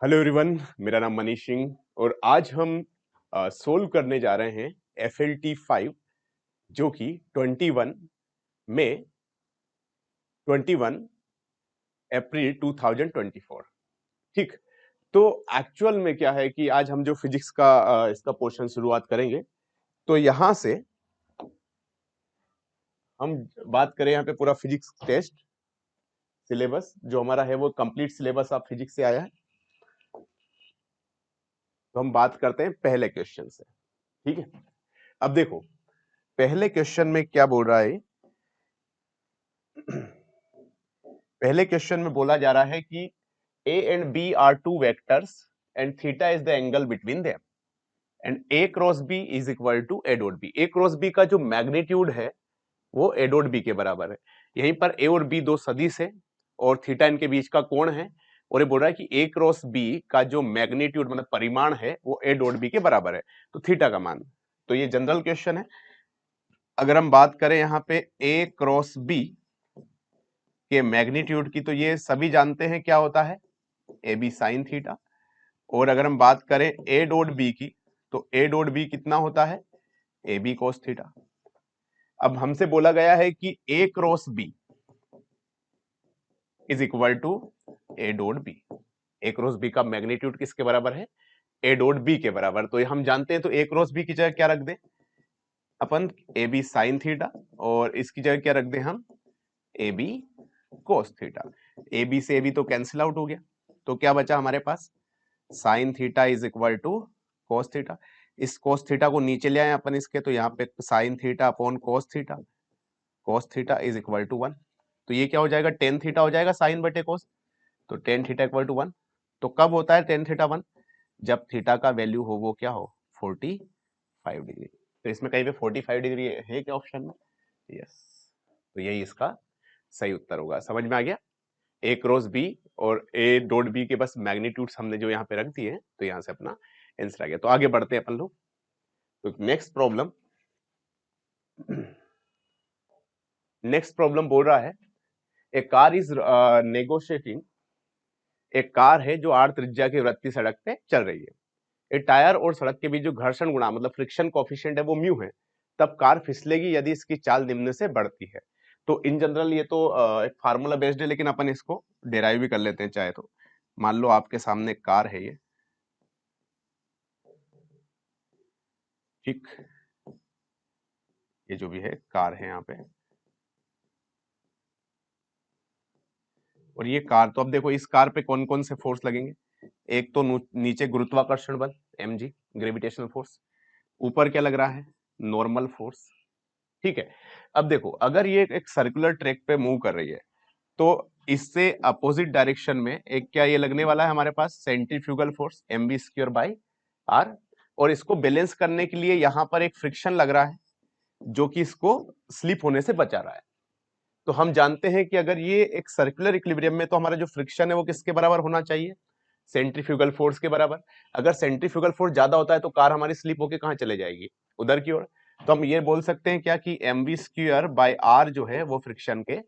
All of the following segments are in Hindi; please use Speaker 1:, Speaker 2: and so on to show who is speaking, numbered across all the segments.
Speaker 1: हेलो एवरीवन, मेरा नाम मनीष सिंह और आज हम सोल्व करने जा रहे हैं FLT 5 जो कि 21 में 21 अप्रैल 2024। ठीक। तो एक्चुअल में क्या है कि आज हम जो फिजिक्स का इसका पोर्शन शुरुआत करेंगे, तो यहां से हम बात करें यहाँ पे पूरा फिजिक्स टेस्ट सिलेबस जो हमारा है वो कंप्लीट सिलेबस ऑफ फिजिक्स से आया है। तो हम बात करते हैं पहले क्वेश्चन से। ठीक है, अब देखो पहले क्वेश्चन में क्या बोल रहा है। पहले क्वेश्चन में बोला जा रहा है कि A and B are two vectors and theta is the angle between them and A cross B is equal to A dot B। A cross B का जो मैग्नीट्यूड है वो A dot B के बराबर है। यहीं पर A और B दो सदिश है और थीटा इनके बीच का कोण है और ये बोल रहा है कि A क्रॉस B का जो मैग्नीट्यूड मतलब परिमाण है वो A dot B के बराबर है, तो थीटा का मान। तो ये जनरल क्वेश्चन है। अगर हम बात करें यहाँ पे A क्रॉस B के मैग्नीट्यूड की, तो ये सभी जानते हैं क्या होता है, ए बी साइन थीटा। और अगर हम बात करें ए डॉट बी की, तो ए डॉट बी कितना होता है, ए बी कोस थीटा। अब हमसे बोला गया है कि A cross B is equal to A dot B. A cross B का मैग्नीट्यूड किसके बराबर है, ए डॉट बी के बराबर। तो ये हम जानते हैं, तो ए क्रॉस बी की जगह क्या रख दें अपन, ए बी साइन थीटा, और इसकी जगह क्या रख दें हम, A B cos theta. A B से ए बी तो कैंसिल आउट हो गया, तो क्या बचा हमारे पास, sine theta is equal to cos theta. इस कोस थीटा को नीचे ले आए अपन इसके, तो यहाँ पे sine theta upon cos theta is equal to 1। तो ये क्या हो जाएगा, टेन थीटा हो जाएगा साइन बटे कोस, तो टेन थीटा इक्वल टू 1। तो कब होता है टेन थीटा 1, जब थीटा का वैल्यू हो वो क्या हो, 45 डिग्री। तो इसमें कहीं पे 45 डिग्री है क्या ऑप्शन में, यस। तो यही इसका सही उत्तर होगा। समझ में आ गया, ए क्रॉस बी और ए डॉट बी के बस मैग्नीट्यूड्स हमने जो यहाँ पे रख दिए हैं, तो यहाँ से अपना आंसर आ गया। तो आगे बढ़ते हैं अपन लोग। तो नेक्स्ट प्रॉब्लम बोल रहा है, ए कार इज नेगोशिएटिंग। एक कार है जो आर त्रिज्या की वृत्तीय सड़क पे चल रही है। ए टायर और सड़क के बीच जो घर्षण गुणांक मतलब फ्रिक्शन कोफिशिएंट है वो म्यू है, तब कार फिसलेगी यदि इसकी चाल निम्न से बढ़ती है। तो इन जनरल ये तो एक फार्मूला बेस्ड है, लेकिन अपन इसको डेराइव भी कर लेते हैं चाहे तो। मान लो आपके सामने एक कार है ये, ठीक, ये जो भी है कार है यहाँ पे, और ये कार। तो अब देखो इस कार पे कौन कौन से फोर्स लगेंगे। एक तो नीचे गुरुत्वाकर्षण बल mg, ग्रेविटेशनल फोर्स। ऊपर क्या लग रहा है, नॉर्मल फोर्स। ठीक है, अब देखो अगर ये एक सर्कुलर ट्रैक पे मूव कर रही है, तो इससे अपोजिट डायरेक्शन में एक क्या ये लगने वाला है हमारे पास, सेंट्रीफ्यूगल फोर्स mv²/r। और इसको बैलेंस करने के लिए यहाँ पर एक फ्रिक्शन लग रहा है जो कि इसको स्लिप होने से बचा रहा है। तो हम जानते हैं कि अगर ये एक सर्कुलर इक्विलिब्रियम में, तो हमारा जो फ्रिक्शन है वो किसके बराबर होना चाहिए, सेंट्रीफ्यूगल फोर्स के बराबर। अगर सेंट्रीफ्यूगल फोर्स ज्यादा होता है तो कार हमारी स्लिप होके कहाँ चले जाएगी, उधर की ओर। तो हम ये बोल सकते हैं क्या कि mv²/r जो है वो फ्रिक्शन के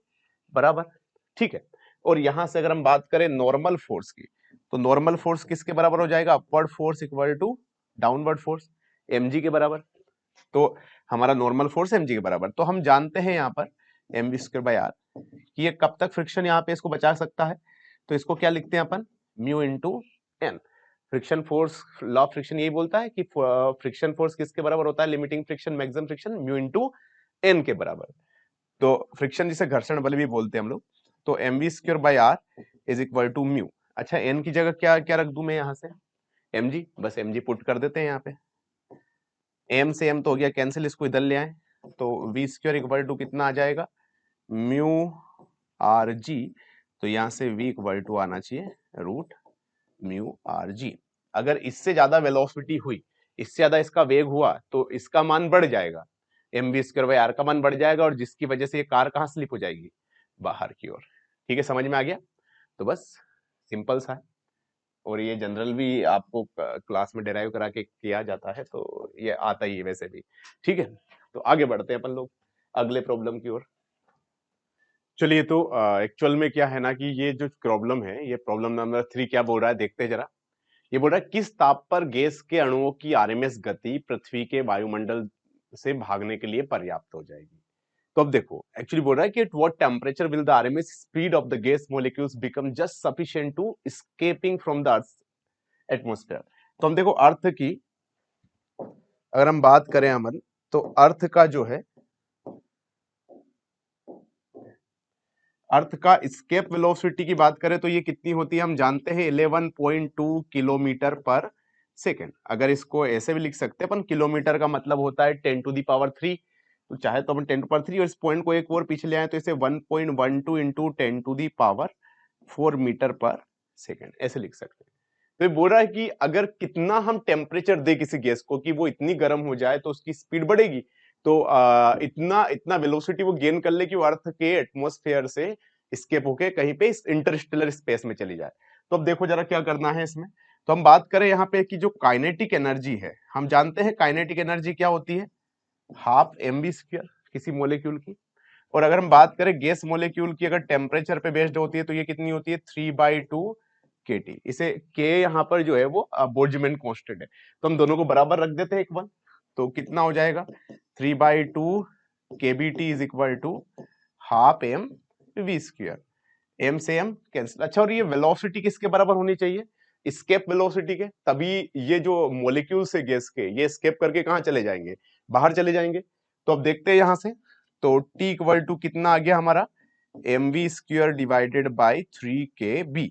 Speaker 1: बराबर। ठीक है, और यहां से अगर हम बात करें नॉर्मल फोर्स की, तो नॉर्मल फोर्स किसके बराबर हो जाएगा, upward force equal to downward force, mg के बराबर। तो हमारा नॉर्मल फोर्स mg के बराबर। तो हम जानते हैं यहाँ पर mv²/r कि ये कब तक फ्रिक्शन यहाँ पे इसको बचा सकता है। तो इसको क्या लिखते हैं अपन, mu into N. Friction force, law of friction यही बोलता है कि फ्रिक्शन फोर्स किसके बराबर होता है, limiting friction maximum friction, mu into N के बराबर। तो फ्रिक्शन जिसे घर्षण बल भी बोलते हैं हम लोग। तो mv²/r is equal to mu. अच्छा एन की जगह क्या क्या रख दूं मैं यहाँ से, mg, बस mg पुट कर देते हैं यहाँ पे। m से m तो हो गया कैंसिल, इसको इधर ले आए, तो v² इक्वल टू कितना आ जाएगा, म्यू आर जी। तो यहां से v इक्वल टू आना चाहिए रूट म्यू आर जी। अगर इससे ज्यादा वेलोसिटी हुई, इससे ज्यादा इसका वेग हुआ, तो इसका मान बढ़ जाएगा, mv²/r का मान बढ़ जाएगा, और जिसकी वजह से ये कार कहाँ स्लिप हो जाएगी, बाहर की ओर। ठीक है, समझ में आ गया। तो बस सिंपल सा है, और ये जनरल भी आपको क्लास में डिराइव करा के किया जाता है, तो ये आता ही है वैसे भी। ठीक है, तो आगे बढ़ते हैं अपन लोग अगले प्रॉब्लम की ओर। चलिए, तो एक्चुअल में क्या है ना कि ये जो प्रॉब्लम है, ये प्रॉब्लम नंबर 3 क्या बोल रहा है देखते हैं जरा। ये बोल रहा है किस ताप पर गैस के अणुओं की आरएमएस गति पृथ्वी के वायुमंडल से भागने के लिए पर्याप्त हो जाएगी। तो अब देखो एक्चुअली बोल रहा है कि at what temperature will the RMS speed of the gas molecules become just sufficient to escaping from the earth atmosphere. तो हम देखो अर्थ की अगर हम बात करें अमन, तो अर्थ का जो है अर्थ का एस्केप वेलोसिटी की बात करें तो ये कितनी होती है हम जानते हैं 11.2 किलोमीटर पर सेकेंड। अगर इसको ऐसे भी लिख सकते हैं अपन, किलोमीटर का मतलब होता है 10 टू दी पावर 3, तो चाहे तो अपन 10 टू पावर 3 और इस पॉइंट को एक और पीछे ले आए तो इसे 1.12 into 10 to the power 4 metre पर सेकेंड ऐसे लिख सकते हैं। तो ये बोल रहा है कि अगर कितना हम टेम्परेचर दे किसी गैस को कि वो इतनी गर्म हो जाए तो उसकी स्पीड बढ़ेगी, तो इतना वेलोसिटी वो गेन कर ले कि वो अर्थ के एटमॉस्फेयर से एस्केप होके कहीं पे इंटरस्टेलर स्पेस में चली जाए। तो अब देखो जरा क्या करना है इसमें। तो हम बात करें यहाँ पे कि जो काइनेटिक एनर्जी है, हम जानते हैं काइनेटिक एनर्जी क्या होती है, हाफ mv² किसी मॉलिक्यूल की। और अगर हम बात करें गैस मॉलिक्यूल की, अगर टेम्परेचर पे बेस्ड होती है तो ये कितनी होती है 3/2 kT। इसे k यहाँ पर जो है वो बोल्ट्जमैन कांस्टेंट है, तो हम दोनों को बराबर रख देते हैं एक बार, तो कितना हो जाएगा 3/2 kBT is equal to half mv²। m से m कैंसिल। अच्छा, और ये वेलोसिटी किसके बराबर होनी चाहिए, एस्केप वेलोसिटी के, तभी ये जो मॉलिक्यूल्स है गैस के ये एस्केप करके कहाँ चले जाएंगे, बाहर चले जाएंगे। तो अब देखते हैं यहां से, तो t इक्वल टू कितना आ गया हमारा mv² डिवाइडेड बाई 3kb।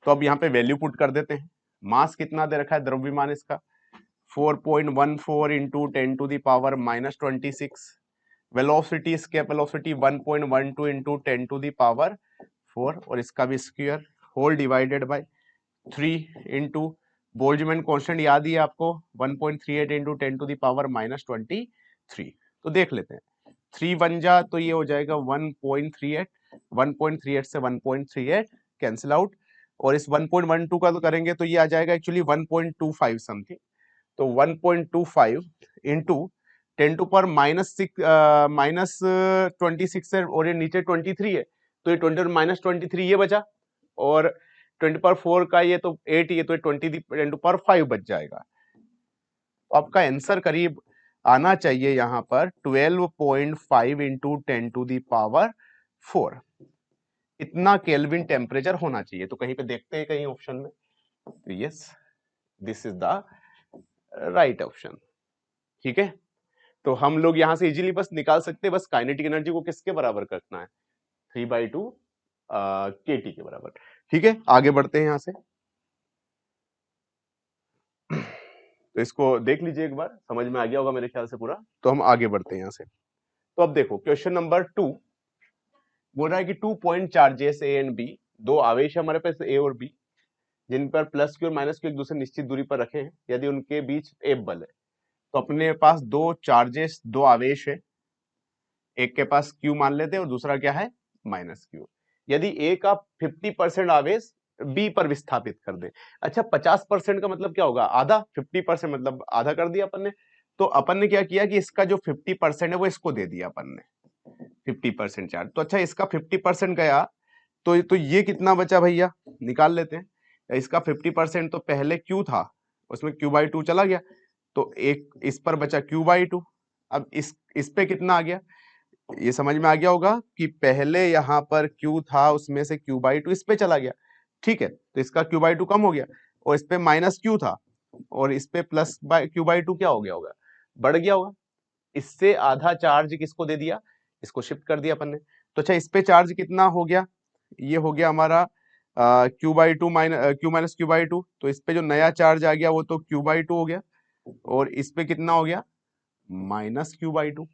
Speaker 1: तो अब यहाँ पे वैल्यू पुट कर देते हैं। मास कितना दे रखा है द्रव्यमान इसका 4.14 into 10 to the power -26। Velocity escape velocity 1.12 into 10 to the power 4 और इसका भी square whole divided by 3 into Boltzmann constant याद ही है आपको 1.38 इंटू 10 टू दी पावर -23। तो देख लेते हैं 3 बन जा तो ये हो जाएगा 1.38, 1.38 से 1.38 कैंसिल आउट, और इस 1.12 का तो करेंगे तो ये आ जाएगा एक्चुअली 1.25 समथिंग। तो 1.25 इंटू 10 टू पावर -26 है और ये नीचे 23 है, तो ये 20 -23 ये बचा, और 20 पावर 4 का ये तो 8 ये तो 20 10 टू पावर 5 बच जाएगा। तो आपका आंसर करीब आना चाहिए यहाँ पर 12.5 इंटू 10 टू दी पावर 4। इतना केल्विन टेम्परेचर होना चाहिए। तो कहीं पे देखते हैं कहीं ऑप्शन में, तो yes this is the right option. ठीक है, तो हम लोग यहां से इजीली बस निकाल सकते हैं, बस काइनेटिक एनर्जी को किसके बराबर करना है 3/2 kT के बराबर। ठीक है, आगे बढ़ते हैं यहां से। तो इसको देख लीजिए एक बार, समझ में आ गया होगा मेरे ख्याल से पूरा। तो हम आगे बढ़ते हैं यहां से। तो अब देखो क्वेश्चन नंबर 2 बोल रहा है कि 2 point charges A and B, दो आवेश हमारे पास ए और बी, जिन पर प्लस क्यू और माइनस क्यू एक दूसरे निश्चित दूरी पर रखे हैं, यदि उनके बीच एफ बल है। तो अपने पास दो चार्जेस, दो आवेश है, एक के पास क्यू मान लेते हैं और दूसरा क्या है माइनस क्यू। यदि ए का 50% आवेश बी पर विस्थापित कर दे। अच्छा, 50% का मतलब क्या होगा, आधा, 50% मतलब आधा कर दिया अपन ने। तो अपन ने क्या किया कि इसका जो 50% है वो इसको दे दिया अपन ने 50% चार्ज। तो अच्छा, इसका 50% गया तो ये कितना बचा भैया, निकाल लेते हैं। इसका 50% तो पहले क्यू था, उसमें q/2 चला गया, तो एक इस पर बचा q/2। अब इस पे कितना आ गया, ये समझ में आ गया होगा कि पहले यहाँ पर q था, उसमें से q/2 इस पे चला गया। ठीक है, तो इसका q/2 कम हो गया, और इस पे माइनस q था और इस पे प्लस q/2 क्या हो गया होगा, बढ़ गया होगा। इससे आधा चार्ज किसको दे दिया, इसको शिफ्ट कर दिया अपन ने। तो अच्छा, इस पे चार्ज कितना हो गया, ये हो गया हमारा q/2 माइनस q/2। तो इस पे जो नया चार्ज आ गया वो तो q/2 हो गया, और इस पे कितना हो गया माइनस q/2।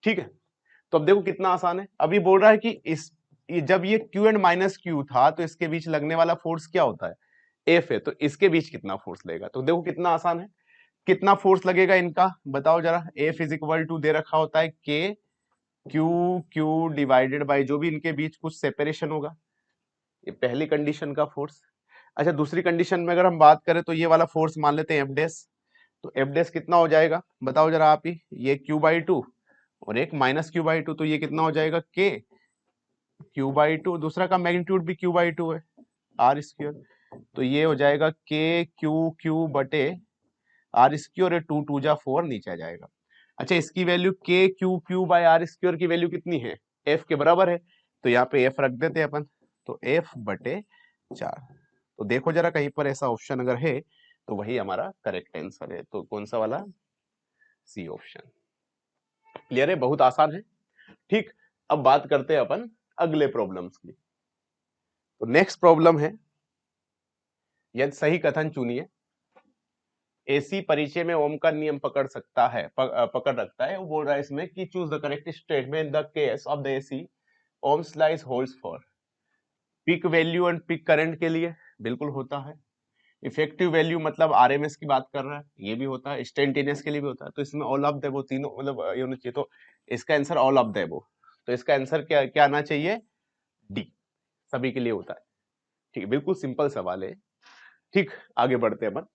Speaker 1: ठीक है, तो अब देखो कितना आसान है। अभी बोल रहा है कि जब ये q एंड माइनस q था तो इसके बीच लगने वाला फोर्स क्या होता है, F है, तो इसके बीच कितना फोर्स लगेगा। तो देखो कितना आसान है, कितना फोर्स लगेगा इनका बताओ जरा। F इज इक्वल टू दे रखा होता है K Q डिवाइडेड बाय जो भी इनके बीच कुछ सेपरेशन होगा, ये पहली कंडीशन का फोर्स। अच्छा, दूसरी कंडीशन में अगर हम बात करें तो ये वाला फोर्स मान लेते हैं F डैश। तो F डैश कितना हो जाएगा बताओ जरा आप ही, ये q/2 और एक माइनस q/2, तो ये कितना हो जाएगा k q/2, दूसरा का मैग्नीट्यूड भी q/2 है r²। तो ये हो जाएगा के क्यू क्यू बटे आर स्क्योर, 2 2 जा 4 नीचे आ जाएगा। अच्छा, इसकी वैल्यू के Q Q by R square की वैल्यू कितनी है, एफ के बराबर है, तो यहाँ पे एफ रख देते हैं अपन, तो एफ बटे 4। तो देखो जरा कहीं पर ऐसा ऑप्शन अगर है तो वही हमारा करेक्ट आंसर है, तो कौन सा वाला, सी ऑप्शन। क्लियर है, बहुत आसान है। ठीक, अब बात करते हैं अपन अगले प्रॉब्लम्स की। तो नेक्स्ट प्रॉब्लम है, यदि सही कथन चुनिए, एसी परिचय में ओम का नियम पकड़ सकता है, पकड़ रखता है। वो बोल रहा है इसमें कि choose the correct statement in the case of the AC Ohm's laws holds for peak value and peak current के लिए बिल्कुल होता है, इफेक्टिव वैल्यू मतलब आरएमएस की बात कर रहा है, ये भी होता है, इंस्टेंटेनियस के लिए भी होता है। तो इसमें ऑल ऑफ द वो तीनों मतलब ये होना चाहिए, तो इसका आंसर ऑल ऑफ द वो, तो इसका आंसर क्या क्या आना चाहिए, डी, सभी के लिए होता है। ठीक है, बिल्कुल सिंपल सवाल है। ठीक, आगे बढ़ते हैं अपन।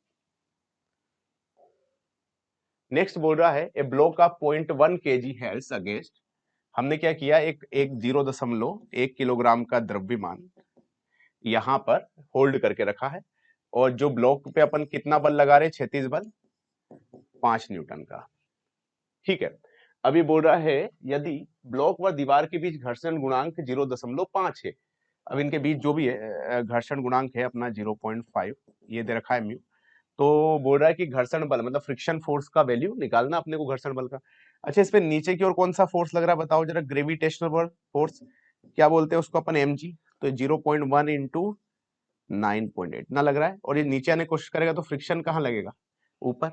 Speaker 1: नेक्स्ट बोल रहा है ए ब्लॉक ऑफ 0.1 kg हेल्स अगेंस्ट, हमने क्या किया, एक 0.1 किलोग्राम का द्रव्यमान यहां पर होल्ड करके रखा है, और जो ब्लॉक पे अपन कितना बल लगा रहे हैं, 36 बल, 5 न्यूटन का। ठीक है, अभी बोल रहा है यदि ब्लॉक व दीवार के बीच घर्षण गुणांक 0.5 है, अब इनके बीच जो भी है घर्षण गुणांक है अपना 0.5, ये दे रखा है म्यू। तो बोल रहा है कि घर्षण बल मतलब फ्रिक्शन फोर्स का वैल्यू निकालना अपने को, घर्षण बल का। अच्छा, इस पे नीचे की ओर कौन सा फोर्स लग रहा है बताओ जरा, ग्रेविटेशनल फोर्स, क्या बोलते हैं उसको अपन, mg। तो 0.1 इंटू 9.8 ना लग रहा है, और ये नीचे आने की कोशिश करेगा तो फ्रिक्शन कहाँ लगेगा, ऊपर।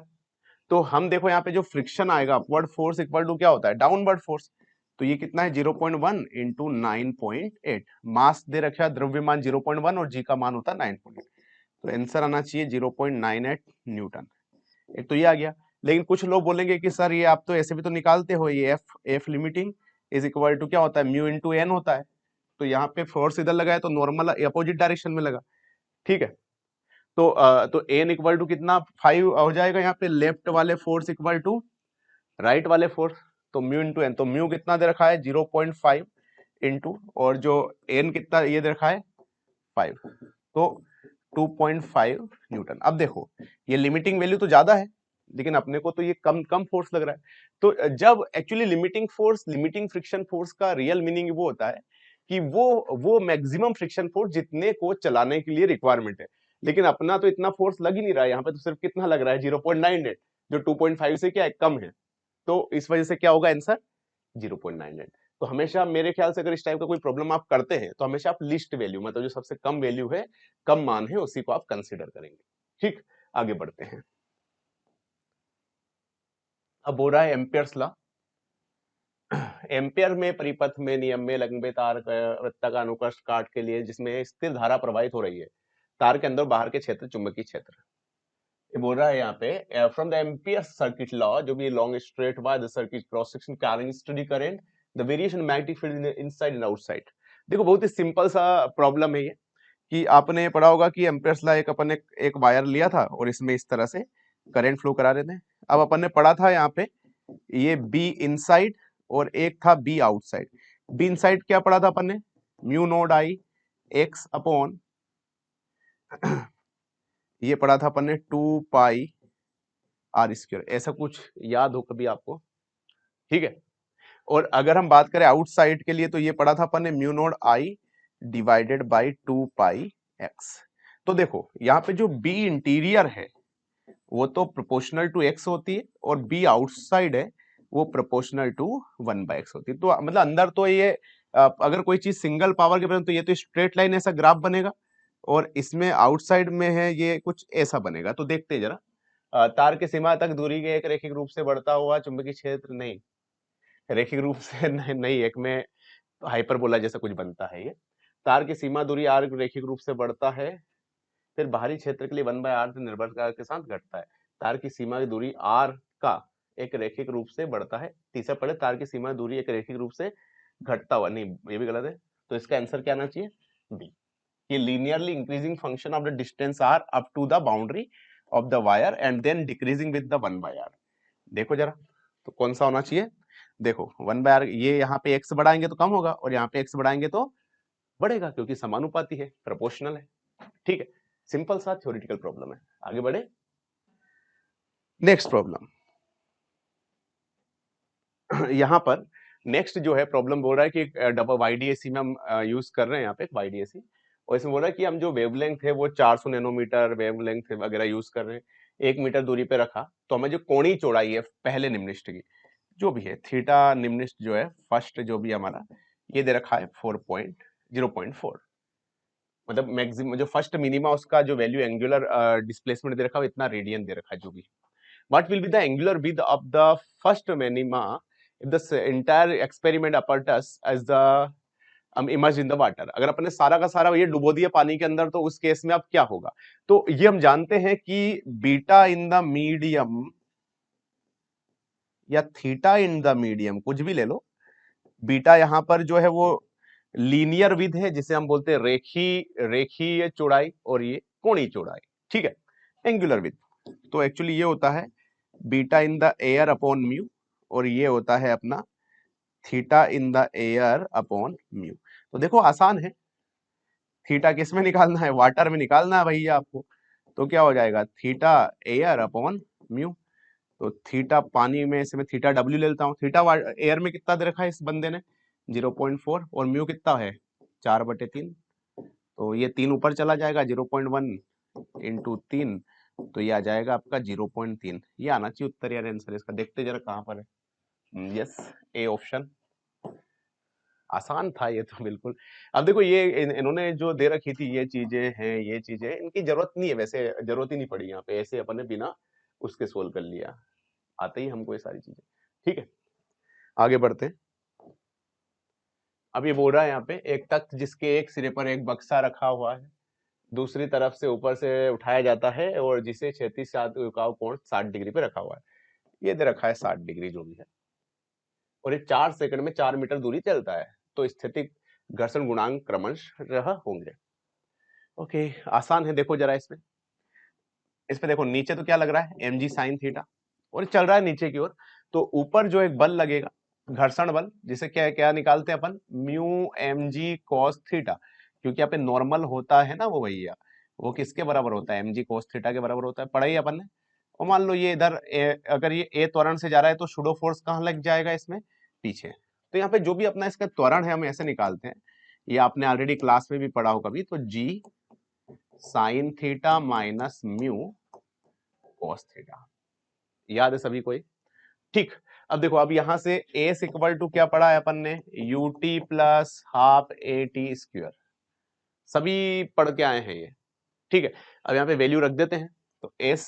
Speaker 1: तो हम देखो यहाँ पे जो फ्रिक्शन आएगा, अपवर्ड फोर्स इक्वल टू क्या होता है, डाउनवर्ड फोर्स। तो ये कितना है, 0.1 इंटू 9.8, मास दे रखा है द्रव्यमान 0.1 और जी का मान होता है 9.8, तो आंसर आना चाहिए 0.98 न्यूटन। एक तो ये आ गया। लेकिन कुछ लोग बोलेंगे कि सर ये आप तो ऐसे भी तो निकालते हो, ये F limiting is equal to क्या होता है, म्यू इंटू एन होता है। तो यहाँ पे फोर्स इधर लगा है तो नॉर्मल अपोजिट डायरेक्शन में लगा। ठीक है, तो एन इक्वल टू कितना 5 हो जाएगा, यहाँ पे लेफ्ट वाले फोर्स इक्वल टू राइट वाले फोर्स, तो म्यू इंटू एन, तो म्यू कितना दे रखा है 0.5 इंटू, और जो एन कितना ये दे रखा है 5, तो 2.5 न्यूटन। अब देखो ये लिमिटिंग वैल्यू तो ज्यादा है, लेकिन अपने को तो ये कम कम फोर्स लग रहा है। तो जब actually limiting force, limiting friction force का रियल मीनिंग वो होता है कि वो मैक्सिमम फ्रिक्शन फोर्स जितने को चलाने के लिए रिक्वायरमेंट है। लेकिन अपना तो इतना फोर्स लग ही नहीं रहा है, यहाँ पे तो सिर्फ कितना लग रहा है 0.98, जो 2.5 से क्या है कम है। तो इस वजह से क्या होगा आंसर 0.98। तो हमेशा मेरे ख्याल से अगर इस टाइप का कोई प्रॉब्लम आप करते हैं तो हमेशा आप लिस्ट वैल्यू मतलब जो सबसे कम वैल्यू है, कम मान है, उसी को आप कंसीडर करेंगे। ठीक, आगे बढ़ते हैं। अब हो रहा है एम्पियर्स लॉ। एम्पियर में परिपथ में नियम में लंबे तार वृत्त का अनुप्रस्थ काट के लिए जिसमें स्थिर धारा प्रवाहित हो रही है, तार के अंदर बाहर के क्षेत्र चुंबकीय क्षेत्र। ये बोल रहा है यहाँ पे from the ampere circuit law, जो भी long straight by the circuit cross section carrying study current the variation magnetic field inside and outside. देखो बहुत ही सिंपल सा प्रॉब्लम है ये, कि आपने पढ़ा होगा कि एम्पियर्स लॉ, एक अपन ने एक वायर लिया था और इसमें इस तरह से करंट फ्लो करा रहे थे। अब अपन ने पढ़ा था यहाँ पे ये बी इनसाइड और एक था बी आउटसाइड। बी इनसाइड क्या पढ़ा था अपन ने, म्यू नोड आई एक्स अपॉन ये पढ़ा था अपन ने 2 पाई आर स्क्वायर, ऐसा कुछ याद हो कभी आपको। ठीक है, और अगर हम बात करें आउटसाइड के लिए तो ये पढ़ा था अपन ने mu node I divided by 2 pi x. तो देखो यहाँ पे जो बी इंटीरियर है वो तो प्रोपोर्शनल टू एक्स होती है, और बी आउटसाइड है वो प्रोपोर्शनल टू 1/x होती है। तो मतलब अंदर तो ये अगर कोई चीज सिंगल पावर के बने तो ये तो स्ट्रेट लाइन ऐसा ग्राफ बनेगा, और इसमें आउटसाइड में है ये कुछ ऐसा बनेगा। तो देखते हैं जरा, तार के सीमा तक दूरी के एक रैखिक रूप से बढ़ता हुआ चुंबकीय क्षेत्र, नहीं रैखिक रूप से नहीं, एक में हाइपरबोला जैसा कुछ बनता है ये। तार की सीमा दूरी आर रैखिक रूप से बढ़ता है, फिर बाहरी क्षेत्र के लिए 1/r निर्भरता के साथ घटता है। तार की सीमा की दूरी r का एक रैखिक रूप से बढ़ता है। तीसरा पढ़े, तार की सीमा दूरी एक रैखिक रूप से घटता हुआ, नहीं ये भी गलत है। तो इसका आंसर क्या आना चाहिए, बी। ये linearly increasing function of the distance r up to the boundary of the wire and then decreasing with the 1/r। देखो जरा, तो कौन सा होना चाहिए, देखो 1/r, ये यहाँ पे x बढ़ाएंगे तो कम होगा और यहाँ पे x बढ़ाएंगे तो बढ़ेगा, क्योंकि समानुपाती है, प्रोपोर्शनल है। ठीक है, सिंपल सा थ्योरेटिकल प्रॉब्लम है। आगे बढ़े, नेक्स्ट प्रॉब्लम। यहां पर नेक्स्ट जो है प्रॉब्लम बोल रहा है कि डबल वाईडीएसी में हम यूज कर रहे हैं यहाँ पे वाईडीएसी, और इसमें बोल रहा है कि हम जो वेवलेंथ है वो 400 नैनोमीटर वेवलेंथ वगैरह यूज कर रहे हैं, 1 मीटर दूरी पे रखा, तो हमें जो कोणीय चौड़ाई है पहले निम्नलिखित की जो भी है थीटा निम्नलिखित जो है फर्स्ट जो भी हमारा ये दे रखा है 0.4, मतलब मैक्सिमम जो फर्स्ट मिनिमा उसका जो वैल्यू एंगुलर डिस्प्लेसमेंट दे रखा है इतना रेडियन दे रखा है जो भी। What will be the angular width of the first minima if the entire experiment apparatus as the immersed in the water? अगर अपने सारा का सारा ये डुबो दिया पानी के अंदर तो उस केस में अब क्या होगा? तो ये हम जानते हैं कि बीटा इन द मीडियम या थीटा इन द मीडियम कुछ भी ले लो, बीटा यहां पर जो है वो लीनियर विद है जिसे हम बोलते हैं रेखीय चौड़ाई, और ये कोणीय चौड़ाई, ठीक है, एंगुलर विद। तो एक्चुअली ये होता है beta in the air upon mu, और ये होता है अपना theta in the air upon mu. तो देखो आसान है, थीटा किस में निकालना है, वाटर में निकालना है भैया आपको, तो क्या हो जाएगा थीटा एयर अपॉन म्यू। तो थीटा पानी में से मैं थीटा डब्ल्यू ले लेता हूँ, थीटा एयर में कितना दे रखा है इस बंदे ने 0.4, और म्यू कितना है 4/3, तो ये 3 ऊपर चला जाएगा 0.1 इंटू 3, तो ये आ जाएगा आपका 0.3। ये आना चाहिए उत्तर यार आंसर इसका, देखते जरा कहाँ पर है। यस, ए ऑप्शन, आसान था ये तो बिल्कुल। अब देखो ये इन्होंने जो दे रखी थी ये चीजें हैं, ये चीजें इनकी जरूरत नहीं है, वैसे जरूरत ही नहीं पड़ी यहाँ पे, ऐसे अपन ने बिना उसके सोल्व कर लिया, आते ही हमको ये सारी चीजें। ठीक है, आगे बढ़ते हैं। अब ये बोल रहा है यहाँ पे एक तख्त जिसके एक सिरे पर एक बक्सा रखा हुआ है, दूसरी तरफ से ऊपर से उठाया जाता है और जिसे क्षैतिज झुकाव कोण 60 डिग्री पे रखा हुआ है, ये दे रखा है 60 डिग्री जो भी है, और ये 4 सेकंड में 4 मीटर दूरी चलता है, तो स्थितिक घर्षण गुणांक क्रमशः होंगे। ओके, आसान है, देखो जरा इस पे देखो नीचे तो क्या लग रहा है mg sin थीटा, और चल रहा है नीचे की ओर, तो ऊपर जो एक बल लगेगा घर्षण बल, जिसे क्या क्या निकालते हैं अपन म्यू mg cos थीटा, क्योंकि यहाँ पे नॉर्मल होता है ना वो भैया, वो किसके बराबर होता है mg cos थीटा के बराबर होता है, पढ़ा ही अपन ने। और मान लो ये इधर अगर ये a त्वरण से जा रहा है तो सुडो फोर्स कहाँ लग जाएगा इसमें पीछे, तो यहाँ पे जो भी अपना इसका त्वरण है हम ऐसे निकालते हैं, ये आपने ऑलरेडी क्लास में भी पढ़ा हो कभी, तो g sign theta minus mu cos theta, याद है सभी कोई? ठीक, अब देखो अब यहां से a इक्वल टू क्या पढ़ा है अपन ने, ut plus half at square, सभी पढ़ के आए हैं ये, ठीक है। अब यहाँ पे वैल्यू रख देते हैं, तो s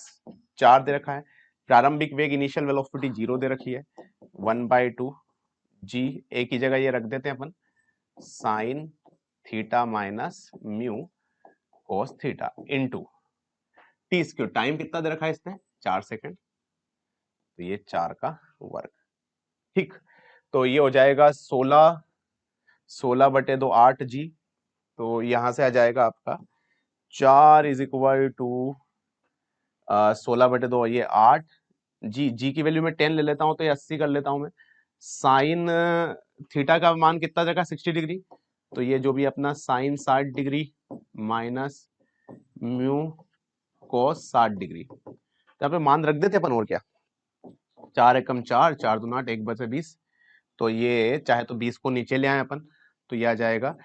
Speaker 1: 4 दे रखा है, प्रारंभिक वेग इनिशियल वेलोसिटी 0 दे रखी है, 1/2 g, a की जगह ये रख देते हैं अपन sine theta minus mu cos theta into T square, time कितना दे रखा है इसने 4 सेकंड, तो ये 4 का वर्ग, ठीक। तो ये हो जाएगा 16/2 8g, तो यहां से आ जाएगा आपका 4 इज इक्वल टू 16/2, ये 8 जी की वैल्यू में 10 ले लेता हूं तो ये 80 कर लेता हूं मैं, साइन थीटा का मान कितना जगह 60 डिग्री, तो ये जो भी अपना sine 60 degree minus mu cos 60 degree, तो यहाँ पे मान रख देते अपन, और क्या 4 एकम 4, 4 दूना 8, 1/20, तो ये चाहे तो 20 को नीचे ले आए अपन, तो ये आ जाएगा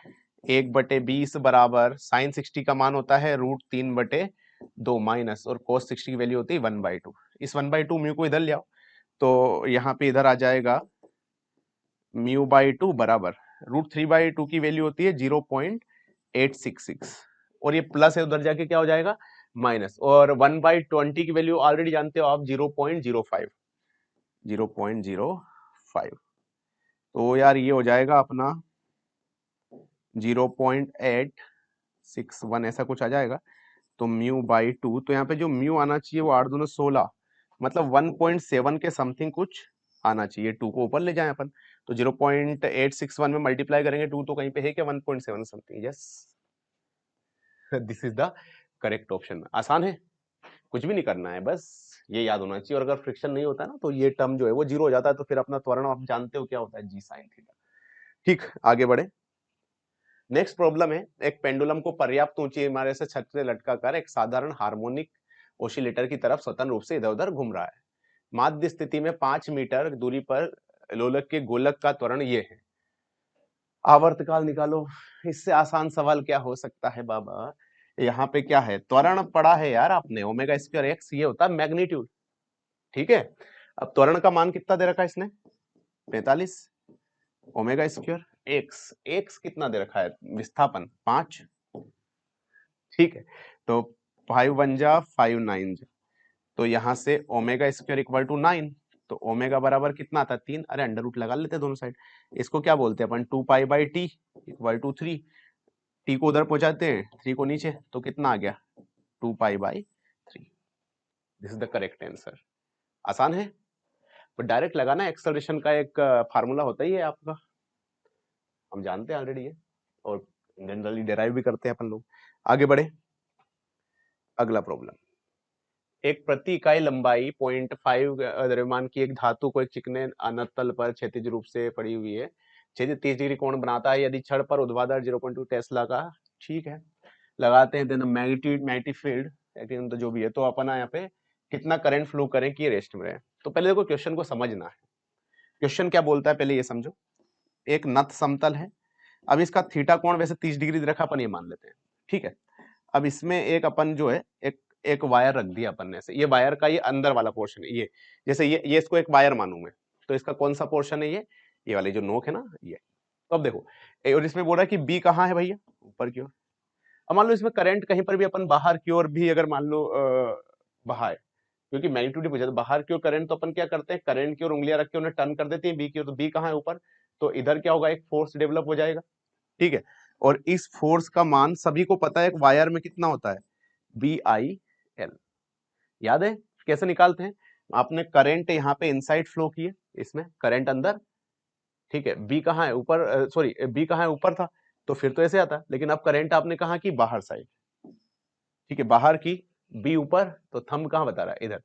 Speaker 1: 1/20 बराबर साइन 60 का मान होता है √3/2 माइनस, और कोस 60 की वैल्यू होती है 1/2, इस 1/2 म्यू को इधर ले आओ, तो यहाँ पे इधर आ जाएगा μ/2 बराबर √3/2 की वैल्यू होती है 0.866, और ये प्लस है उधर जाके क्या हो जाएगा माइनस, और 1/20 की वैल्यू ऑलरेडी जानते हो आप 0.05, 0.05, तो यार ये हो जाएगा अपना 0.861 ऐसा कुछ आ जाएगा, तो μ/2, तो यहाँ पे जो म्यू आना चाहिए वो 8 दूना 16, मतलब 1.7 के समथिंग कुछ आना चाहिए, 2 को ऊपर ले जाएं अपन, तो 0.861 में मल्टीप्लाई करेंगे 2 तो कहीं पे है क्या 1.7 something, yes this is the correct option. आसान है, कुछ भी नहीं करना है, बस ये याद होना चाहिए, और अगर फ्रिक्शन नहीं होता ना तो ये टर्म जो है वो 0 हो जाता है, तो फिर अपना त्वरण आप जानते हो क्या होता है जी साइन थीटा। ठीक, आगे बढ़े। नेक्स्ट प्रॉब्लम है, एक पेंडुलम को पर्याप्त ऊंची इमारत से छत से लटका कर एक साधारण हार्मोनिक ओसिलेटर की तरफ स्वतंत्र रूप से इधर उधर घूम रहा है। माध्य स्थिति में 5 मीटर दूरी पर लोलक के गोलक का त्वरण ये है। आवर्तकाल निकालो। इससे आसान सवाल क्या हो सकता है बाबा? यहाँ पे क्या है, त्वरण पढ़ा है यार आपने, ओमेगा स्क्वायर एक्स, ये होता है मैग्नीट्यूड। ठीक है, अब त्वरण का मान कितना दे रखा है इसने? 45। ओमेगा स्क्वायर एक्स, एक्स कितना दे रखा है? विस्थापन 5। ठीक है, तो 5 1 जा 5 9 जा, तो यहां से ओमेगा स्क्वायर इक्वल टू 9, तो ओमेगा बराबर कितना आता है? 3। अरे अंडर रूट लगा लेते हैं दोनों साइड। इसको क्या बोलते हैं अपन? 2 pi by T equal to 3। T को उधर पहुंचाते हैं, 3 को नीचे, तो कितना आ गया? 2 pi by 3। This is the correct answer. आसान है, पर डायरेक्ट लगाना एक्सेलरेशन का एक फार्मूला होता ही है आपका, हम जानते हैं ऑलरेडी ये, और जनरली डेराइव भी करते हैं अपन लोग। आगे बढ़े, अगला प्रॉब्लम। एक प्रति इकाई लंबाई 0.5 द्रव्यमान की एक धातु को एक चिकने अनतल पर क्षैतिज रूप से पड़ी हुई है, क्षैतिज 30 डिग्री कोण बनाता है यदि छड़ पर ऊर्ध्वाधर 0.2 टेस्ला का, ठीक है, लगाते हैं, देन मैग्नीट्यूड मैग्नेटिक फील्ड तो जो भी है, तो अपन यहाँ पे कितना करंट फ्लो करें कि रेस्ट में रहे। तो पहले देखो क्वेश्चन को समझना है, क्वेश्चन क्या बोलता है पहले ये समझो। एक नत समतल है, अब इसका थीटा कोण वैसे 30 डिग्री रखा, अपन ये मान लेते हैं, ठीक है। अब इसमें एक अपन जो है एक वायर रख दिया अपन ने, ये वायर का ये अंदर वाला पोर्शन है, ये जैसे ये इसको एक वायर मानूं मैं, तो इसका कौन सा पोर्शन है? ये वाली जो नोक है ना, ये। तो अब देखो, और इसमें बोल रहा है कि बी कहाँ है भैया? ऊपर की ओर। अब मान लो इसमें करंट कहीं पर भी अपन बाहर की ओर भी अगर मान लो बहाए, क्योंकि मैग्नीट्यूड पूछा, तो बाहर की ओर करंट, तो अपन क्या करते हैं, करंट की ओर उंगलियां रख के उन्हें टर्न कर देते हैं बी की ओर, तो बी कहाँ है? ऊपर। तो इधर क्या होगा, एक फोर्स डेवलप हो जाएगा, ठीक है। और इस फोर्स का मान सभी को पता है, एक वायर में कितना होता है? B I L. याद है कैसे निकालते हैं? आपने करंट यहाँ पे इनसाइड फ्लो किए, इसमें करंट अंदर, ठीक है। बी कहाँ है? ऊपर, सॉरी बी कहाँ है? ऊपर था, तो फिर तो ऐसे आता, लेकिन अब करंट आपने कहा कि बाहर साइड, ठीक है, बाहर की, बी ऊपर, तो थंब कहाँ बता रहा है? इधर।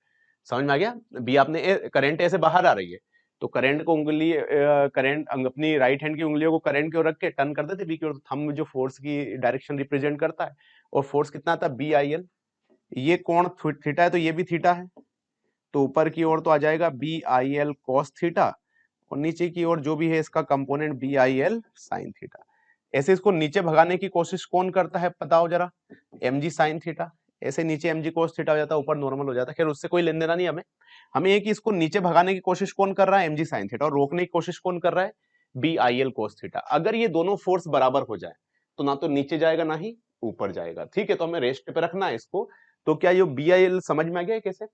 Speaker 1: समझ में आ गया? बी आपने करंट ऐसे बाहर आ रही है, तो करंट को उंगली करंट अपनी राइट हैंड की उंगलियों को करंट की ओर रख के टर्न कर देते बी की ओर, थंब जो फोर्स की डायरेक्शन रिप्रेजेंट करता है, और फोर्स कितना आता है? B I L. ये कोण थीटा है, तो ये भी थीटा है, तो ऊपर की ओर तो आ जाएगा B I L cos theta, और नीचे की ओर जो भी है इसका component B I L sine theta. ऐसे इसको नीचे भगाने की कोशिश कौन करता है बताओ जरा? M G sine theta. ऐसे नीचे एम जी कोस थीटा हो जाता है, ऊपर नॉर्मल हो जाता है, खैर उससे कोई लेन देना नहीं हमें। हमें ये कि इसको नीचे भगाने की कोशिश कौन कर रहा है? M G sine theta. और रोकने की कोशिश कौन कर रहा है? B I L cos theta. अगर ये दोनों फोर्स बराबर हो जाए, तो ना तो नीचे जाएगा ना ही ऊपर जाएगा, ठीक है। तो हमें रेस्ट पे रखना है इसको। तो क्या ये बी आई एल समझ में आ गया कैसे?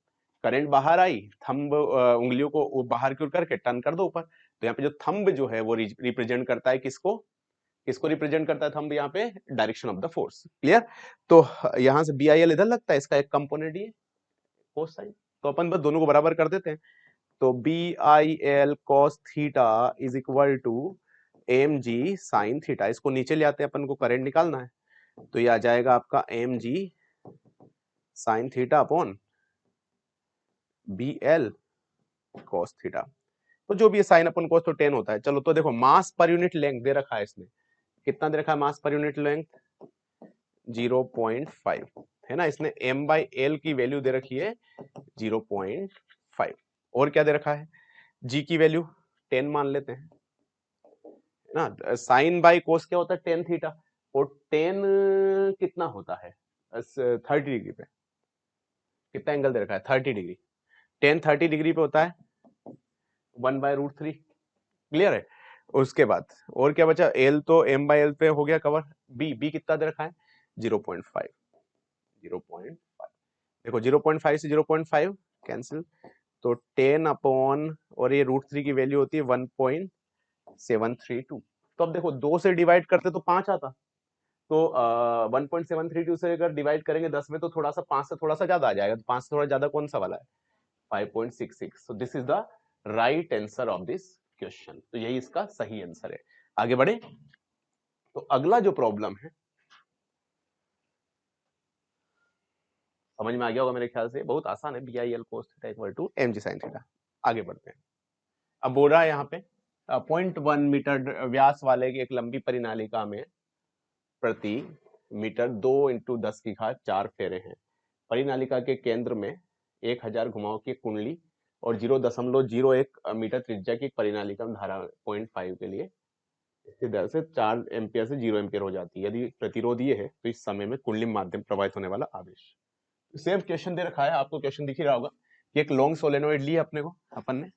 Speaker 1: करंट बाहर आई, थंब उंगलियों को बाहर की ओर करके टर्न कर दो ऊपर, तो यहाँ पे जो थंब जो है वो रिप्रेजेंट करता है किसको? किसको रिप्रेजेंट करता है थंब? यहाँ पे direction of the force. Clear? तो यहाँ से बी आई एल इधर लगता है, इसका एक कंपोनेंट ये कोस साइन, तो अपन बस दोनों को बराबर कर देते हैं। तो B I L cos theta is equal to M G sine theta. इसको नीचे ले आते हैं, अपन को करंट निकालना है, तो ये आ जाएगा आपका M G sine theta upon B L cos theta. तो जो भी है साइन अपन कोस तो टेन होता है। चलो, तो देखो मास पर यूनिट लेंथ दे रखा है इसने, कितना दे रखा है मास पर यूनिट लेंथ? 0.5 है ना। इसने m बाई एल की वैल्यू दे रखी है 0.5, और क्या दे रखा है? g की वैल्यू 10 मान लेते हैं ना। साइन बाई कोस क्या होता है? टेन थीटा, और 10 कितना होता है? 30 डिग्री पे कितना एंगल दे रखा है? 30 डिग्री। 10 30 डिग्री पे होता है 1/√3। क्लियर है? उसके बाद और क्या बचा? एल तो m बाई एल पे हो गया कवर। बी कितना दे रखा है? 0.5। 0.5 देखो, 0.5 से 0.5 कैंसिल, तो 10 अपॉन, और ये √3 की वैल्यू होती है 1.732। तो अब देखो 2 से डिवाइड करते तो 5 आता, तो 1.732 से अगर डिवाइड करेंगे 10 में, तो थोड़ा सा 5 से थोड़ा सा ज्यादा आ जाएगा। तो 5 से थोड़ा ज्यादा कौन सा वाला है? 5.66। So this is the right answer of this question. तो यही इसका सही आंसर है। आगे बढ़े, तो अगला जो प्रॉब्लम है, समझ में आ गया होगा मेरे ख्याल से, बहुत आसान है। B I L cos theta equal to M G sine theta. आगे बढ़ते हैं। अब बोल रहा है यहाँ पे 0.1 मीटर व्यास वाले की एक लंबी परिनालिका में प्रति मीटर 2 × 10⁴ फेरे हैं। परिनालिका के केंद्र में 1000 घुमाव की कुंडली और 0.01 मीटर त्रिज्या की परिनालिका में धारा 0.5 के लिए इसकी दर से 4 एम्पियर से 0 एम्पियर हो जाती है। यदि प्रतिरोध ये है तो इस समय में कुंडली माध्यम प्रवाहित होने वाला आवेश। सेम क्वेश्चन दे रखा है, आपको क्वेश्चन दिख ही रहा होगा कि एक लॉन्ग सोलेनोइड लिया अपने को अपन ने,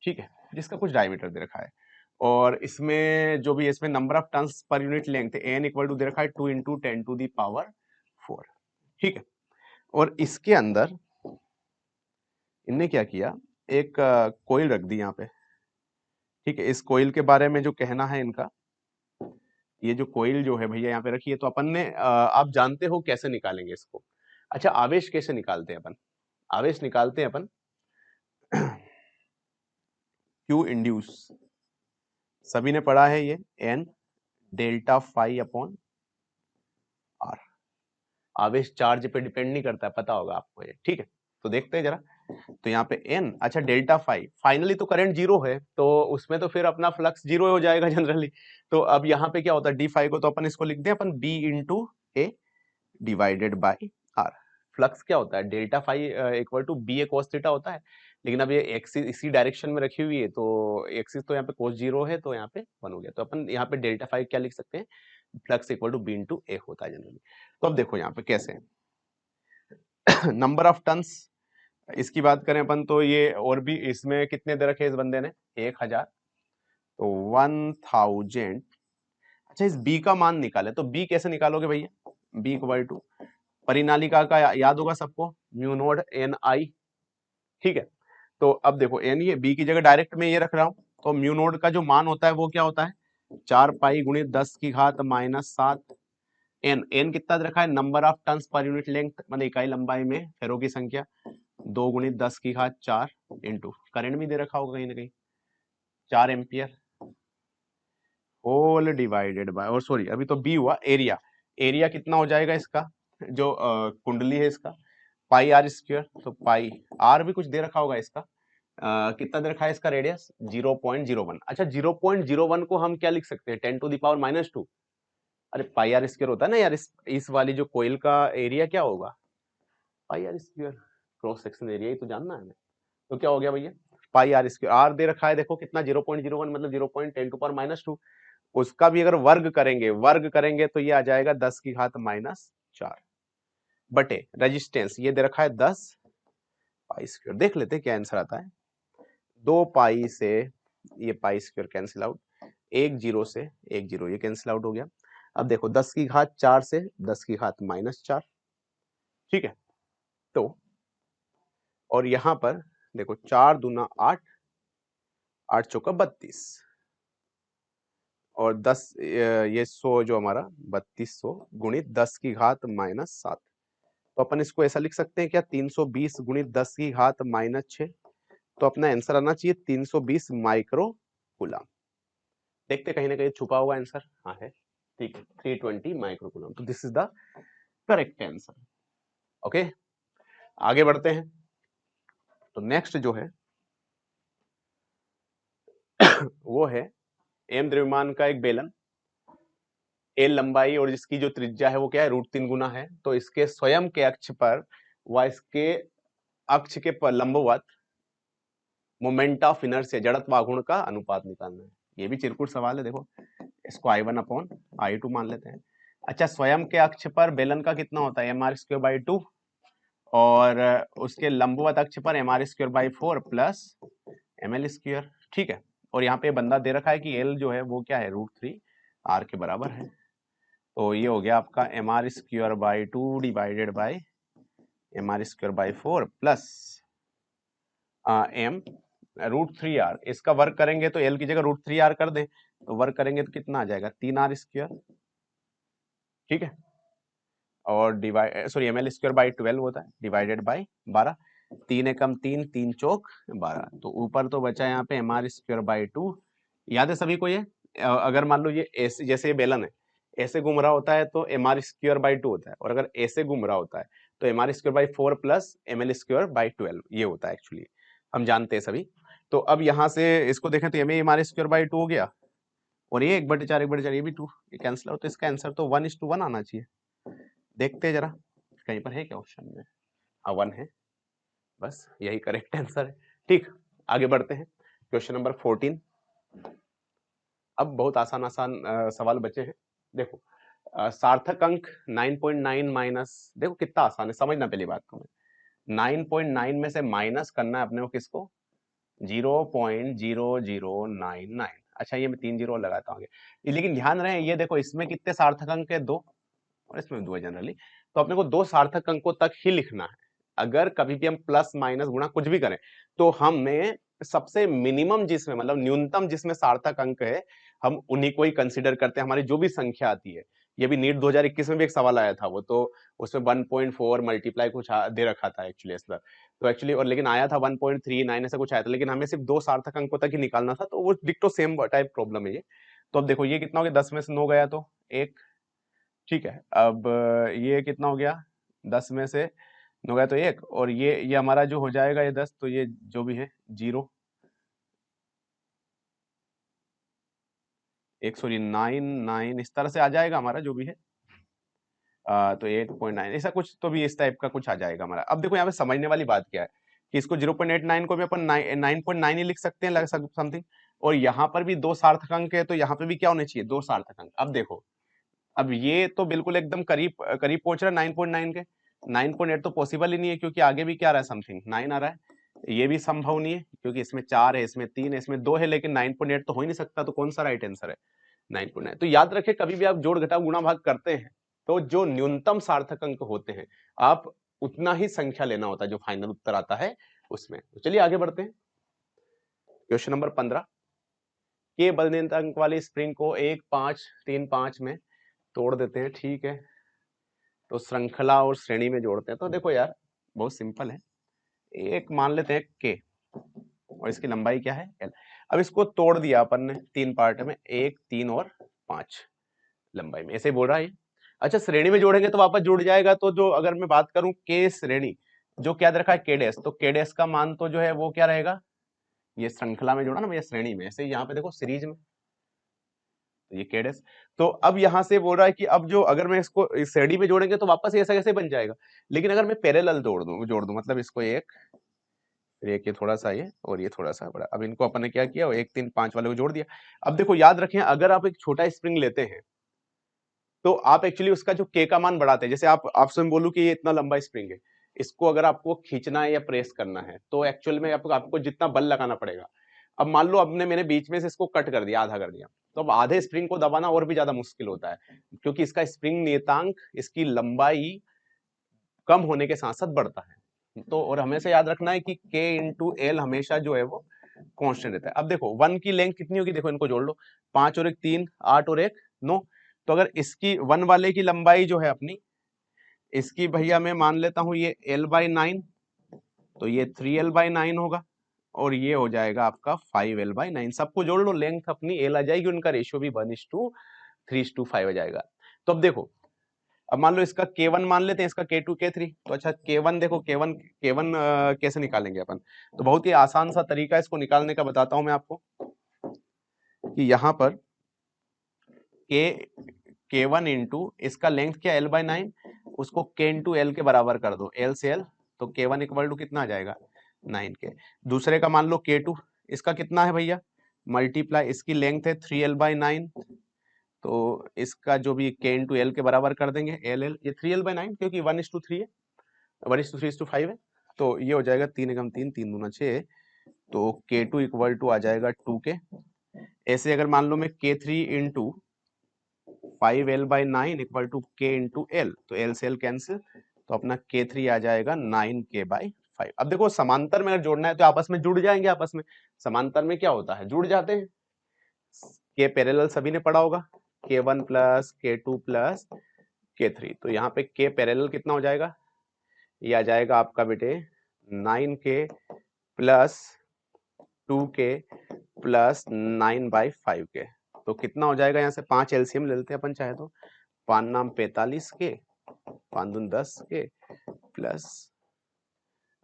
Speaker 1: ठीक है, जिसका कुछ डायमीटर दे रखा है और इसमें जो भी इसमें number of turns per unit length n equal to दे रखा है 2 × 10⁴, ठीक है। और इसके अंदर इनने क्या किया, एक कोयल रख दी यहाँ पे, ठीक है। इस कोयल के बारे में जो कहना है इनका, ये जो कोयल जो है भैया यहाँ पे रखी है, तो अपन ने आप जानते हो कैसे निकालेंगे इसको। अच्छा, आवेश कैसे निकालते हैं अपन? आवेश निकालते हैं अपन Q इंड्यूस, सभी ने पढ़ा है ये, N delta phi upon R। आवेश चार्ज पे डिपेंड नहीं करता है, पता होगा आपको ये, ठीक है। तो देखते हैं जरा, तो यहाँ पे N, अच्छा डेल्टा फाई, फाइनली तो करंट जीरो है तो उसमें तो फिर अपना फ्लक्स जीरो हो जाएगा जनरली। तो अब यहाँ पे क्या होता है, डी फाई को तो अपन इसको लिख दें अपन B × A divided by R। Flux क्या होता है, delta phi equal to B A cos theta होता है, लेकिन अब ये एक्सिस इसी डायरेक्शन में रखी हुई है तो एक्सिस तो यहाँ पे cos 0 है तो यहाँ पे 1 हो गया। तो अपन यहाँ पे डेल्टा फाई क्या लिख सकते हैं, flux equal to B × A होता है जनरली। तो अब देखो यहाँ पे कैसे नंबर ऑफ टर्न्स, इसकी बात करें अपन तो ये और भी इसमें कितने दे रखे इस बंदे ने, 1000, तो 1000। अच्छा, इस B का मान निकाले, तो B कैसे निकालोगे भैया, B इक्वल टू परिनालिका का याद होगा सबको, म्यू नॉट NI, ठीक है। तो अब देखो N, ये B की जगह डायरेक्ट में ये रख रहा हूं, तो म्यू नॉट का जो मान होता है वो क्या होता है, 4 पाई × 10⁻⁻⁷। N कितना रखा है, number of turns per unit length, मतलब इकाई लंबाई में फेरों की संख्या, 2 × 10⁴ इंटू करंट भी दे रखा होगा कहीं ना कहीं 4 एम्पियर, होल डिवाइडेड बाय, और सॉरी अभी तो B हुआ, एरिया, एरिया कितना हो जाएगा इसका, जो कुंडली है इसका, पाई r², तो पाई r भी कुछ दे रखा होगा इसका, कितना दे रखा है इसका रेडियस, 0.01। अच्छा, 0.01 को हम क्या लिख सकते हैं, 10⁻²। अरे पाई r² होता है ना यार, इस वाली जो कोयल का एरिया क्या होगा, पाई r², क्रॉस सेक्शन एरिया ही तो जानना है हमें। तो क्या हो गया भैया, पाई r², r दे रखा है देखो कितना, 0.01 मतलब 0.10⁻²। उसका भी अगर वर्ग करेंगे तो ये आ जाएगा 10⁻⁴ बटे रेजिस्टेंस, ये दे रखा है 10 पाई²। देख लेते हैं क्या आंसर आता है, 2 पाई से ये पाई² कैंसिल आउट, 1 0 से 1 0 ये कैंसिल आउट हो गया। अब देखो 10⁴ से 10⁻⁻⁴, ठीक है। तो और यहां पर देखो 4 दूना 8, 8 चौका 32 और 10 ये 100 जो हमारा 3200 गुणित 10⁻⁻⁷। तो अपन इसको ऐसा लिख सकते हैं क्या, 320 × 10⁻⁻⁶। तो अपना आंसर आना चाहिए 320 माइक्रो कूलम। देखते कहीं ना कहीं छुपा हुआ आंसर, हाँ है, ठीक है, 320 माइक्रो कूलम। तो this is the correct answer. Okay, आगे बढ़ते हैं। तो नेक्स्ट जो है वो है m द्रव्यमान का एक बेलन, L लंबाई और जिसकी जो त्रिज्या है वो क्या है, √3 गुना है। तो इसके स्वयं के अक्ष पर व इसके अक्ष के लंबवत मोमेंट ऑफ इनर्शिया, जड़त्व आघूर्ण का अनुपात निकालना है। ये भी चिरकुट सवाल है, देखो इसको I1/I2 मान लेते हैं। अच्छा, स्वयं के अक्ष पर बेलन का कितना होता है, mr²/2 और उसके लंबवत अक्ष पर mr²/4 प्लस ml², ठीक है। और यहाँ पे बंदा दे रखा है कि L जो है वो क्या है, √3 R के बराबर है। तो ये हो गया आपका mr²/2 divided by mr²/4 plus m √3R। इसका वर्क करेंगे तो L की जगह √3R कर दें, तो वर्क करेंगे तो कितना आ जाएगा, 3R², ठीक है। और डिवाइड सॉरी ml²/12 होता है, डिवाइडेड बाई 12, 3 एकम 3, 3 चौक 12। तो ऊपर तो बचा यहाँ पे mr²/2। याद है सभी को ये, अगर मान लो ये ऐसे, जैसे ये बेलन है ऐसे घूम रहा होता है तो mr²/2 होता है, और अगर ऐसे घूम रहा होता है तो mr²/4 प्लस ml²/12 ये होता है एक्चुअली, हम जानते हैं सभी। तो अब यहाँ से इसको देखें तो mr²/2 हो गया और ये 1/4 ये भी 2, ये कैंसिल हो, तो इसका आंसर तो 1:1 आना चाहिए। देखते हैं जरा कहीं पर है क्या ऑप्शन में। हाँ 1 है, बस यही करेक्ट आंसर है। ठीक, आगे बढ़ते हैं। Question number 14। अब बहुत आसान आसान सवाल बचे हैं। देखो सार्थक अंक 9.9 माइनस, देखो कितना आसान है, समझना पहली बात को। 9.9 में से माइनस करना है अपने को किसको, 0.0099। अच्छा ये मैं 3 जीरो लगाता हूँ, लेकिन ध्यान रहे ये देखो इसमें कितने सार्थक अंक है, 2, और इसमें 2 है जनरली, तो अपने को 2 सार्थक अंकों तक ही लिखना है। अगर कभी भी हम प्लस माइनस गुणा कुछ भी करें तो हमें सबसे मिनिमम जिसमें मतलब न्यूनतम जिसमें सार्थक अंक है हम उन्हीं को ही कंसिडर करते हैं। हमारी जो भी संख्या आती है, ये भी नीट 2021 में भी एक सवाल आया था, वो तो उसमें 1.4 मल्टीप्लाई कुछ दे रखा था एक्चुअली सर, तो एक्चुअली और लेकिन आया था 1.39 ऐसा कुछ आया था, लेकिन हमें सिर्फ 2 सार्थक अंकों तक ही निकालना था, तो वो डिक्टो सेम टाइप प्रॉब्लम है ये। तो अब देखो ये कितना हो गया, 10 में से 9 गया तो 1, ठीक है। अब ये कितना हो गया, 10 में से 9 गया तो 1, और ये हमारा जो हो जाएगा ये 10, तो ये जो भी है 0, 1 सॉरी 9 इस तरह से आ जाएगा हमारा जो भी है। तो 8.9 ऐसा कुछ तो भी इस टाइप का कुछ आ जाएगा हमारा। अब देखो यहाँ पे समझने वाली बात क्या है कि इसको 0.89 को भी अपन 9.9 ही लिख सकते हैं समथिंग, और यहाँ पर भी 2 सार्थक अंक है, तो यहाँ पे भी क्या होने चाहिए, 2 सार्थक अंक। अब देखो अब ये तो बिल्कुल एकदम करीब करीब पहुंच रहा है 9.9 के, 9.8 तो पॉसिबल ही नहीं है क्योंकि आगे भी क्या आ रहा है, समथिंग 9 आ रहा है। ये भी संभव नहीं है क्योंकि इसमें 4 है, इसमें 3 है, इसमें 2 है, लेकिन 9.8 तो हो ही नहीं सकता, तो कौन सा राइट आंसर है, 9.9। तो याद रखें कभी भी आप जोड़ घटाव गुणा भाग करते हैं तो जो न्यूनतम सार्थक अंक होते हैं आप उतना ही संख्या लेना होता है, जो फाइनल उत्तर आता है उसमें। तो चलिए आगे बढ़ते हैं। क्वेश्चन नंबर 15, के बल नियतांक वाली स्प्रिंग को 1 5 3 5 में तोड़ देते हैं, ठीक है, तो श्रृंखला और श्रेणी में जोड़ते हैं। तो देखो यार बहुत सिंपल है, एक मान लेते हैं के और इसकी लंबाई क्या है एल। अब इसको तोड़ दिया अपन ने 3 पार्ट में, 1 3 और 5 लंबाई में, ऐसे बोल रहा है। अच्छा श्रेणी में जोड़ेंगे तो वापस जुड़ जाएगा, तो जो अगर मैं बात करूं के श्रेणी जो क्या रखा है के डैश, तो के डैश का मान तो जो है वो क्या रहेगा, ये श्रृंखला में जोड़ा ना, ये श्रेणी में, ऐसे यहाँ पे देखो सीरीज में, ये के डैश। तो अब यहां से बोल रहा है कि अब जो अगर मैं इसको इस श्रेणी में जोड़ेंगे तो वापस ऐसा कैसे बन जाएगा, लेकिन अगर मैं पैरेलल जोड़ दूं मतलब इसको एक, फिर एक ये थोड़ा सा ये और ये थोड़ा सा बड़ा, अब इनको अपन ने क्या किया, 1 3 5 वाले को जोड़ दिया। अब देखो याद रखें अगर आप एक छोटा स्प्रिंग लेते हैं तो आप एक्चुअली उसका जो के का मान बढ़ाते हैं, जैसे आप आपसे बोलूं कि ये इतना लंबा स्प्रिंग है, इसको अगर आपको खींचना है या प्रेस करना है तो एक्चुअल में आपको जितना बल लगाना पड़ेगा। अब मान लो अपने मैंने बीच में से इसको कट कर दिया, आधा कर दिया, तो अब आधे स्प्रिंग को दबाना और भी ज्यादा मुश्किल होता है क्योंकि इसका स्प्रिंग नियतांक इसकी लंबाई कम होने के साथ साथ बढ़ता है। तो और हमेशा याद रखना है कि के इंटू एल हमेशा जो है वो कांस्टेंट रहता है। अब देखो 1 की लेंथ कितनी होगी, देखो इनको जोड़ लो, 5 और 1 3, 8 और 1 9, तो अगर इसकी 1 वाले की लंबाई जो है अपनी, इसकी भैया मैं मान लेता हूं ये l/9, तो ये 3l/9 होगा, और ये हो जाएगा आपका 5l/9। सबको जोड़ लो, लेंथ अपनी l आ जाएगी, उनका रेशियो भी 1:3:5 आ जाएगा। तो अब देखो अब मान लो इसका K1 मान लेते हैं, इसका K2 K3, तो अच्छा K1 देखो K1 कैसे निकालेंगे अपन, तो बहुत ही आसान सा तरीका इसको निकालने का बताता हूं मैं आपको कि यहाँ पर K1 इंटू इसका लेंथ क्या l/9, उसको K इंटू एल के बराबर कर दो, l से l, तो K1 इक्वल टू कितना आ जाएगा 9K। दूसरे का मान लो K2, इसका कितना है भैया मल्टीप्लाई, इसकी लेंथ है 3l/9, तो इसका जो भी K इंटू एल के बराबर कर देंगे l ये 3l/9 क्योंकि 1:3 है, 1:3:5 है, तो ये हो जाएगा 3 एकम 3 3 दूना 6, तो K2 इक्वल टू आ जाएगा 2K। ऐसे अगर मान लो मैं K3 into 5l/9 equal to K into L, तो l से l कैंसिल, तो अपना K3 आ जाएगा 9K/5। अब देखो समांतर में अगर जोड़ना है तो आपस में जुड़ जाएंगे, आपस में समांतर में क्या होता है जुड़ जाते हैं। K पैरेलल सभी ने पढ़ा होगा, K1 plus K2 plus K3, तो यहाँ पे K पैरेलल कितना हो जाएगा, ये आ जाएगा आपका बेटे 9K plus 2K plus 9/5K, तो कितना हो जाएगा, यहाँ से 5 एलसीएम ले लेते हैं अपन चाहे तो, 5 नाम 45K, 5 Doon 10K plus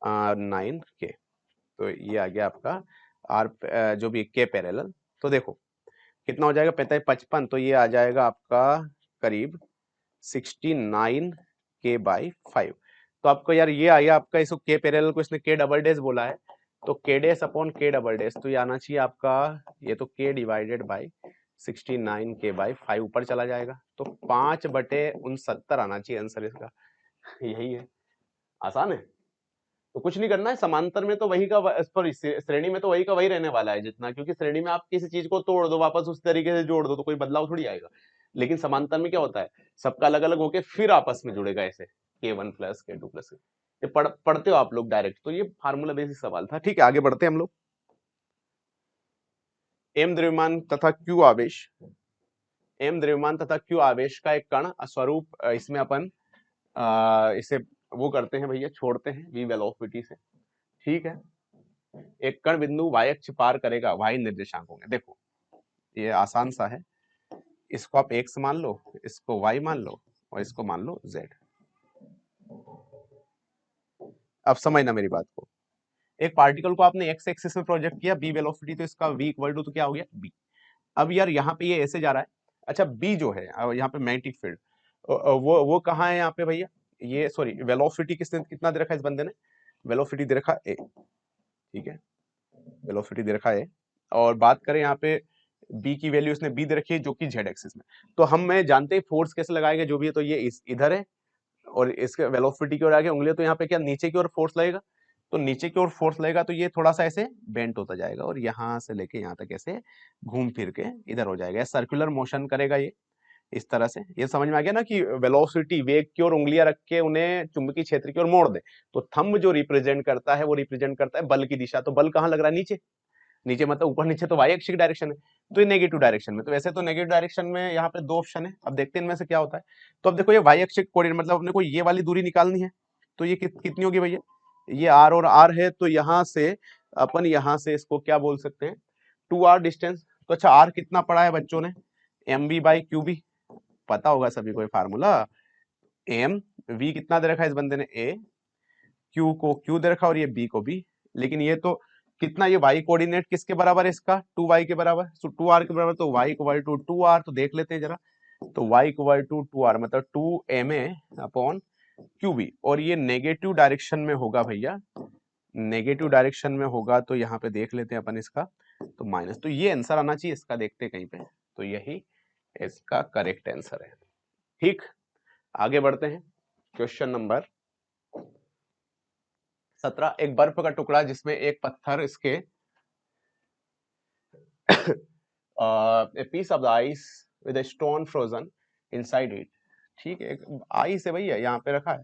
Speaker 1: 9K, तो ये आ गया आपका आर जो भी K पैरेलल। तो देखो कितना हो जाएगा 45 55, तो ये आ जाएगा आपका करीब 69 k/5। तो आपको यार ये आया आपका, इसको के पैरेलल को इसने के डबल डैश बोला है, तो के डैश अपॉन के डबल डैश, तो ये आना चाहिए आपका, ये तो के डिवाइडेड बाई 69 k/5 ऊपर चला जाएगा, तो 5/69 आना चाहिए आंसर इसका। यही है, आसान है। तो कुछ नहीं करना है, समांतर में तो वही का सॉरी श्रेणी में तो वही का वही रहने वाला है जितना, क्योंकि श्रेणी में आप किसी चीज को तोड़ दो वापस उस तरीके से जोड़ दो तो कोई बदलाव थोड़ी आएगा। लेकिन समांतर में क्या होता है, सबका अलग अलग होके फिर आपस में जुड़ेगा, ऐसे k1 प्लस k2 प्लस। ये पढ़ते हो आप लोग डायरेक्ट, तो ये फार्मूला बेसिक सवाल था। ठीक है, आगे बढ़ते हैं हम लोग। एम द्रव्यमान तथा क्यू आवेश, एम द्रव्यमान तथा क्यू आवेश का एक कण स्वरूप, इसमें अपन इसे वो करते हैं भैया, छोड़ते हैं v वेलोसिटी से। ठीक है, एक कण बिंदु y अक्ष पार करेगा y निर्देशांकों में। देखो ये आसान सा है, इसको आप x मान लो, इसको y मान लो और इसको मान लो z। अब समझना मेरी बात को, एक पार्टिकल को आपने x एक्सिस में प्रोजेक्ट किया, b वेलोसिटी, तो इसका v इक्वल टू तो क्या हो गया b। अब यार यहाँ पे ये ऐसे जा रहा है, अच्छा b जो है यहाँ पे मैग्नेटिक फील्ड, वो कहाँ है यहाँ पे भैया, ये सॉरी वेलोसिटी किसने कितना दे रखा है इस बंदे ने, वेलोसिटी दे रखा a, ठीक है, वेलोसिटी दे रखा है। और बात करें यहाँ पे b की वैल्यू इसने b दे रखी है जो कि z एक्सिस में, तो हम मैं जानते हैं फोर्स कैसे लगाएंगे जो भी है, तो ये इधर है और इसके वेलोसिटी की ओर आगे उंगलियां, तो यहाँ पे क्या नीचे की ओर फोर्स लगेगा, तो नीचे की ओर फोर्स लगेगा तो ये थोड़ा सा ऐसे बेंट होता जाएगा और यहाँ से लेके यहाँ तक ऐसे घूम फिर के इधर हो जाएगा, सर्कुलर मोशन करेगा ये इस तरह से। ये समझ में आ गया ना कि वेलोसिटी वेग की ओर उंगलियां रख के उन्हें चुंबकीय क्षेत्र की ओर मोड़ दे, तो थंब जो रिप्रेजेंट करता है वो रिप्रेजेंट करता है बल की दिशा। तो बल कहाँ लग रहा है, नीचे, नीचे मतलब ऊपर नीचे, तो वाई अक्ष की डायरेक्शन है, तो ये नेगेटिव डायरेक्शन में। तो वैसे तो नेगेटिव डायरेक्शन में यहाँ पे 2 ऑप्शन है, अब देखते हैं इनमें से क्या होता है। तो अब देखो ये वाई अक्ष कोऑर्डिनेट मतलब अपने को ये वाली दूरी निकालनी है, तो ये कितनी होगी भैया, ये आर और आर है, तो यहाँ से अपन यहाँ से इसको क्या बोल सकते हैं 2r डिस्टेंस। तो अच्छा आर कितना पढ़ा है बच्चों ने, mv/qb, पता होगा सभी को ये फार्मूला, एम वी कितना दे रखा है इस बंदे ने a, q को q दे रखा और ये b को b, लेकिन ये तो कितना, ये y कोऑर्डिनेट किसके बराबर है इसका 2y के बराबर, सो 2r के बराबर, तो y इक्वल टू 2r, तो देख लेते हैं जरा, तो y इक्वल टू 2r मतलब 2ma अपॉन qb, और ये नेगेटिव डायरेक्शन में होगा भैया, नेगेटिव डायरेक्शन में होगा, तो यहाँ पे देख लेते हैं अपन इसका, तो माइनस, तो ये आंसर आना चाहिए इसका, देखते हैं कहीं पे, तो यही इसका करेक्ट आंसर है। ठीक, आगे बढ़ते हैं, क्वेश्चन नंबर 17, एक बर्फ का टुकड़ा जिसमें एक पत्थर इसके a piece of the ice with a stone frozen inside it, ठीक है, आइस है भैया यहाँ पे रखा है,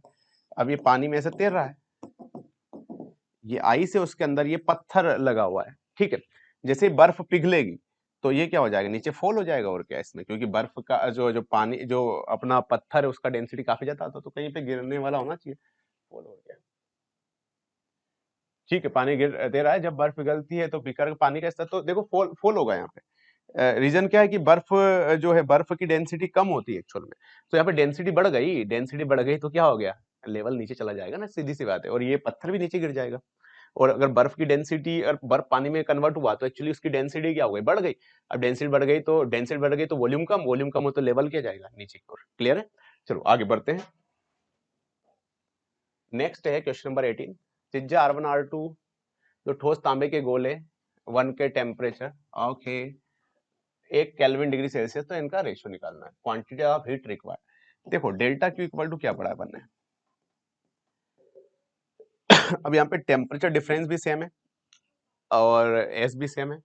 Speaker 1: अब ये पानी में ऐसे तैर रहा है, ये आइस है उसके अंदर ये पत्थर लगा हुआ है, ठीक है, जैसे बर्फ पिघलेगी तो ये क्या हो जाएगा, नीचे फॉल हो जाएगा, और क्या इसमें, क्योंकि बर्फ का जो पानी जो अपना पत्थर है उसका डेंसिटी काफी ज्यादा होता है, तो कहीं पे गिरने वाला होना चाहिए, फॉल हो गया, ठीक है, पानी गिर दे रहा है, जब बर्फ पिघलती है तो बीकर पानी का स्तर, तो देखो फॉल होगा यहाँ पे, रीजन क्या है कि बर्फ जो है बर्फ की डेंसिटी कम होती है एक्चुअल में, तो यहाँ पे डेंसिटी बढ़ गई, डेंसिटी बढ़ गई तो क्या हो गया, लेवल नीचे चला जाएगा ना, सीधी सी बात है, और ये पत्थर भी नीचे गिर जाएगा, और अगर बर्फ की डेंसिटी और बर्फ पानी में कन्वर्ट हुआ तो एक्चुअली उसकी डेंसिटी क्या हो गई, बढ़ गई, अब डेंसिटी बढ़ गई तो वॉल्यूम कम हो तो लेवल क्या जाएगा, नीचे की ओर, क्लियर है। चलो आगे बढ़ते हैं, नेक्स्ट है क्वेश्चन नंबर 18, त्रिज्या R1 R2 जो ठोस तांबे के गोले 1 के temperature, okay, 1 kelvin degree Celsius, तो इनका रेशियो निकालना है, क्वांटिटी ऑफ हीट रिक्वायर्ड। देखो डेल्टा क्यू इक्वल टू क्या पड़ा है अपन ने अब यहाँ पे टेम्परेचर डिफरेंस भी सेम है और एस भी सेम है,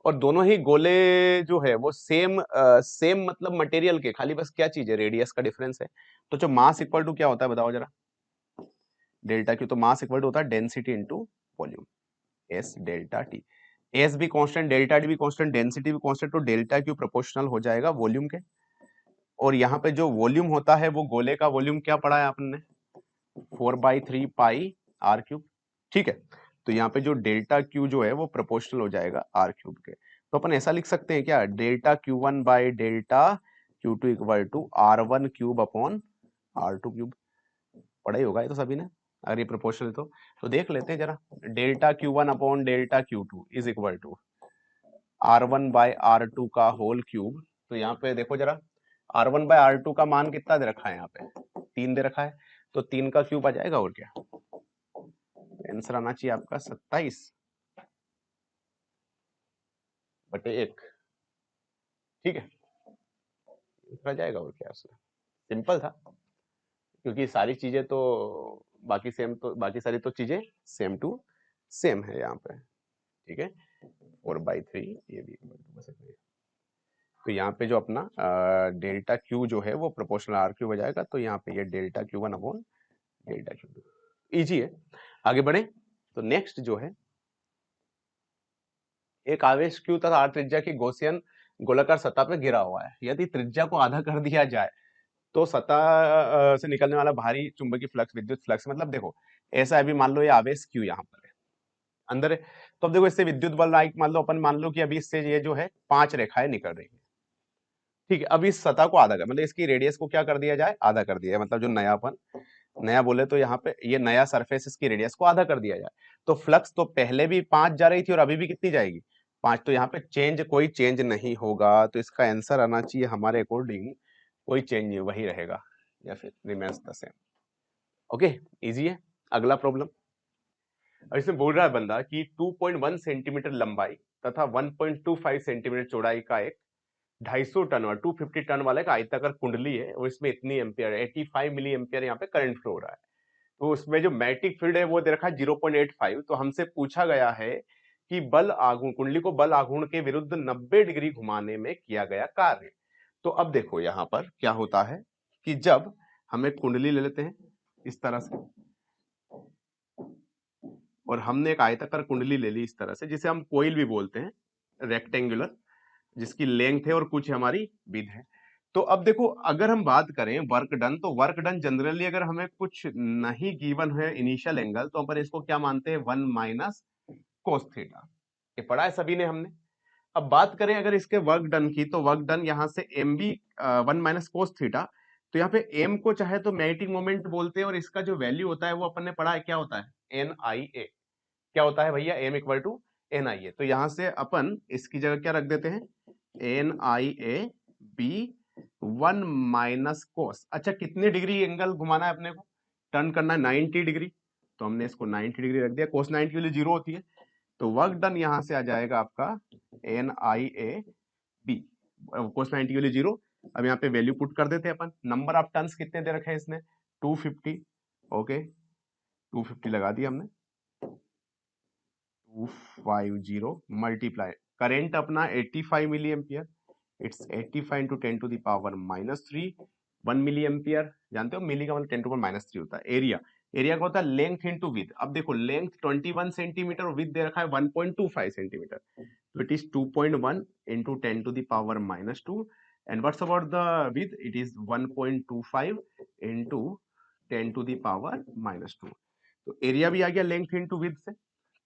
Speaker 1: और दोनों ही गोले जो है वो सेम मतलब मटेरियल के, खाली बस क्या चीज है, रेडियस का डिफरेंस है, तो जो मास इक्वल टू क्या होता है बताओ जरा, डेल्टा क्यू, तो मास इक्वल टू होता है density into volume, S delta T, S भी कांस्टेंट, डेल्टा टी भी कांस्टेंट, डेंसिटी भी कांस्टेंट, तो डेल्टा क्यू प्रोपोर्शनल हो जाएगा वॉल्यूम के, और यहाँ पे जो वॉल्यूम होता है वो गोले का वॉल्यूम क्या पढ़ा है आपने 4/3 पाई आर क्यूब, ठीक है, तो यहाँ पे जो डेल्टा क्यू जो है वो प्रोपोर्शनल हो जाएगा आर क्यूब के, तो अपन ऐसा लिख सकते हैं क्या, delta Q1 by delta Q2 equal to R1 cube upon R2 cube, पढ़ा ही होगा ये तो सभी ने, अगर ये प्रोपोर्शनल तो देख लेते हैं जरा, delta Q1 upon delta Q2 is equal to R1/R2 का होल क्यूब। तो यहाँ पे देखो जरा, R1/R2 का मान कितना दे रखा है, यहाँ पे 3 दे रखा है, तो 3 का क्यूब आ जाएगा और क्या, आंसर आना चाहिए आपका 27/1। ठीक है, आ जाएगा और क्या, उसमें सिंपल था, क्योंकि सारी चीजें तो बाकी सेम, तो बाकी सारी तो चीजें सेम टू सेम है यहाँ पे। ठीक है, 4/3 ये भी तो यहाँ पे जो अपना डेल्टा क्यू जो है वो प्रोपोर्शनल आर क्यू हो जाएगा, तो यहाँ पे ये delta Q 1 upon delta Q 2। Easy है, आगे बढ़े। तो नेक्स्ट जो है, एक आवेश क्यू तथा आर त्रिज्या की गॉसियन गोलाकार सतह पे गिरा हुआ है। यदि त्रिज्या को आधा कर दिया जाए तो सतह से निकलने वाला भारी चुंबकीय फ्लक्स, विद्युत फ्लक्स, मतलब देखो ऐसा है, अभी मान लो ये आवेश क्यू यहाँ पर है, अंदर है, तो अब देखो इससे विद्युत बल लाइक मान लो, अपन मान लो कि अभी इससे ये जो है 5 रेखाएं निकल रही है। ठीक है, अब इस सतह को आधा कर, मतलब इसकी रेडियस को क्या कर दिया जाए, आधा कर दिया जाए, मतलब जो नयापन, नया बोले तो यहाँ पे ये नया सरफेस, इसकी रेडियस को आधा कर दिया जाए, तो फ्लक्स तो पहले भी 5 जा रही थी और अभी भी कितनी जाएगी, 5। तो यहाँ पे चेंज, कोई चेंज नहीं होगा, तो इसका आंसर आना चाहिए हमारे अकॉर्डिंग कोई चेंज नहीं, वही रहेगा या फिर remains the same. Okay, easy है। अगला प्रॉब्लम, और इसमें बोल रहा है बंदा कि 2.1 सेंटीमीटर लंबाई तथा 1.25 सेंटीमीटर चौड़ाई का एक 250 टन और 250 टन वाला एक आयताकार कुंडली है, और इसमें इतनी एम्पियर 85 मिली एम्पियर यहाँ पे करंट फ्लो हो रहा है। तो उसमें जो मैग्नेटिक फील्ड है वो दे रखा है 0.85। तो हमसे पूछा गया है कि बल आघूर्ण, कुंडली को बल आघूर्ण के विरुद्ध 90 डिग्री घुमाने में किया गया कार्य। तो अब देखो यहाँ पर क्या होता है कि जब हम एक कुंडली ले लेते हैं इस तरह से, और हमने एक आयताकार कुंडली ले ली इस तरह से, जिसे हम कोइल भी बोलते हैं, रेक्टेंगुलर, जिसकी लेंथ है और कुछ हमारी विड्थ है। तो अब देखो अगर हम बात करें वर्क डन, तो वर्क डन जनरली अगर हमें कुछ नहीं गिवन है इनिशियल एंगल, तो अपन इसको क्या मानते हैं, 1 माइनस कोस थीटा। ये पढ़ा है सभी ने हमने। अब बात करें अगर इसके वर्क डन की, तो वर्क डन यहाँ से M B 1 minus cos theta, तो यहाँ पे एम को चाहे तो मैग्नेटिक मोमेंट बोलते हैं, और इसका जो वैल्यू होता है वो अपन ने पढ़ा है, क्या होता है, एन आई ए। क्या होता है भैया, M equal to N I ए। तो यहाँ से अपन इसकी जगह क्या रख देते हैं, N I A B 1 minus cos. अच्छा, कितने डिग्री एंगल घुमाना है अपने को, टर्न करना है 90 डिग्री, तो हमने इसको 90 डिग्री रख दिया, कोस 90 के लिए 0 होती है, तो वर्क डन यहां से आ जाएगा आपका एन आई ए बी, कोस 90 के लिए 0। अब यहाँ पे वैल्यू पुट कर देते हैं अपन। नंबर ऑफ टर्न्स कितने दे रखे हैं इसने, 250। ओके, 250 लगा दिया हमने, 250 मल्टीप्लाई, करेंट अपना 85 milli ampere, it's 85 into 10 to the power -3, 1 milli ampere, जानते हो मिली का मतलब 10 टू पावर -3 होता है। एरिया, एरिया का होता है लेंथ इंटू विड्थ। अब देखो लेंथ 21 सेंटीमीटर और विड्थ दे रखा है 1.25 सेंटीमीटर, तो it is 2.1 into 10 to the power -2, and what's about the width, it is 1.25 into 10 to the power -2। तो एरिया भी आ गया लेंथ इंटू विड्थ से।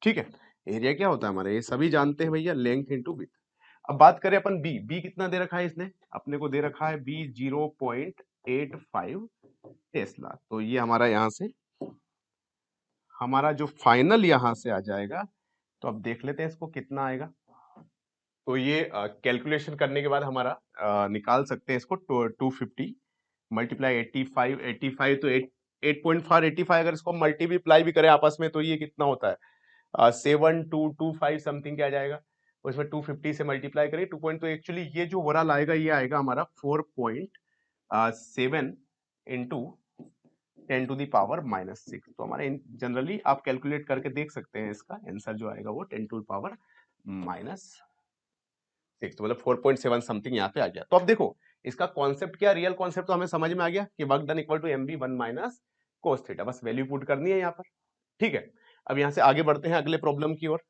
Speaker 1: ठीक है, एरिया क्या होता है हमारे, ये सभी जानते हैं भैया, लेंथ इंटू विड्थ। अब बात करें अपन बी, बी कितना दे रखा है इसने, अपने को दे रखा है बी 0.85 टेस्ला। तो ये हमारा यहाँ से, हमारा जो फाइनल यहाँ से आ जाएगा, तो अब देख लेते हैं इसको कितना आएगा। तो ये कैलकुलेशन करने के बाद हमारा निकाल सकते हैं इसको, 250 मल्टीप्लाई 85, 85 तो 8.4 85, अगर इसको मल्टीप्लाई भी करें आपस में तो ये कितना होता है, 7225 समथिंग क्या जाएगा, उसमें 250 से मल्टीप्लाई करें 2 पॉइंट, तो एक्चुअली ये जो ओवरऑल आएगा ये आएगा हमारा 4.7 इंटू 10 टू द पावर -6। तो हमारे जनरली आप कैलकुलेट करके देख सकते हैं, इसका आंसर जो आएगा वो 10 टू द पावर -6, तो मतलब 4.7 समथिंग यहाँ पे आ गया। तो अब देखो इसका कॉन्सेप्ट क्या, रियल कॉन्सेप्ट तो हमें समझ में आ गया कि work done equal to M B 1 minus cos theta, बस वैल्यू पुट करनी है यहाँ पर। ठीक है, अब यहाँ से आगे बढ़ते हैं अगले प्रॉब्लम की ओर।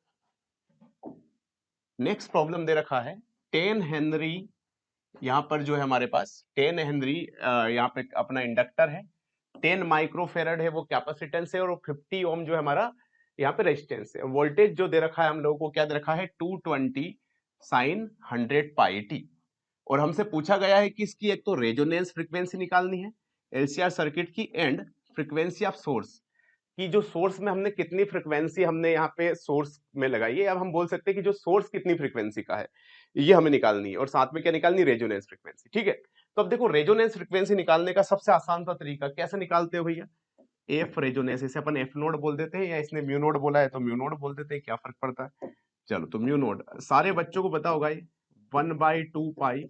Speaker 1: नेक्स्ट प्रॉब्लम दे रखा है 10 हेनरी, यहाँ पर जो है हमारे पास 10 हेनरी यहाँ पे अपना इंडक्टर है, 10 माइक्रोफेरेड है वो कैपेसिटेंस है, और 50 ओम जो है हमारा यहाँ पे रेजिस्टेंस है। वोल्टेज जो दे रखा है हम लोगों को, क्या दे रखा है, 220 साइन 100 पाई टी, और हमसे पूछा गया है कि इसकी एक तो रेजोनेंस फ्रीक्वेंसी निकालनी है एलसीआर सर्किट की, एंड फ्रीक्वेंसी ऑफ सोर्स। कि जो सोर्स में हमने कितनी फ्रिक्वेंसी हमने यहाँ पे सोर्स में लगाई है, अब हम बोल सकते हैं कि जो सोर्स कितनी फ्रिक्वेंसी का है ये हमें निकालनी है, और साथ में क्या निकालनी, रेजोनेंस फ्रिक्वेंसी। ठीक है, तो अब देखो रेजोनेंस फ्रिक्वेंसी निकालने का सबसे आसान सा तरीका कैसे निकालते हो भैया, एफ रेजोनेंस, इसे अपन एफ नोड बोल देते हैं, या इसने म्यू नोड बोला है तो म्यू नोड बोल देते हैं, क्या फर्क पड़ता है। चलो तो म्यू नोड सारे बच्चों को पता होगा, ये 1/2 पाई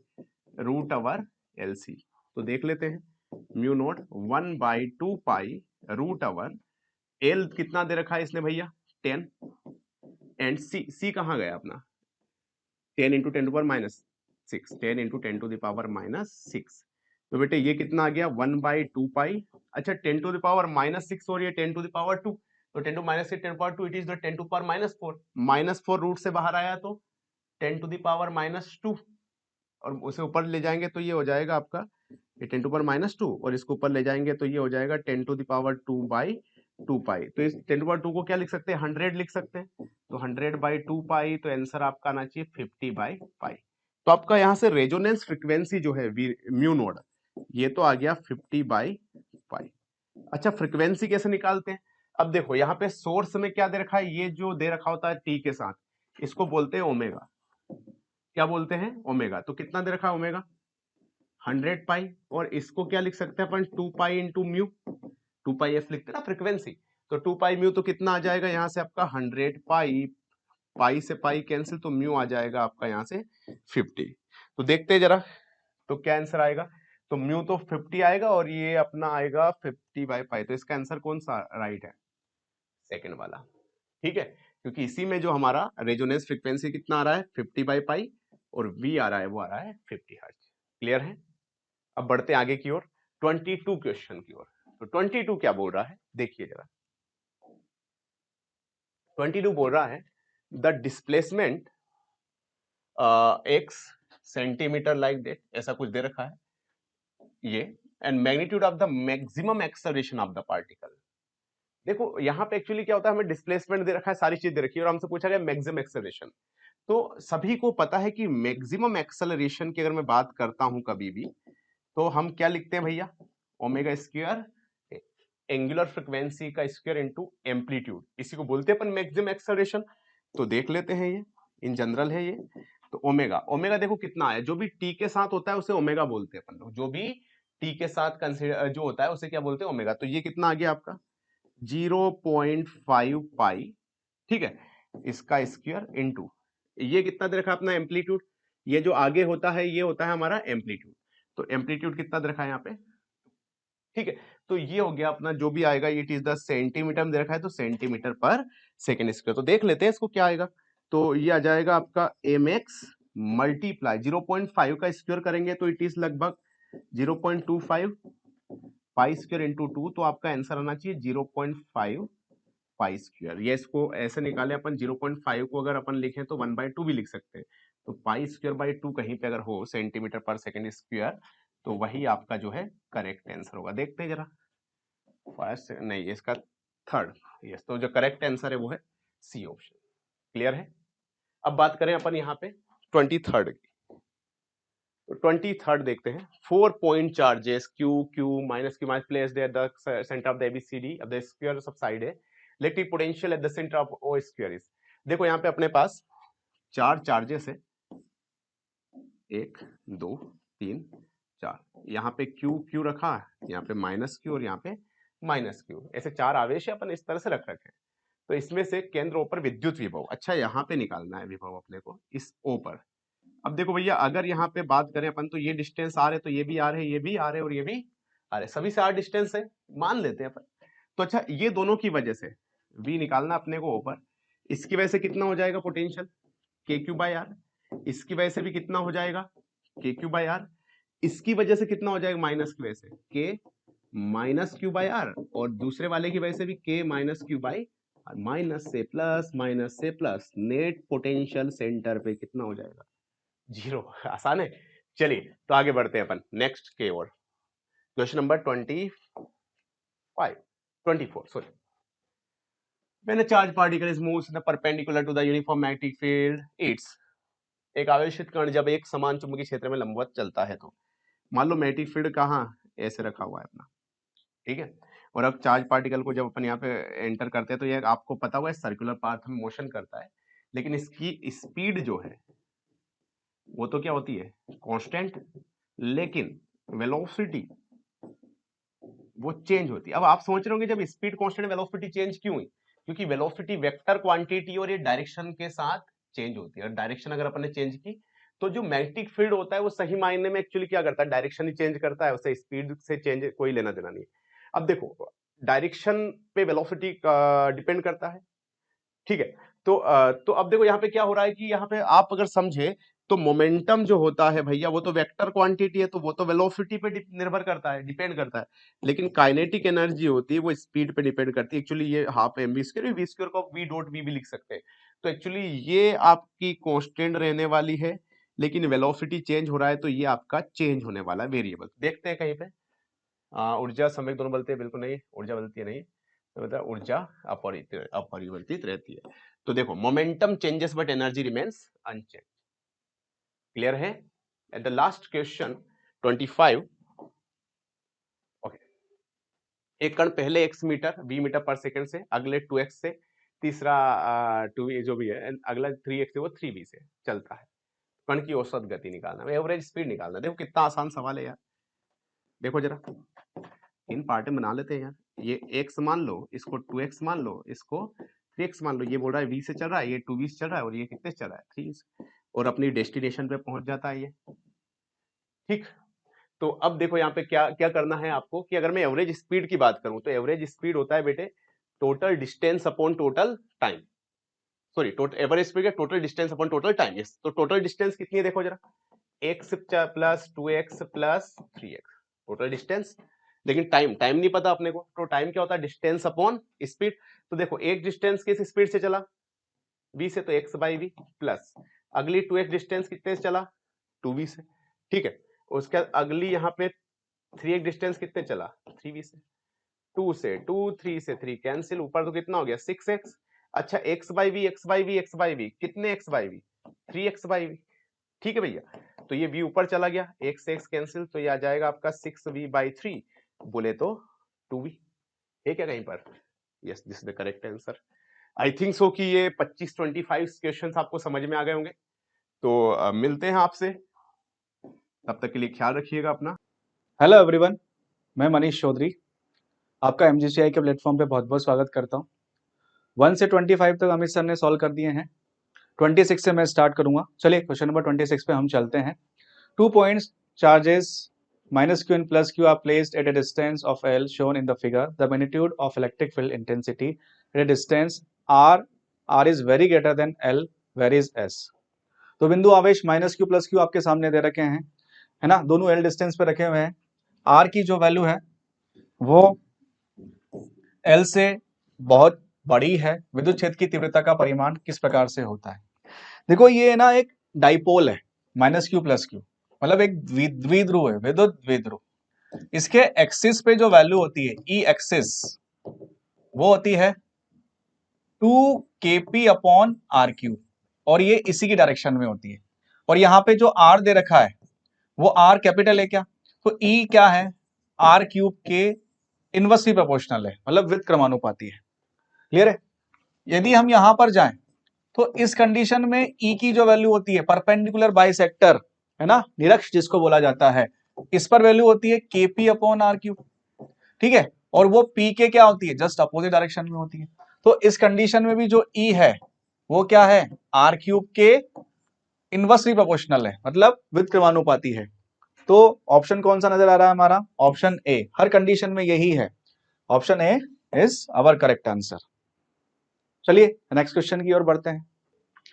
Speaker 1: रूट अवर एलसी, तो देख लेते हैं म्यू नोड 1/2 पाई रूट अवर एल कितना दे रखा है इसने भैया 10, एंड सी कहाँ गया अपना 10 into 10 to power -6, 10 into 10 to power -6, तो बेटे ये कितना आ गया 1/2 पाई, अच्छा 10 टू दावर -6 और ये 10 टू दावर 2, तो 10 to -6 10 power 2 it is the 10 to power -4, -4 root से बाहर आया तो 10 टू दावर -2, और उसे ऊपर ले जाएंगे तो ये हो जाएगा आपका ये 10 टू पावर -2, और इसको ऊपर ले जाएंगे तो ये हो जाएगा 10 टू दावर 2/2 पाई, तो इस 10 टू पावर 2 को क्या लिख सकते हैं 100 लिख सकते हैं, तो 100/2 पाई, तो आंसर आपका आना चाहिए 50/पाई। तो आपका यहाँ से रेजोनेंस फ्रीक्वेंसी जो है म्यू नोड, ये तो आ गया 50/पाई। अच्छा फ्रीक्वेंसी कैसे निकालते हैं, अब देखो यहाँ पे सोर्स में क्या दे रखा है, ये जो दे रखा होता है टी के साथ, इसको बोलते हैं ओमेगा, क्या बोलते हैं ओमेगा, तो कितना दे रखा है ओमेगा 100 पाई, और इसको क्या लिख सकते हैं अपन 2 पाई इंटू म्यू, 2 पाई एफ लिखते हैं ना फ्रीक्वेंसी, तो 2 पाई म्यू तो कितना आ जाएगा यहाँ से आपका 100 पाई, पाई से पाई कैंसिल, तो म्यू आ जाएगा आपका यहाँ से 50। तो देखते हैं जरा, तो क्या आंसर आएगा, तो म्यू तो 50 आएगा और ये अपना आएगा 50/पाई, तो इसका आंसर कौन सा राइट है, सेकंड वाला। ठीक है, क्योंकि इसी में जो हमारा रेजोनेंस फ्रीक्वेंसी कितना आ रहा है 50/पाई, और वी आ रहा है वो आ रहा है 50 हर्ट्ज। क्लियर है, अब बढ़ते हैं आगे की ओर 22 क्वेश्चन की ओर। तो 22 क्या बोल रहा है देखिए जरा, 22 बोल रहा है the displacement x centimetre like that, ऐसा कुछ दे रखा है ये, and magnitude of the maximum acceleration of the particle. देखो यहाँ पे एक्चुअली क्या होता है, हमें डिस्प्लेसमेंट दे रखा है, सारी चीज दे रखी है, और हमसे पूछा गया मैक्सिमम एक्सेलरेशन। तो सभी को पता है कि मैक्सिमम एक्सेलरेशन की अगर मैं बात करता हूं कभी भी, तो हम क्या लिखते हैं भैया, ओमेगा स्क्वायर एंगुलर फ्रीक्वेंसी का स्क्वायर इनटू एम्पलीट्यूड, इसी को बोलते हैं अपन मैक्सिमम एक्सेलरेशन। तो देख लेते हैं ये इन जनरल है ये, तो ओमेगा, ओमेगा देखो कितना है, जो भी टी के साथ होता है उसे ओमेगा बोलते हैं अपन लोग, जो भी टी के साथ कंसीडर जो होता है उसे क्या बोलते हैं ओमेगा। तो ये कितना आ गया आपका 0.5 पाई, ठीक है, इसका स्क्वायर इनटू ये कितना दे रखा है अपना एम्पलीट्यूड, ये जो आगे होता है ये होता है हमारा एम्पलीट्यूड, तो एम्पलीट्यूड कितना दे रखा है यहाँ पे, ठीक है, तो ये हो गया अपना जो भी आएगा, इट इज द सेंटीमीटर में दे रखा है, तो सेंटीमीटर पर सेकेंड स्क्वायर। तो देख लेते हैं इसको क्या आएगा, तो ये आ जाएगा आपका एम एक्स मल्टीप्लाई 0.5 का स्क्वायर करेंगे तो इट इज लगभग 0.25 पाई स्क्वायर इंटू 2, तो आपका आंसर आना चाहिए 0.5 पाई स्क्वायर। ये इसको ऐसे निकाले अपन 0.5 को अगर अपन लिखें तो 1/2 भी लिख सकते हैं, तो पाई स्क्वायर बाई 2 कहीं पे अगर हो सेंटीमीटर पर सेकेंड स्क्वायर, तो वही आपका जो है करेक्ट आंसर होगा। देखते हैं जरा, फर्स्ट नहीं इसका थर्ड, यस, तो जो करेक्ट आंसर है वो है सी ऑप्शन। क्लियर है, अब बात करें अपन यहाँ पे 23rd की, तो 23rd देखते हैं, 4 point charges Q Q minus Q minus placed at the centre of the ABCD of the square सबसाइड है, electric potential at the centre of O square is. देखो यहाँ पे अपने पास 4 चार्जेस है, 1 2 3 4, यहाँ पे Q Q रखा है, यहाँ पे माइनस Q और यहाँ पे माइनस Q, ऐसे 4 आवेश है अपन इस तरह से रख रखे हैं। तो इसमें से केंद्र O पर विद्युत विभव, अच्छा यहाँ पे निकालना है विभव अपने को इस O पर। अब देखो भैया अगर यहाँ पे बात करें अपन, तो ये डिस्टेंस आ रहे, तो ये भी आ रहे, ये भी आ रहे और ये भी आ रहे, सभी से आर डिस्टेंस है, मान लेते हैं अपन। तो अच्छा ये दोनों की वजह से V निकालना अपने को ऊपर, इसकी वजह से कितना हो जाएगा पोटेंशियल KQ/R, इसकी वजह से भी कितना हो जाएगा KQ/R, इसकी वजह से कितना हो जाएगा माइनस की वजह से K माइनस Q/R, और दूसरे वाले की वजह से भी K माइनस Q/R, माइनस से प्लस, नेट पोटेंशियल सेंटर पे कितना हो जाएगा 0। आसान है, चलिए तो आगे बढ़ते हैं अपन नेक्स्ट के ओर। Question number 24 sorry, when a charge particle is moves in the perpendicular to the uniform magnetic field it's, एक आवेशित कण जब एक समान चुंबकीय क्षेत्र में लंबवत चलता है, तो मान लो मैग्नेटिक फील्ड कहाँ ऐसे रखा हुआ है अपना, ठीक है, और अब चार्ज पार्टिकल को जब अपन यहाँ पे एंटर करते हैं तो ये आपको पता हुआ है सर्कुलर पाथ में मोशन करता है, लेकिन इसकी स्पीड जो है वो तो क्या होती है कांस्टेंट, लेकिन वेलोसिटी वो चेंज होती है। अब आप सोच रहे होंगे जब स्पीड कांस्टेंट वेलोसिटी चेंज क्यों हुई, क्योंकि वेलोसिटी वेक्टर क्वांटिटी और ये डायरेक्शन के साथ चेंज होती है, और डायरेक्शन अगर अपन ने चेंज की तो जो मैग्नेटिक फील्ड होता है वो सही मायने में एक्चुअली क्या करता है, डायरेक्शन ही चेंज करता है, उससे स्पीड से चेंज कोई लेना देना नहीं। अब देखो डायरेक्शन पे वेलोसिटी डिपेंड करता है, ठीक है। तो अब देखो यहाँ पे क्या हो रहा है कि यहाँ पे आप अगर समझे तो मोमेंटम जो होता है भैया वो तो वेक्टर क्वांटिटी है, तो वो तो वेलोसिटी पे निर्भर करता है, डिपेंड करता है, लेकिन काइनेटिक एनर्जी होती है वो स्पीड पे डिपेंड करती है। एक्चुअली ये हाफ एम वी स्क्वायर को वी डॉट वी भी लिख सकते हैं। तो एक्चुअली ये आपकी कांस्टेंट रहने वाली है, लेकिन वेलोसिटी चेंज हो रहा है तो ये आपका चेंज होने वाला है वेरिएबल। देखते हैं कहीं पे ऊर्जा संवेग दोनों बदलते हैं, बिल्कुल नहीं, ऊर्जा बदलती है नहीं, तो मतलब ऊर्जा अपरिवर्तित रहती है। तो देखो momentum changes but energy remains unchange. Clear है? At the last question 25, okay, एक कण पहले x metre v metre per second से, अगले 2x से, तीसरा 2v जो भी है, अगला 3x से, वो 3v से चलता है। कण की औसत गति निकालना, एवरेज स्पीड निकालना। देखो कितना आसान सवाल है यार, देखो जरा इन पार्ट में बना लेते हैं यार। ये x मान लो, इसको 2x मान लो, इसको 3x मान लो, ये बोल रहा है v से चल रहा है, ये 2v से चल रहा है, और ये कितने से चल रहा है 3 से, और अपनी डेस्टिनेशन पे पहुंच जाता है ये, ठीक। तो अब देखो यहाँ पे क्या क्या करना है आपको कि अगर मैं एवरेज स्पीड की बात करूं तो एवरेज स्पीड होता है बेटे total distance upon total time, sorry average speed total distance upon total time. Yes, तो टोटल डिस्टेंस कितनी है देखो जरा, x plus 2x plus 3x total distance, लेकिन टाइम नहीं पता अपने को, तो टाइम क्या होता है डिस्टेंस अपॉन स्पीड। तो देखो एक डिस्टेंस किस स्पीड से चला v से, तो x बाई वी, प्लस अगली 2x डिस्टेंस कितने से चला 2v से, ठीक है। उसके बाद अगली यहाँ पे 3x डिस्टेंस कितने चला 3v से, 2 से 2, 3 से 3 कैंसिल, ऊपर तो कितना हो गया 6x। अच्छा x by v, x by v, x by v, कितने x by v 3x by v, ठीक है भैया। तो ये v ऊपर चला गया, x से x कैंसिल, तो ये आ जाएगा आपका 6v बाई 3, बोले तो 2v है क्या कहीं पर? Yes, this is the correct answer. I think so कि ये 25-25 क्वेश्चंस आपको समझ में आ गए होंगे। तो मिलते हैं आपसे, तब तक के लिए ख्याल रखिएगा अपना।
Speaker 2: हेलो एवरीवन, मैं मनीष चौधरी आपका MGCI के प्लेटफॉर्म पे बहुत बहुत स्वागत करता हूँ। 1 से 25 तक अमित सर ने सॉल्व कर दिए हैं, 26 से मैं स्टार्ट करूंगा। चलिए क्वेश्चन नंबर 26 पे हम चलते हैं। 2 points charges -q and +q are placed at a distance of L shown in the figure. The magnitude of electric field intensity at a distance R is very greater than L, where is S? तो बिंदु आवेश -q +q आपके सामने दे रखे हैं, है ना, दोनों L डिस्टेंस पे रखे हुए हैं। R की जो वैल्यू है वो L से बहुत बड़ी है। विद्युत क्षेत्र की तीव्रता का परिमाण किस प्रकार से होता है? देखो ये ना एक डाइपोल है, -q +q, मतलब एक द्विध्रुव है, विद्युत द्विध्रुव। इसके एक्सिस पे जो वैल्यू होती है ई एक्सिस, वो होती है 2kp/r³, और ये इसी की डायरेक्शन में होती है। और यहाँ पे जो r दे रखा है वो r कैपिटल है क्या, तो E क्या है r³ के इनवर्सली प्रोपोर्शनल है, मतलब विद क्रमानुपाती है। क्लियर है? यदि हम यहां पर जाएं तो इस कंडीशन में E की जो वैल्यू होती है परपेंडिकुलर बाइसेक्टर, है ना, निरक्ष जिसको बोला जाता है, इस पर वैल्यू होती है kp/r³, ठीक है। और वो P के क्या होती है, जस्ट अपोजिट डायरेक्शन में होती है। तो इस कंडीशन में भी जो E है वो क्या है r³ के इनवर्सली प्रोपोर्शनल है, मतलब विद क्रमानुपाती है। तो ऑप्शन कौन सा नजर आ रहा है हमारा? ऑप्शन ए, हर कंडीशन में यही है, option A is our correct answer. चलिए नेक्स्ट क्वेश्चन की ओर बढ़ते हैं।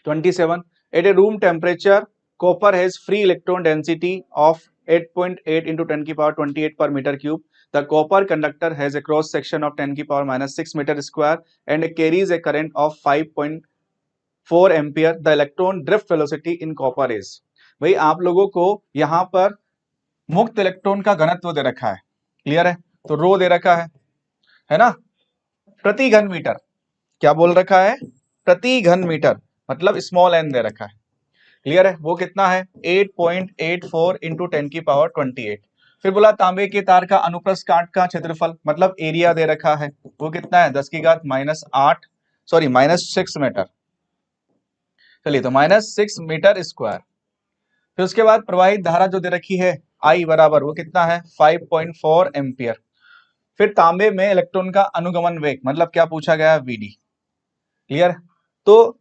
Speaker 2: 27, at a room temperature copper has free electron density of 8.8 into 10⁻28 per meter cube. The copper conductor has a cross section of 10⁻⁻6 meter square and carries a current of 5.4 ampere. The electron drift velocity in copper is. भाई आप लोगों को यहां पर मुक्त इलेक्ट्रॉन का घनत्व दे रखा है, क्लियर है, तो रो दे रखा है ना, प्रति घन मीटर, क्या बोल रखा है प्रति घन मीटर, मतलब स्मॉल n दे रखा है, क्लियर है, वो कितना है 8.84 into 10⁻28। फिर बोला तांबे के तार का अनुप्रस्थ काट का क्षेत्रफल, मतलब एरिया दे रखा है, वो कितना है 10 की घात -8 सॉरी -6 मीटर। चलिए तो -6 मीटर स्क्वायर। फिर उसके बाद प्रवाहित धारा जो दे रखी है I बराबर वो कितना है 5.4 एम्पियर। फिर तांबे में इलेक्ट्रॉन का अनुगमन वेग, मतलब क्या पूछा गया है VD। क्लियर। तो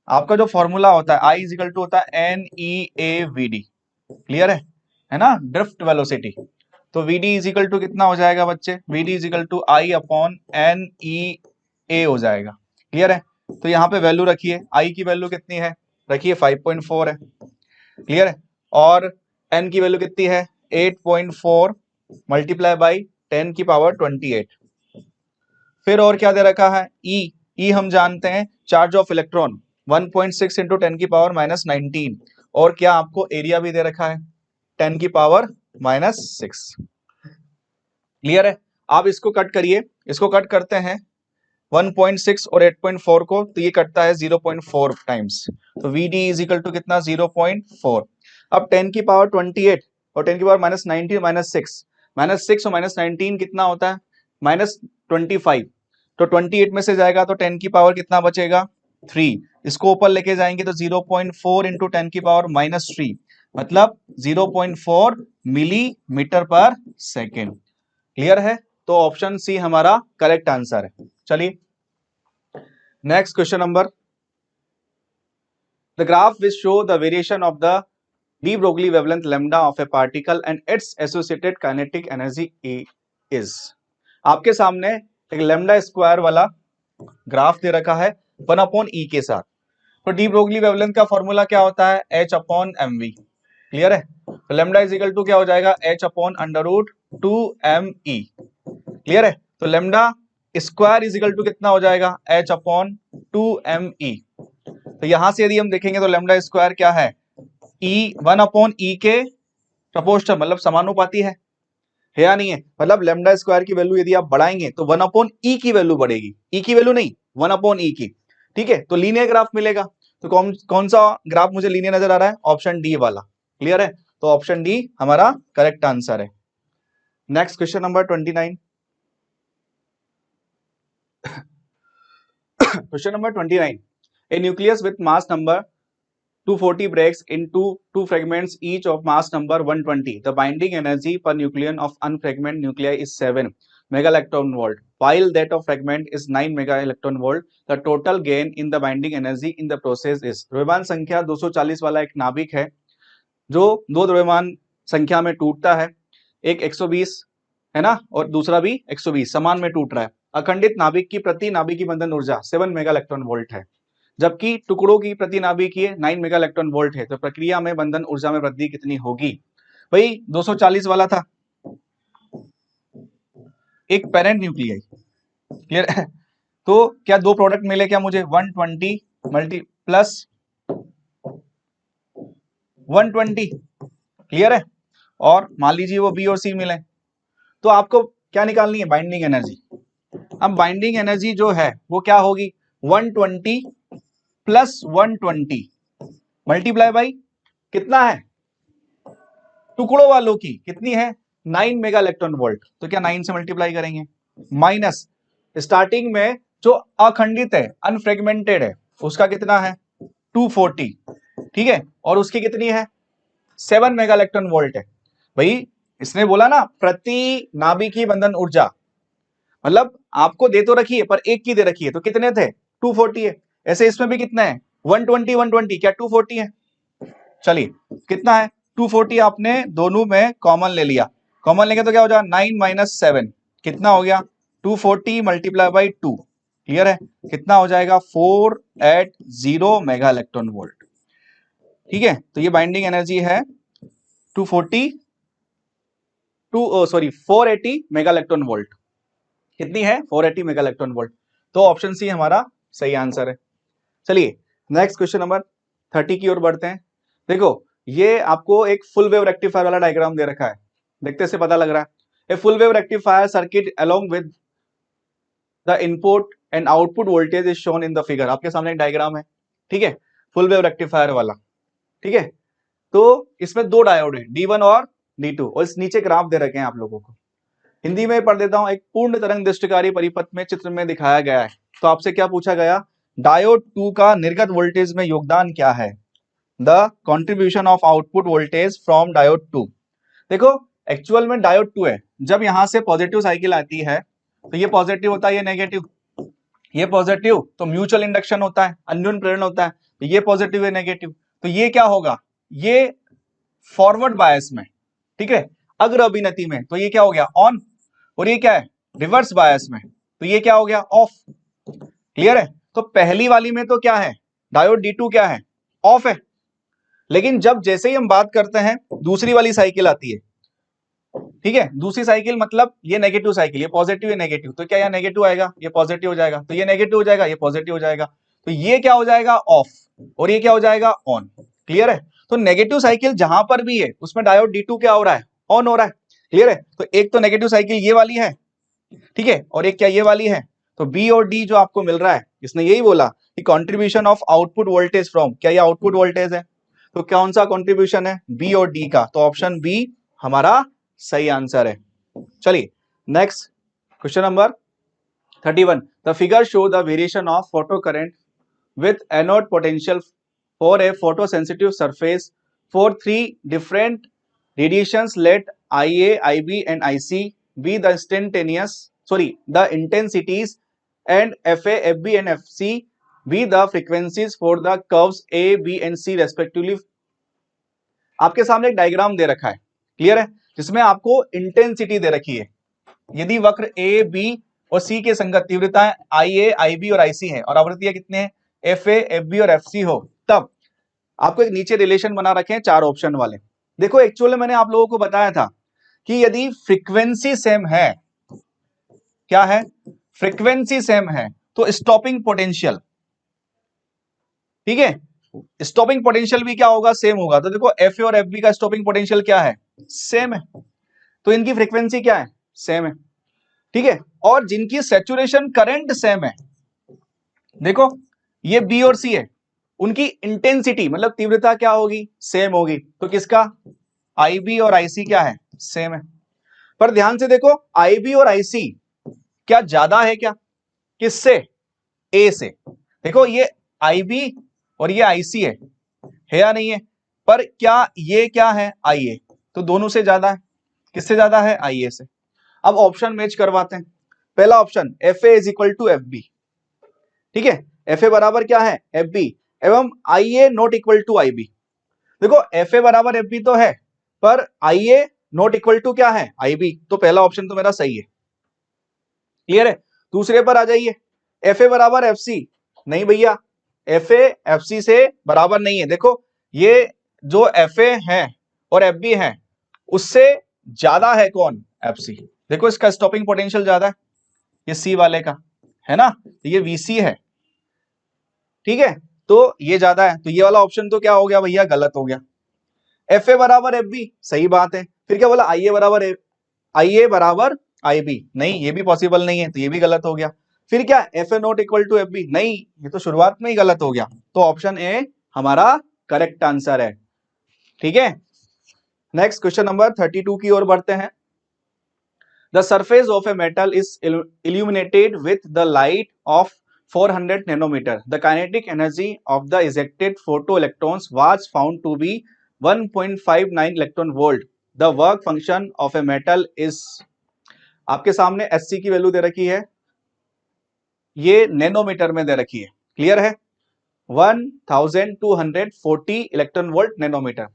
Speaker 2: आपका जो फॉर्मूला होता है I इजिकल टू होता है NEAVD। क्लियर है ना, ड्रिफ्ट वेलोसिटी। तो VD इजिकल टू कितना हो जाएगा बच्चे, VD is equal to I upon NEA हो जाएगा। क्लियर है। तो यहाँ पे वैल्यू रखिए, I की वैल्यू कितनी है रखिए 5.4 है। क्लियर है। और N की वैल्यू कितनी है 8.4 मल्टीप्लाई बाई 10 की पावर 28। फिर और क्या दे रखा है E हम जानते हैं चार्ज ऑफ इलेक्ट्रॉन 1.6 इंटू 10 की पावर -19। और क्या आपको एरिया भी दे रखा है 10 की पावर -6। क्लियर है। आप इसको कट करिए, इसको कट करते हैं 1.6 और 8.4 को, तो ये कटता है 0.4 टाइम्स। तो VD इज इक्वल टू कितना 0.4। अब 10 की पावर 28 और 10 की पावर -19 -6 और -19 कितना होता है -25। तो 28 में से जाएगा तो 10 की पावर कितना बचेगा 3। इसको ऊपर लेके जाएंगे तो 0.4 इंटू 10 की पावर -3 मतलब 0.4 मिलीमीटर पर सेकेंड। क्लियर है। तो ऑप्शन सी हमारा करेक्ट आंसर है। चलिए next question number, the graph will show the variation of the de Broglie wavelength lambda of A particle and it's associated kinetic energy is. आपके सामने एक लैम्डा स्क्वायर वाला ग्राफ दे रखा है 1/E के साथ। तो डी ब्रोगली वेवलेंथ का फॉर्मूला क्या होता है H/mv। क्लियर है। तो लैम्डा इज इक्वल टू क्या हो जाएगा H/√2me। क्लियर है। तो lambda square is equal to कितना हो जाएगा H/2me। तो यहां से यदि हम देखेंगे तो लैम्डा स्क्वायर क्या है 1/E के प्रपोर्शनल, मतलब समानुपाती है या नहीं है। मतलब लैम्डा स्क्वायर की वैल्यू यदि आप बढ़ाएंगे तो 1/E की वैल्यू बढ़ेगी, E की वैल्यू नहीं 1/E की। ठीक है। तो लीनियर ग्राफ मिलेगा। तो कौन सा ग्राफ मुझे लीनियर नजर आ रहा है ऑप्शन डी वाला। क्लियर है। तो ऑप्शन डी हमारा करेक्ट आंसर है। Next question number 29। Question number 29. A nucleus with mass number 240 breaks into two fragments each of mass number 120. The binding energy per nucleon of unfragmented nuclei is 7 megaelectron volt, while that of fragment is 9 megaelectron volt. The total gain in the binding energy in the process is। द्रव्यमान संख्या 240 वाला एक नाभिक है जो दो द्रव्यमान संख्या में टूटता है, एक 120 है ना और दूसरा भी 120 समान में टूट रहा है। अखंडित नाभिक की प्रति नाभिकीय बंधन ऊर्जा 7 मेगा इलेक्ट्रॉन वोल्ट है, जबकि टुकड़ों की प्रति नाभिकीय 9 मेगा इलेक्ट्रॉन वोल्ट है। तो प्रक्रिया में बंधन ऊर्जा में वृद्धि कितनी होगी। भाई 240 वाला था एक पेरेंट न्यूक्लियाई। क्लियर है। तो क्या दो प्रोडक्ट मिले क्या मुझे 120 मल्टी प्लस 120। क्लियर है। और मान लीजिए वो बी और सी मिले, तो आपको क्या निकालनी है बाइंडिंग एनर्जी। अब बाइंडिंग एनर्जी जो है वो क्या होगी 120 प्लस 120 मल्टीप्लाई बाई कितना है टुकड़ों वालों की कितनी है 9 मेगा इलेक्ट्रॉन वोल्ट। तो क्या 9 से मल्टीप्लाई करेंगे माइनस स्टार्टिंग में जो अखंडित है अनफ्रेगमेंटेड है उसका कितना है 240। ठीक है। और उसकी कितनी है 7 मेगा इलेक्ट्रॉन वोल्ट है। भाई इसने बोला ना प्रति नाभिकीय बंधन ऊर्जा, मतलब आपको दे तो रखी है पर एक की दे रखी है, तो कितने थे 240 है। ऐसे इसमें भी कितना है 120 120 क्या 240 है। चलिए कितना है 240 आपने दोनों में कॉमन ले लिया, कॉमन लेंगे तो क्या हो जाएगा 9 माइनस 7 कितना हो गया 240 मल्टीप्लाई बाई 2। क्लियर है। कितना हो जाएगा 480 मेगा इलेक्ट्रॉन वोल्ट। ठीक है। तो ये बाइंडिंग एनर्जी है 480 मेगा इलेक्ट्रॉन वोल्ट। कितनी है 480 मेगा इलेक्ट्रॉन वोल्ट। तो ऑप्शन सी हमारा सही आंसर है। चलिए नेक्स्ट क्वेश्चन नंबर 30 की ओर बढ़ते हैं। देखो ये आपको एक फुल वेव रेक्टिफायर वाला डायग्राम दे रखा है, देखते से पता लग रहा है। A full wave rectifier circuit along with the input and output voltage is shown in the figure. आपके सामने एक डायग्राम है। ठीक है। फुल वेव रेक्टिफायर वाला। ठीक है। तो इसमें दो डायोड है D1 और D2 और इस नीचे ग्राफ दे रखे हैं आप लोगों को। हिंदी में पढ़ देता हूं। एक पूर्ण तरंग दृष्टिकारी परिपथ में चित्र में दिखाया गया है। तो आपसे क्या पूछा गया, डायोड 2 का निर्गत वोल्टेज में योगदान क्या है, the contribution of output voltage from diode 2। देखो एक्चुअल में डायोड 2 है, जब यहां से पॉजिटिव साइकिल आती है तो ये पॉजिटिव होता है, ये नेगेटिव, ये पॉजिटिव तो म्यूचुअल इंडक्शन होता है, अन्योन्य प्रेरण होता है, तो ये पॉजिटिव है नेगेटिव, तो ये क्या होगा, ये फॉरवर्ड बायस में, ठीक है, अग्र अभिनति में, तो ये क्या हो गया ऑन, और ये क्या है रिवर्स बायस में, तो ये क्या हो गया ऑफ। क्लियर है। तो पहली वाली में तो क्या है, डायोड D2 क्या है, ऑफ है। लेकिन जब जैसे ही हम बात करते हैं दूसरी वाली साइकिल आती है, ठीक है, दूसरी साइकिल मतलब ये नेगेटिव साइकिल, ये पॉजिटिव, ये नेगेटिव, तो क्या यहाँ नेगेटिव आएगा, ये पॉजिटिव हो जाएगा, तो ये नेगेटिव हो जाएगा, ये पॉजिटिव हो जाएगा, तो ये क्या हो जाएगा ऑफ और ये क्या हो जाएगा ऑन। क्लियर है। तो नेगेटिव साइकिल जहां पर भी है उसमें डायोड D2 क्या हो रहा है, ऑन हो रहा है। क्लियर है। तो एक तो नेगेटिव साइकिल ये वाली है, ठीक है, और एक क्या ये वाली है, तो बी और डी जो आपको मिल रहा है, इसने यही बोला कि contribution of output voltage from, क्या ये आउटपुट वोल्टेज है, तो कौन सा कंट्रीब्यूशन है, बी और डी का, तो ऑप्शन बी हमारा सही आंसर है। चलिए next question number 31, the figure show the variation of photo current with anode potential for a photosensitive surface for 3 different radiations, let IA, IB and IC be the the intensities, and FA, FB and FC be the frequencies for the curves A, B and C respectively। आपके सामने एक डायग्राम दे रखा है, क्लियर है, जिसमें आपको इंटेंसिटी दे रखी है। यदि वक्र A, B और C के संगत तीव्रताएं IA, IB और IC है और आवृत्तियां कितने हैं FA, FB और FC हो, तब आपको एक नीचे रिलेशन बना रखे हैं 4 ऑप्शन वाले। देखो एक्चुअली मैंने आप लोगों को बताया था कि यदि फ्रीक्वेंसी सेम है, क्या है, फ्रीक्वेंसी सेम है, तो स्टॉपिंग पोटेंशियल, ठीक है, स्टॉपिंग पोटेंशियल भी क्या होगा, सेम होगा। तो देखो FA और FB का स्टॉपिंग पोटेंशियल क्या है, सेम है, तो इनकी फ्रीक्वेंसी क्या है, सेम है, ठीक है। और जिनकी सैचुरेशन करंट सेम है, देखो ये B और C है, उनकी इंटेंसिटी मतलब तीव्रता क्या होगी, सेम होगी। तो किसका, IB और IC क्या है, सेम है। पर ध्यान से देखो IB और IC क्या ज्यादा है क्या, किससे, A से। देखो ये IB और ये IC है या नहीं है, पर क्या ये क्या है, IA, तो दोनों से ज्यादा है, किससे ज्यादा है, IA से। अब ऑप्शन मैच करवाते हैं। पहला option FA is equal to FB, ठीक है, FA बराबर क्या है FB एवं IA not equal to IB। देखो FA बराबर FB तो है, पर IA नॉट इक्वल टू क्या है IB, तो पहला ऑप्शन तो मेरा सही है। क्लियर है। दूसरे पर आ जाइए, FA बराबर FC, नहीं भैया FA FC से बराबर नहीं है। देखो ये जो FA है और FB है उससे ज्यादा है कौन, FC। देखो इसका स्टॉपिंग पोटेंशियल ज्यादा है, ये C वाले का है ना, तो ये VC है, ठीक है, तो ये ज्यादा है, तो ये वाला ऑप्शन तो क्या हो गया भैया, गलत हो गया। FA बराबर FB, सही बात है, फिर क्या बोला IA बराबर IB, नहीं ये भी पॉसिबल नहीं है, तो ये भी गलत हो गया। फिर क्या FA not equal to FB, नहीं ये तो शुरुआत में ही गलत हो गया, तो ऑप्शन ए हमारा करेक्ट आंसर है। ठीक है, नेक्स्ट क्वेश्चन नंबर 32 की ओर बढ़ते हैं। The surface of a metal is illuminated with the light of 400 nanometer. The kinetic energy of the ejected photoelectrons was found to be 1.59 electron volt. The work function of a metal is, आपके सामने SC की वैल्यू दे रखी है, ये नैनोमीटर में दे रखी है, क्लियर है, 1240 इलेक्ट्रॉन वोल्ट नैनोमीटर।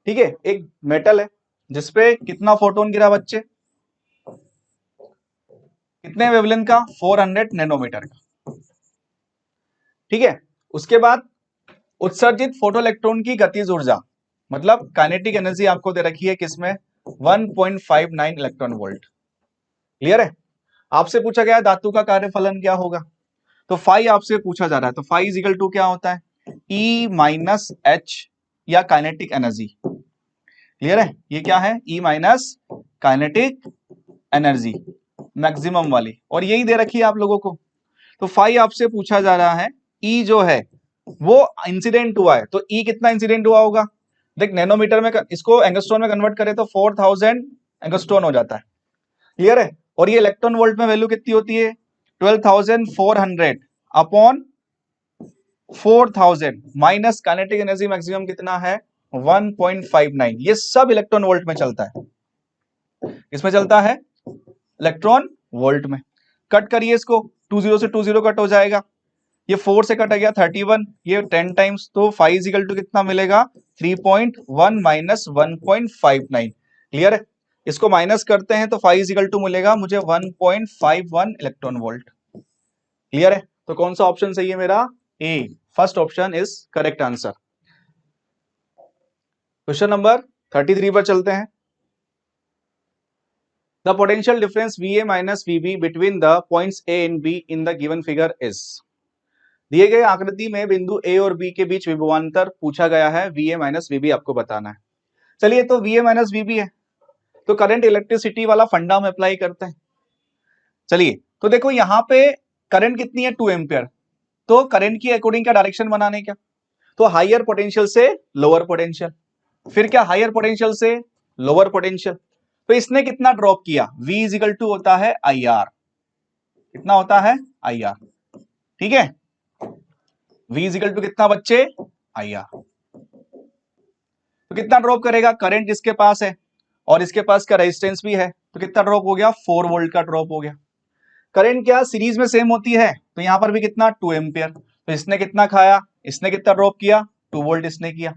Speaker 2: ठीक है, एक मेटल है जिसपे कितना फोटोन गिरा बच्चे, कितने वेवलेंथ का, 400 नैनोमीटर का। ठीक है, उसके बाद उत्सर्जित फोटो इलेक्ट्रॉन की गतिज ऊर्जा मतलब काइनेटिक एनर्जी आपको दे रखी है किसमें, 1.59 इलेक्ट्रॉन वोल्ट। क्लियर है। आपसे पूछा गया धातु का कार्यफलन क्या होगा, तो फाई आपसे पूछा जा रहा है, तो फाई इज इक्वल टू क्या होता है, E माइनस H या काइनेटिक एनर्जी। क्लियर है, ये क्या है, E minus kinetic energy maximum वाली, और यही दे रखी है आप लोगों को। तो फाई आपसे पूछा जा रहा है, E जो है वो इंसिडेंट हुआ है, तो E कितना इंसिडेंट हुआ होगा, देख नैनोमीटर में इसको एंगस्ट्रॉन में कन्वर्ट करें तो 4000 एंगस्ट्रॉन हो जाता है, क्लियर है। और ये इलेक्ट्रॉन वोल्ट में वैल्यू कितनी होती है 12,400 upon 4000 minus kinetic energy maximum कितना है 1.59। ये सब इलेक्ट्रॉन वोल्ट में चलता है, इसमें चलता है इलेक्ट्रॉन वोल्ट में। कट करिए इसको, 20 से 20 कट हो जाएगा, ये 4 से कट गया 31, ये 10 टाइम्स, तो 5 इक्वल टू कितना मिलेगा 3.1 माइनस 1.59, क्लियर है। इसको माइनस करते हैं तो 5 इक्वल टू मिलेगा मुझे 1.51 इलेक्ट्रॉन वोल्ट, क्लियर है। तो कौन सा ऑप्शन सही है मेरा, A, first option is correct answer. Question number 33 पर चलते हैं। The potential difference VA minus VB between the points A and B in the given figure is, दिए गए आकृति में बिंदु A और B के बीच विभवांतर पूछा गया है, VA माइनस VB आपको बताना है। चलिए तो VA माइनस VB है तो करंट इलेक्ट्रिसिटी वाला फंडा हम अप्लाई करते हैं। चलिए तो देखो यहां पे करंट कितनी है 2 एम्पियर, तो करंट की अकॉर्डिंग क्या डायरेक्शन बनाने क्या, तो हायर पोटेंशियल से लोअर पोटेंशियल, फिर क्या हायर पोटेंशियल से लोअर पोटेंशियल। तो इसने कितना ड्रॉप किया, V इज इक्वल टू होता है IR, कितना होता है IR, ठीक है। V इज इक्वल टू कितना बच्चे IR, तो कितना ड्रॉप करेगा, करंट इसके पास है और इसके पास का रेजिस्टेंस भी है, तो कितना ड्रॉप हो गया 4 वोल्ट का ड्रॉप हो गया। करंट क्या सीरीज में सेम होती है, तो यहां पर भी कितना 2 एम्पियर, तो इसने कितना खाया, इसने कितना ड्रॉप किया 2 वोल्ट इसने किया,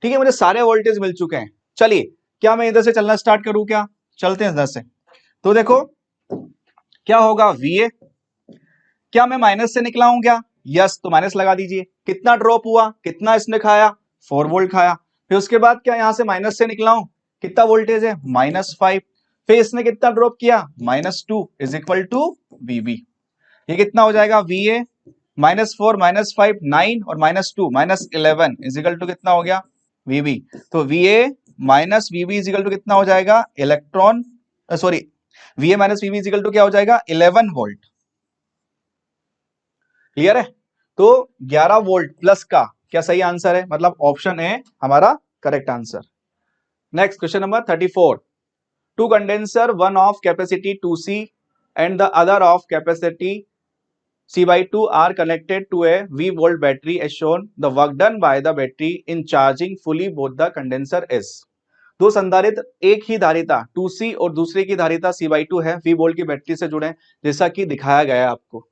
Speaker 2: ठीक है। मुझे सारे वोल्टेज मिल चुके हैं। चलिए क्या मैं इधर से चलना स्टार्ट करूं, क्या चलते हैं इधर से। तो देखो क्या होगा VA, क्या मैं माइनस से निकला हूं क्या, यस, तो माइनस लगा दीजिए। कितना ड्रॉप हुआ, कितना इसने खाया 4 वोल्ट खाया, फिर उसके बाद क्या यहां से माइनस से निकला हूं, कितना वोल्टेज है -5, फिर इसने कितना ड्रॉप किया -2 इज इक्वल टू VB। ये कितना हो जाएगा VA -4 -5 9 और -2 -11 इज इक्वल टू कितना हो गया VB। तो VA minus VB is equal to कितना हो जाएगा electron, sorry VA minus VB is equal to क्या हो जाएगा 11 वोल्ट, क्लियर है। तो 11 वोल्ट प्लस का क्या सही आंसर है, मतलब ऑप्शन ए हमारा correct answer. Next question number 34, two condenser, one of capacity 2C and the other of capacity C/2 are connected to a V volt battery as shown. The work done by the battery in charging fully both the condenser is, दो संधारित्र एक ही धारिता 2C और दूसरे की धारिता C/2 है, V वोल्ट की बैटरी से जुड़े जैसा कि दिखाया गया है आपको।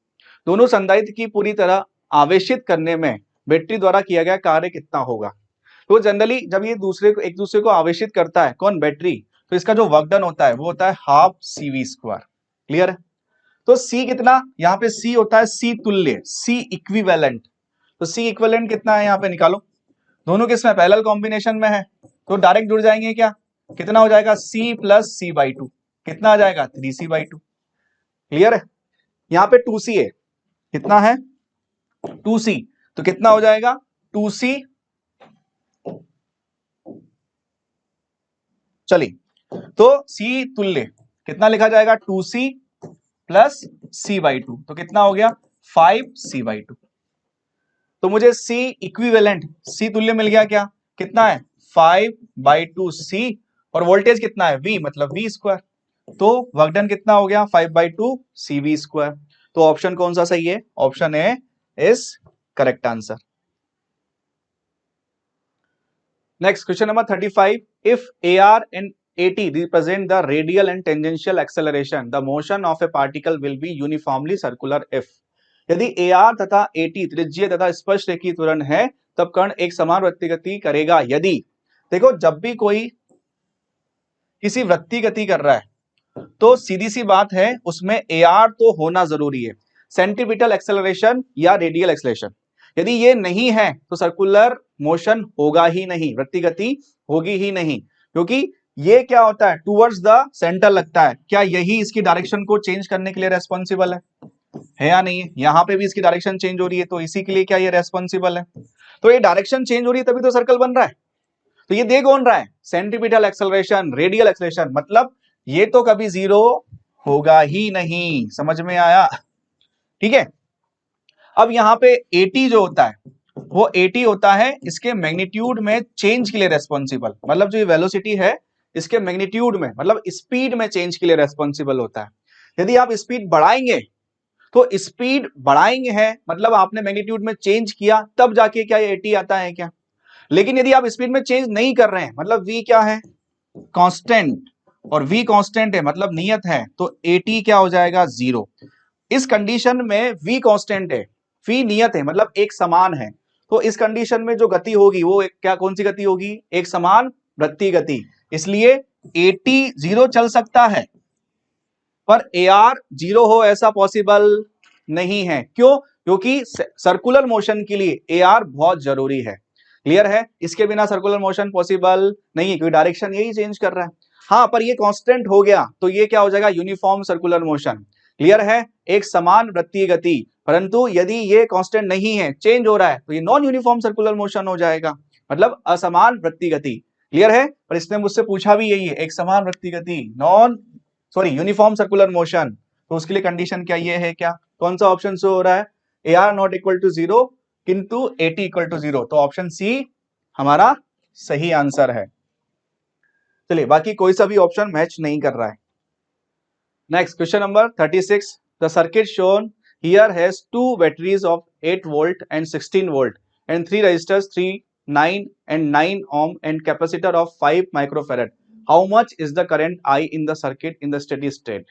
Speaker 2: दोनों संधारित्र की पूरी तरह आवेशित करने में बैटरी द्वारा किया गया कार्य कितना होगा। तो जनरली जब ये एक दूसरे को आवेशित करता है कौन, बैटरी, तो इसका जो वर्क डन होता है वो होता है हाफ CV², क्लियर है। तो C कितना, यहाँ पे C होता है C तुल्य, C इक्विवेलेंट, तो C इक्विवेलेंट कितना है यहाँ पे निकालो, दोनों किसमें पैरेलल कॉम्बिनेशन में है तो डायरेक्ट जुड़ जाएंगे, क्या कितना हो जाएगा C प्लस C/2, कितना आ जाएगा 3C/2, क्लियर है। यहाँ पे 2C है, कितना है 2C, तो कितना हो जाएगा 2C, चलिए तो C तुल्य कितना लिखा जाएगा 2C प्लस C/2, तो कितना हो गया 5C/2। तो मुझे C इक्विवेलेंट, C तुल्य मिल गया, क्या कितना है 5/2C और वोल्टेज कितना है V मतलब V², तो वर्क डन कितना हो गया 5/2CV²। तो ऑप्शन कौन सा सही है, option A is correct answer. Next question number 35, if AR and AT represent the radial and tangential acceleration, the motion of a particle will be uniformly circular if, यदि AR तथा AT त्रिज्यीय तथा स्पर्श रेखीय त्वरण है तब कण एक समान वृत्तीय गति करेगा यदि, देखो जब भी कोई किसी वृत्तीय गति कर रहा है तो सीधी सी बात है उसमें AR तो होना जरूरी है, सेंट्रीपिटल एक्सेलरेशन या रेडियल एक्सेलरेशन, यदि ये नहीं है तो सर्कुलर मोशन होगा ही नहीं, वृत्तीय गति होगी ही नहीं, क्योंकि ये क्या होता है टूवर्ड्स द सेंटर लगता है, क्या यही इसकी डायरेक्शन को चेंज करने के लिए रेस्पॉन्सिबल है या नहीं है, यहाँ पे भी इसकी डायरेक्शन चेंज हो रही है तो इसी के लिए क्या ये रेस्पॉन्सिबल है, तो ये डायरेक्शन चेंज हो रही है तभी तो सर्कल बन रहा है। तो ये दे कौन रहा है सेंट्रीपिटल एक्सेलरेशन, रेडियल एक्सेलरेशन, मतलब ये तो कभी जीरो होगा ही नहीं, समझ में आया, ठीक है। अब यहाँ पे AT जो होता है वो AT होता है इसके मैग्नीट्यूड में चेंज के लिए रेस्पॉन्सिबल, मतलब जो ये वेलोसिटी है इसके मैग्नीट्यूड में, मतलब स्पीड में चेंज के लिए रेस्पॉन्सिबल होता है। यदि आप स्पीड बढ़ाएंगे तो स्पीड बढ़ाएंगे है मतलब आपने मैग्नीट्यूड में चेंज किया तब जाके क्या ये AT आता है क्या। लेकिन यदि आप स्पीड में चेंज नहीं कर रहे हैं, मतलब v क्या है, कांस्टेंट, और v कांस्टेंट है मतलब नियत है, तो AT क्या हो जाएगा, 0। इस कंडीशन में v कांस्टेंट है, v नियत है मतलब एक समान है, तो इस कंडीशन में जो गति होगी वो क्या, कौन सी गति होगी, एक समान वृत्तीय गति। इसलिए AT 0 चल सकता है पर AR 0 हो ऐसा पॉसिबल नहीं है। क्यों, क्योंकि सर्कुलर मोशन के लिए AR बहुत जरूरी है। क्लियर है, इसके बिना सर्कुलर मोशन पॉसिबल नहीं है क्योंकि डायरेक्शन यही चेंज कर रहा है। हाँ, पर ये कांस्टेंट हो गया तो ये क्या हो जाएगा, यूनिफॉर्म सर्कुलर मोशन। क्लियर है, एक समान वृत्तीय गति। परंतु यदि ये कांस्टेंट नहीं है, चेंज हो रहा है, तो ये नॉन यूनिफॉर्म सर्कुलर मोशन हो जाएगा, मतलब असमान वृत्तीय गति। क्लियर है, पर इसने मुझसे पूछा भी यही है, एक समान वृत्तीय गति, यूनिफॉर्म सर्कुलर मोशन, तो उसके लिए कंडीशन क्या ये है, क्या कौन सा ऑप्शन शो हो रहा है, AR नॉट इक्वल टू 0 किंतु AT इक्वल टू 0, तो ऑप्शन सी हमारा सही आंसर है। चलिए, बाकी कोई सा भी ऑप्शन मैच नहीं कर रहा है। Next question number 36, the circuit shown here has 2 batteries of 8 volt and 16 volt and 3 resistors 3, 9 and 9 ohm and capacitor of 5 microfarad. How much is the current I in the circuit in the steady state?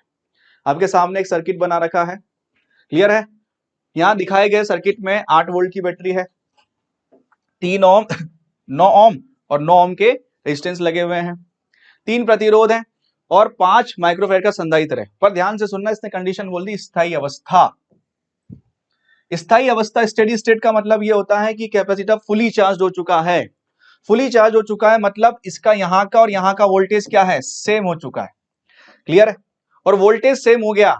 Speaker 2: आपके सामने एक सर्किट बना रखा है। क्लियर है, यहां दिखाए गए सर्किट में 8 वोल्ट की बैटरी है, 3 ओम 9 ओम और 9 ओम के रेजिस्टेंस लगे हुए हैं, 3 प्रतिरोध हैं और 5 माइक्रोफेरेड का संधारित्र है। पर ध्यान से सुनना, इसने कंडीशन बोल दी स्थायी अवस्था। स्थायी अवस्था स्टेडी स्टेट का मतलब यह होता है कि कैपेसिटर फुली चार्ज हो चुका है। फुली चार्ज हो चुका है मतलब इसका यहां का और यहां का वोल्टेज क्या है, सेम हो चुका है। क्लियर है, और वोल्टेज सेम हो गया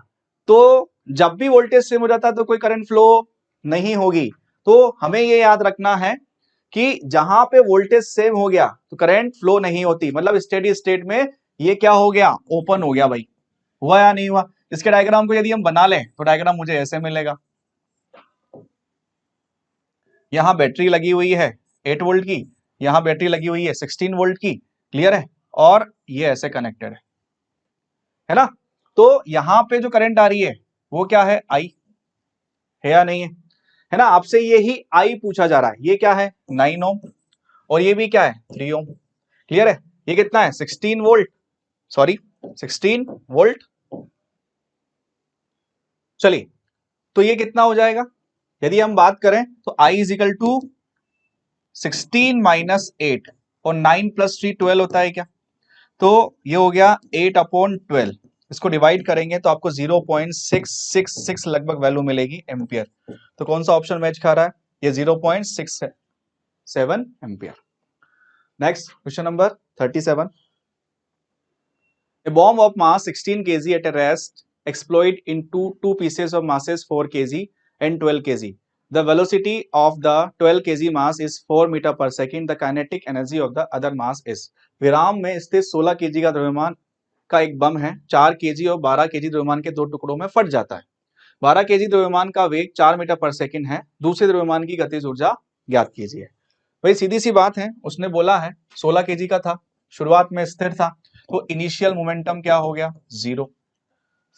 Speaker 2: तो जब भी वोल्टेज सेम हो जाता है तो कोई करंट फ्लो नहीं होगी। तो हमें ये याद रखना है कि जहां पे वोल्टेज सेम हो गया तो करंट फ्लो नहीं होती, मतलब स्टेडी स्टेट में ये क्या हो गया, ओपन हो गया। भाई हुआ या नहीं हुआ? इसके डायग्राम को यदि हम बना लें तो डायग्राम मुझे ऐसे मिलेगा, यहां बैटरी लगी हुई है 8 वोल्ट की, यहां बैटरी लगी हुई है 16 वोल्ट की। क्लियर है, और ये ऐसे कनेक्टेड है ना। तो यहां पे जो करंट आ रही है वो क्या है, आई है या नहीं है ना। आपसे यही आई पूछा जा रहा है। ये क्या है, 9 ओम और ये भी क्या है, 3 ओम। क्लियर है, ये कितना है, 16 वोल्ट, सॉरी 16 वोल्ट। चलिए, तो ये कितना हो जाएगा, यदि हम बात करें तो I is equal to 16 minus 8 और 9 प्लस 3 12 होता है क्या, तो ये हो गया 8/12। इसको डिवाइड करेंगे तो आपको 0.666 लगभग वैल्यू मिलेगी एम्पियर। तो कौन सा ऑप्शन मैच खा रहा है, ये 0.67 ampere. Next question number 37, a bomb of mass 16 kg at a rest explode into two pieces of masses 4 kg and 12 kg. The velocity of the 12 kg mass is 4 meter per second. The kinetic energy of the other mass is. विराम में स्थित 16 kg का द्रव्यमान का एक बम है, 4 kg और 12 kg द्रव्यमान के दो टुकड़ों में फट जाता है। 12 kg द्रव्यमान का वेग 4 मीटर पर सेकंड है। दूसरे द्रव्यमान की गतिज ऊर्जा ज्ञात कीजिए। भाई सीधी सी बात है, उसने बोला है 16 kg का था, शुरुआत में स्थिर था, तो इनिशियल मोमेंटम क्या हो गया, 0।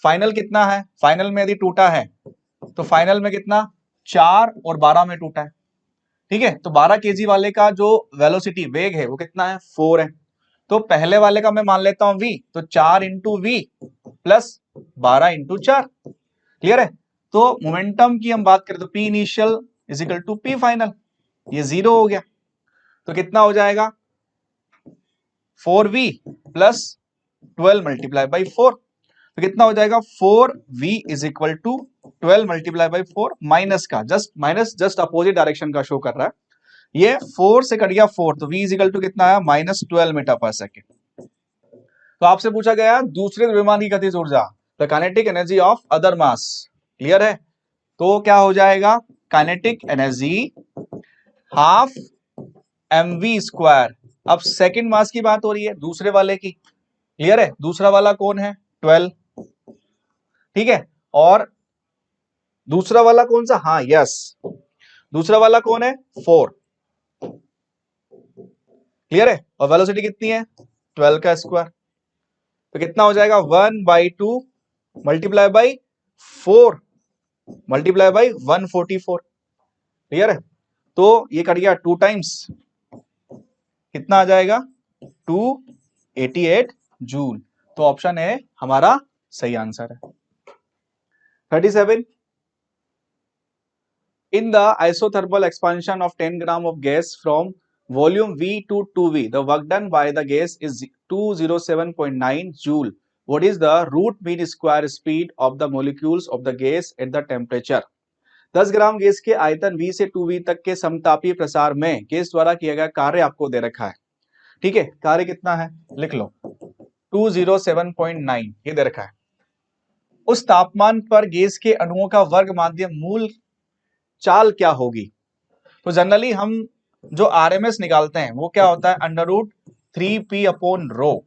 Speaker 2: फाइनल कितना है, फाइनल में यदि टूटा है तो फाइनल में कितना, 4 और 12 में टूटा है। ठीक है, तो 12 kg वाले का जो वेलोसिटी वेग है वो कितना है, 4 है। तो पहले वाले का मैं मान लेता हूं v, तो 4 into v plus 12 into 4। Clear है, तो मोमेंटम की हम बात करें तो p initial is equal to p final, ये 0 हो गया। तो कितना हो जाएगा, 4v प्लस 12 मल्टीप्लाई बाई 4, तो कितना हो जाएगा, 4v is equal to 12 multiply by 4 minus का जस्ट अपोजिट डायरेक्शन का शो कर रहा है। ये 4 से कट गया 4, तो v इज इक्वल टू कितना है, -12 मीटर पर सेकेंड। तो आपसे पूछा गया दूसरे द्रव्यमान की गतिज ऊर्जा, the kinetic energy of other mass. Clear है, तो क्या हो जाएगा, kinetic energy half mv square. अब सेकंड मास की बात हो रही है, दूसरे वाले की। क्लियर है, दूसरा वाला कौन है, 12। ठीक है, और दूसरा वाला कौन सा, हाँ यस, दूसरा वाला कौन है 4, क्लियर है, और वेलोसिटी कितनी है 12 का स्क्वायर, तो कितना हो जाएगा 1/2 multiply by 4 multiply by 144, clear है, तो ये कट गया 2 टाइम्स, कितना आ जाएगा 288 जूल, तो ऑप्शन है हमारा सही आंसर है। 37, in the isothermal expansion of 10 gram of gas from volume V to 2V, the work done by the gas is 207.9 joule. What is the root mean square speed of the molecules of the gas at the temperature? 10 gram gas के आयतन V से 2V तक के समतापीय प्रसार में गैस द्वारा किया गया कार्य आपको दे रखा है, ठीक है, कार्य कितना है लिख लो 207.9 ये दे रखा है। उस तापमान पर गैस के अणुओं का वर्ग माध्यम मूल चाल क्या होगी? तो जनरली हम जो आरएमएस निकालते हैं वो क्या होता है √3p/ρ,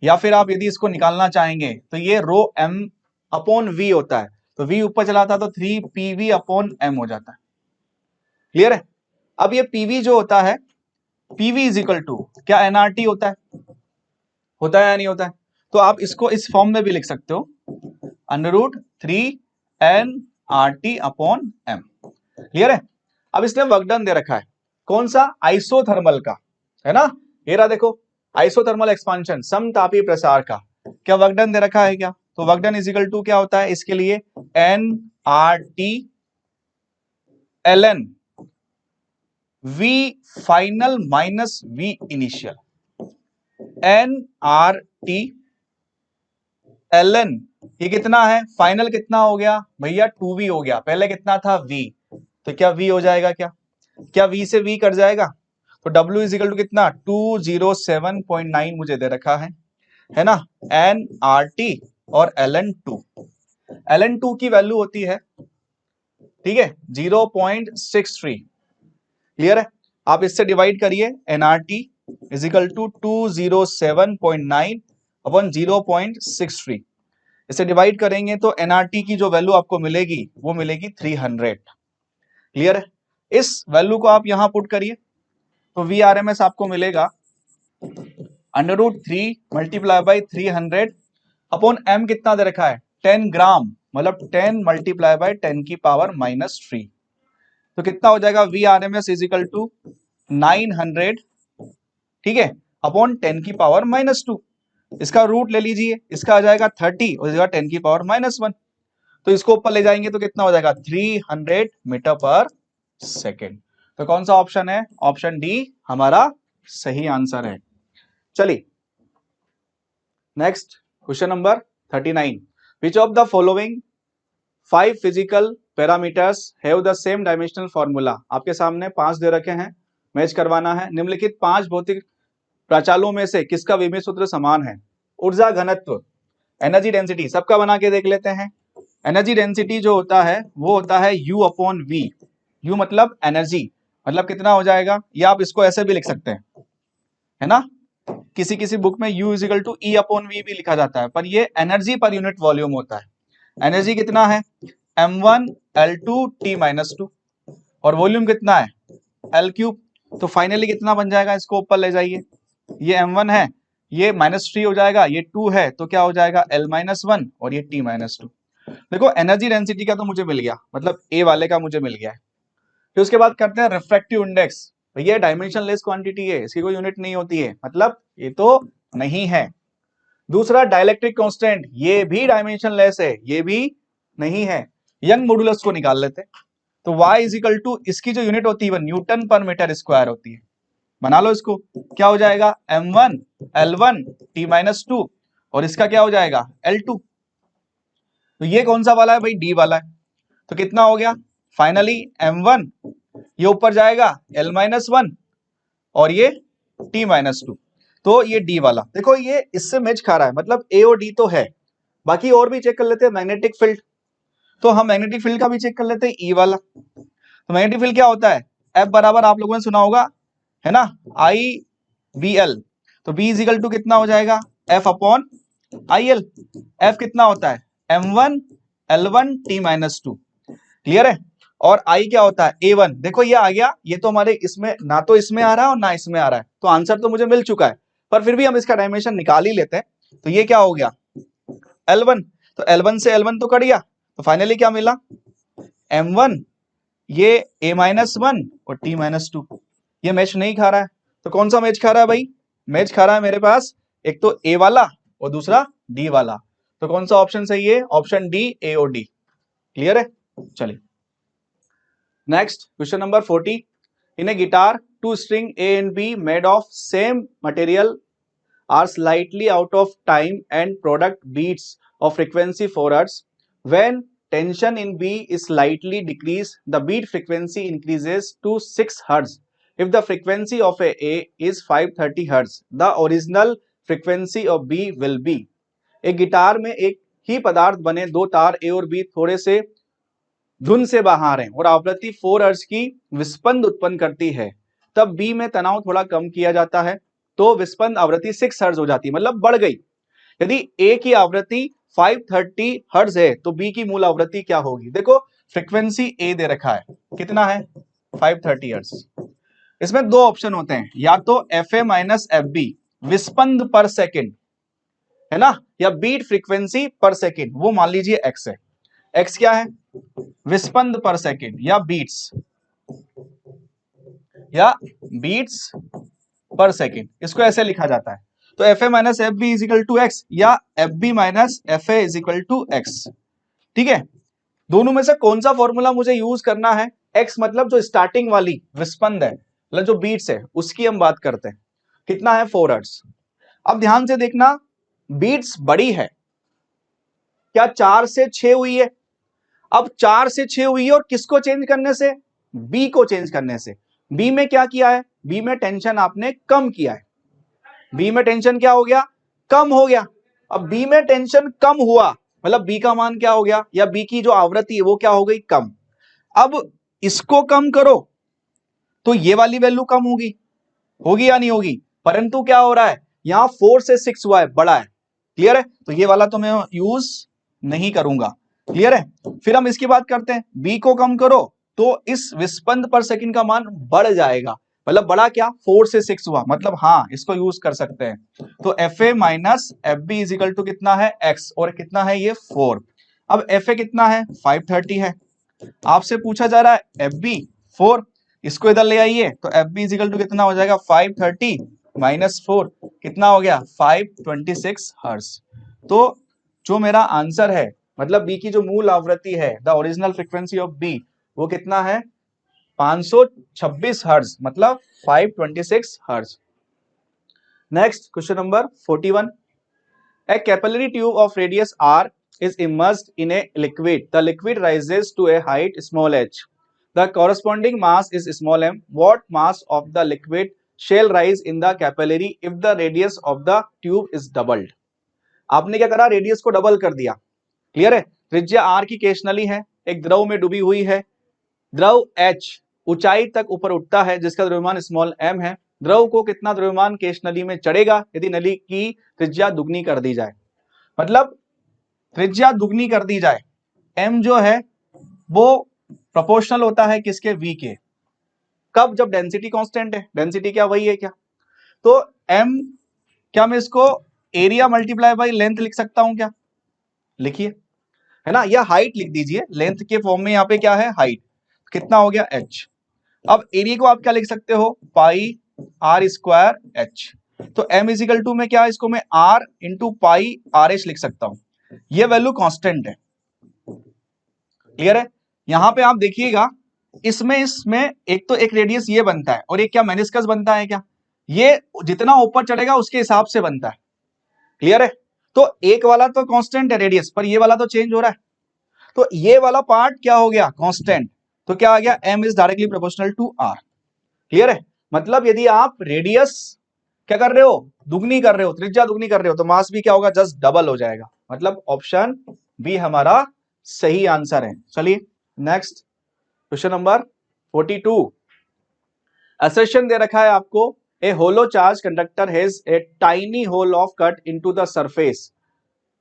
Speaker 2: या फिर आप यदि इसको निकालना चाहेंगे तो ये ρm/v होता है, तो v ऊपर चला आता है तो 3pv/m हो जाता है, क्लियर है। अब ये pv जो होता है pv इज इक्वल टू क्या nRT होता है या नहीं होता है, तो आप इसको इस फॉर्म में भी लिख सकते हो √3nRT/m, क्लियर है। अब इसने वर्क डन दे रखा है कौन सा आइसोथर्मल का, है ना, ये रहा देखो आइसोथर्मल एक्सपांशन समतापीय प्रसार का, क्या वर्क डन दे रखा है क्या, तो work done is equal to क्या होता है इसके लिए nRT ln V final minus V initial, nRT ln ये कितना है फाइनल कितना हो गया भैया 2V हो गया, पहले कितना था V, तो क्या V हो जाएगा क्या V से V कट जाएगा, तो W इज इक्वल टू कितना 207.9 मुझे दे रखा है ना, nRT और ln2 की वैल्यू होती है, ठीक है 0.63, क्लियर है। आप इससे डिवाइड करिए nRT is equal to 207.9 upon 0.63, इसे डिवाइड करेंगे तो nRT की जो वैल्यू आपको मिलेगी वो मिलेगी 300, क्लियर है। इस वैल्यू को आप यहां पुट करिए तो VRMS आपको मिलेगा √3 मल्टीप्लाई बाई 300 अपॉन m कितना दे रखा है 10 ग्राम, मतलब 10 मल्टीप्लाई बाई 10 की पावर -3, तो कितना हो जाएगा VRMS इज इक्वल टू 900, ठीक है, अपॉन 10 की पावर -2, इसका रूट ले लीजिए, इसका आ जाएगा 30 और इसका 10 की पावर -1, तो इसको ऊपर ले जाएंगे तो कितना हो जाएगा 300 मीटर पर सेकेंड, तो कौन सा ऑप्शन है ऑप्शन डी हमारा सही आंसर है। चलिए next question number 39, which of the following 5 physical parameters have the same dimensional formula, आपके सामने 5 दे रखे हैं, मैच करवाना है, निम्नलिखित 5 भौतिक प्राचालों में से किसका विमेय सूत्र समान है, ऊर्जा घनत्व एनर्जी डेंसिटी सबका बना के देख लेते हैं। एनर्जी डेंसिटी जो होता है वो होता है U/V, U मतलब एनर्जी, मतलब कितना हो जाएगा, या आप इसको ऐसे भी लिख सकते हैं, है ना, किसी बुक में U is equal to E/V भी लिखा जाता है, पर ये एनर्जी पर यूनिट वॉल्यूम होता है, एनर्जी कितना है m1 L2 T-2 और वॉल्यूम कितना है L3, तो फाइनली कितना बन जाएगा, इसको ऊपर ले जाइए, ये m1 है, ये -3 हो जाएगा, ये 2 है तो क्या हो जाएगा L-1 और ये T-2। देखो एनर्जी डेंसिटी का तो मुझे मिल गया, मतलब ए वाले का मुझे मिल गया है, फिर उसके बाद करते हैं रिफ्रैक्टिव इंडेक्स, भैया डायमेंशनलेस क्वांटिटी है, इसकी कोई यूनिट नहीं होती है, मतलब ये तो नहीं है। दूसरा डाइलेक्ट्रिक कांस्टेंट, ये भी डायमेंशनलेस है, ये भी नहीं है। यंग मॉडुलस को निकाल लेते, तो y इज इक्वल टू इसकी जो यूनिट होती है वो न्यूटन पर मीटर स्क्वायर होती है, बना लो इसको, क्या हो जाएगा m1 L1 T-2 और इसका क्या हो जाएगा L2, तो ये कौन सा वाला है भाई डी वाला है, तो कितना हो गया फाइनली m1 ये ऊपर जाएगा L-1 और ये T-2, तो ये डी वाला देखो ये इससे मैच खा रहा है, मतलब ए और डी तो है, बाकी और भी चेक कर लेते हैं। मैग्नेटिक फील्ड, तो हम मैग्नेटिक फील्ड का भी चेक कर लेते हैं ई वाला, तो मैग्नेटिक फील्ड क्या होता है F बराबर आप लोगों ने सुना होगा, है ना, IBL, तो B इज इक्वल टू कितना हो जाएगा F/IL, F कितना होता है m1 L1 T-2, क्लियर है। और I क्या होता है A1। देखो ये आ गया, ये तो हमारे इसमें ना तो इसमें आ रहा है और ना इसमें आ रहा है, तो आंसर तो मुझे मिल चुका है, पर फिर भी हम इसका डायमेंशन निकाल ही लेते हैं। तो ये क्या हो गया L1, तो L1 से L1 तो कट गया, तो फाइनली क्या मिला M1, ये A-1 और T-2। ये मैच नहीं खा रहा है, तो कौन सा मैच खा रहा है भाई, मैच खा रहा है मेरे पास एक तो A वाला और दूसरा D वाला, तो कौन सा ऑप्शन सही है, ऑप्शन डी A और D। क्लियर है, चलिए next question number 40। In a guitar two string A and B made of same material are slightly out of time and product beats of frequency 4 Hz. When tension in B is slightly decreased, the beat frequency increases to 6 Hz. If the frequency of A is 530 Hz, the original frequency of B will be। एक गिटार में एक ही पदार्थ बने दो तार A और B थोड़े से धुन से बाहर हैं और आवृत्ति 4 हर्ट्ज की विस्पंद उत्पन्न करती है, तब बी में तनाव थोड़ा कम किया जाता है, तो विस्पंद आवृत्ति 6 हर्ट्ज हो जाती है, मतलब बढ़ गई। यदि ए की आवृत्ति 530 हर्ट्ज है तो बी की मूल आवृत्ति क्या होगी। देखो फ्रीक्वेंसी ए दे रखा है, कितना है 530 हर्ट्ज। इसमें दो ऑप्शन होते हैं, या तो F A minus F B विस्पंद पर सेकेंड है ना, या बीट फ्रीक्वेंसी पर सेकेंड, वो मान लीजिए एक्स है। एक्स क्या है विस्पंद पर सेकेंड या बीट्स पर सेकेंड, इसको ऐसे लिखा जाता है। तो F A minus F B is equal to X या F B minus F A is equal to X. ठीक है, दोनों में से कौन सा फॉर्मूला मुझे यूज करना है। एक्स मतलब जो स्टार्टिंग वाली विस्पंद है, मतलब जो बीट्स है उसकी हम बात करते हैं, कितना है 4 हर्ट्ज। अब ध्यान से देखना, बीट्स बड़ी है क्या, 4 से 6 हुई है। अब 4 से 6 हुई है और किसको चेंज करने से, बी को चेंज करने से। बी में क्या किया है, बी में टेंशन आपने कम किया है, बी में टेंशन क्या हो गया, कम हो गया। अब बी में टेंशन कम हुआ मतलब बी का मान क्या हो गया, या बी की जो आवृत्ति है वो क्या हो गई, कम। अब इसको कम करो तो ये वाली वैल्यू कम होगी, होगी या नहीं होगी, परंतु क्या हो रहा है यहां 4 से 6 हुआ है, बड़ा है। क्लियर है, तो ये वाला तो मैं यूज नहीं करूंगा। क्लियर है, फिर हम इसकी बात करते हैं, बी को कम करो तो इस विस्पंद पर सेकंड का मान बढ़ जाएगा, मतलब बड़ा क्या 4 से 6 हुआ, मतलब हाँ इसको यूज कर सकते हैं। तो F A minus F B is equal to कितना है एक्स, और कितना है ये 4। अब एफ ए कितना है 530 है, आपसे पूछा जा रहा है एफ बी 4, इसको इधर ले आइए तो F B is equal to कितना हो जाएगा 530 माइनस 4, कितना हो गया 526 हर्ट्ज। तो जो मेरा आंसर है, मतलब बी की जो मूल आवृत्ति है, the original frequency of B, वो कितना है 526 हर्ट्ज, मतलब 526 hertz. Next question number 41। A capillary tube of radius r is immersed in a liquid. The liquid rises to a height small h. The corresponding mass is small m. What mass of the liquid shall rise in the capillary if the radius of the tube is doubled? आपने क्या करा, रेडियस को डबल कर दिया। क्लियर है, त्रिज्या r की केश नली है, एक द्रव में डूबी हुई है, द्रव h ऊंचाई तक ऊपर उठता है जिसका द्रव्यमान स्मॉल m है। द्रव को कितना द्रव्यमान केश नली में चढ़ेगा यदि नली की त्रिज्या दुगनी कर दी जाए, मतलब त्रिज्या दुगनी कर दी जाए, m जो है वो प्रोपोर्शनल होता है किसके, v के। कब, जब डेंसिटी कांस्टेंट है, डेंसिटी क्या वही है क्या, तो m क्या मैं इसको एरिया मल्टीप्लाई बाई लेंथ लिख सकता हूं क्या, लिखिए, है ना, या हाइट लिख दीजिए, लेंथ के फॉर्म में यहाँ पे क्या है हाइट, कितना हो गया h। अब एरिया को आप क्या लिख सकते हो, पाई आर स्क्वायर एच। तो m इजिकल टू में क्या है, इसको मैं r into pi R H लिख सकता हूं, ये वैल्यू कांस्टेंट है। क्लियर है, यहां पे आप देखिएगा, इसमें एक तो एक रेडियस ये बनता है और एक क्या मेनिस्कस बनता है क्या, ये जितना ऊपर चढ़ेगा उसके हिसाब से बनता है। क्लियर है, तो एक वाला तो कांस्टेंट है रेडियस, पर ये वाला तो चेंज हो रहा है, तो ये वाला पार्ट क्या हो गया कांस्टेंट, तो क्या आ गया m is directly proportional to r। Clear है, मतलब यदि आप रेडियस क्या कर रहे हो, दुगनी कर रहे हो, त्रिज्या दुगनी कर रहे हो, तो मास भी क्या होगा, जस्ट डबल हो जाएगा, मतलब ऑप्शन बी हमारा सही आंसर है। चलिए नेक्स्ट क्वेश्चन नंबर 42। असर्शन दे रखा है आपको, a hollow charge conductor has a tiny hole of cut into the surface,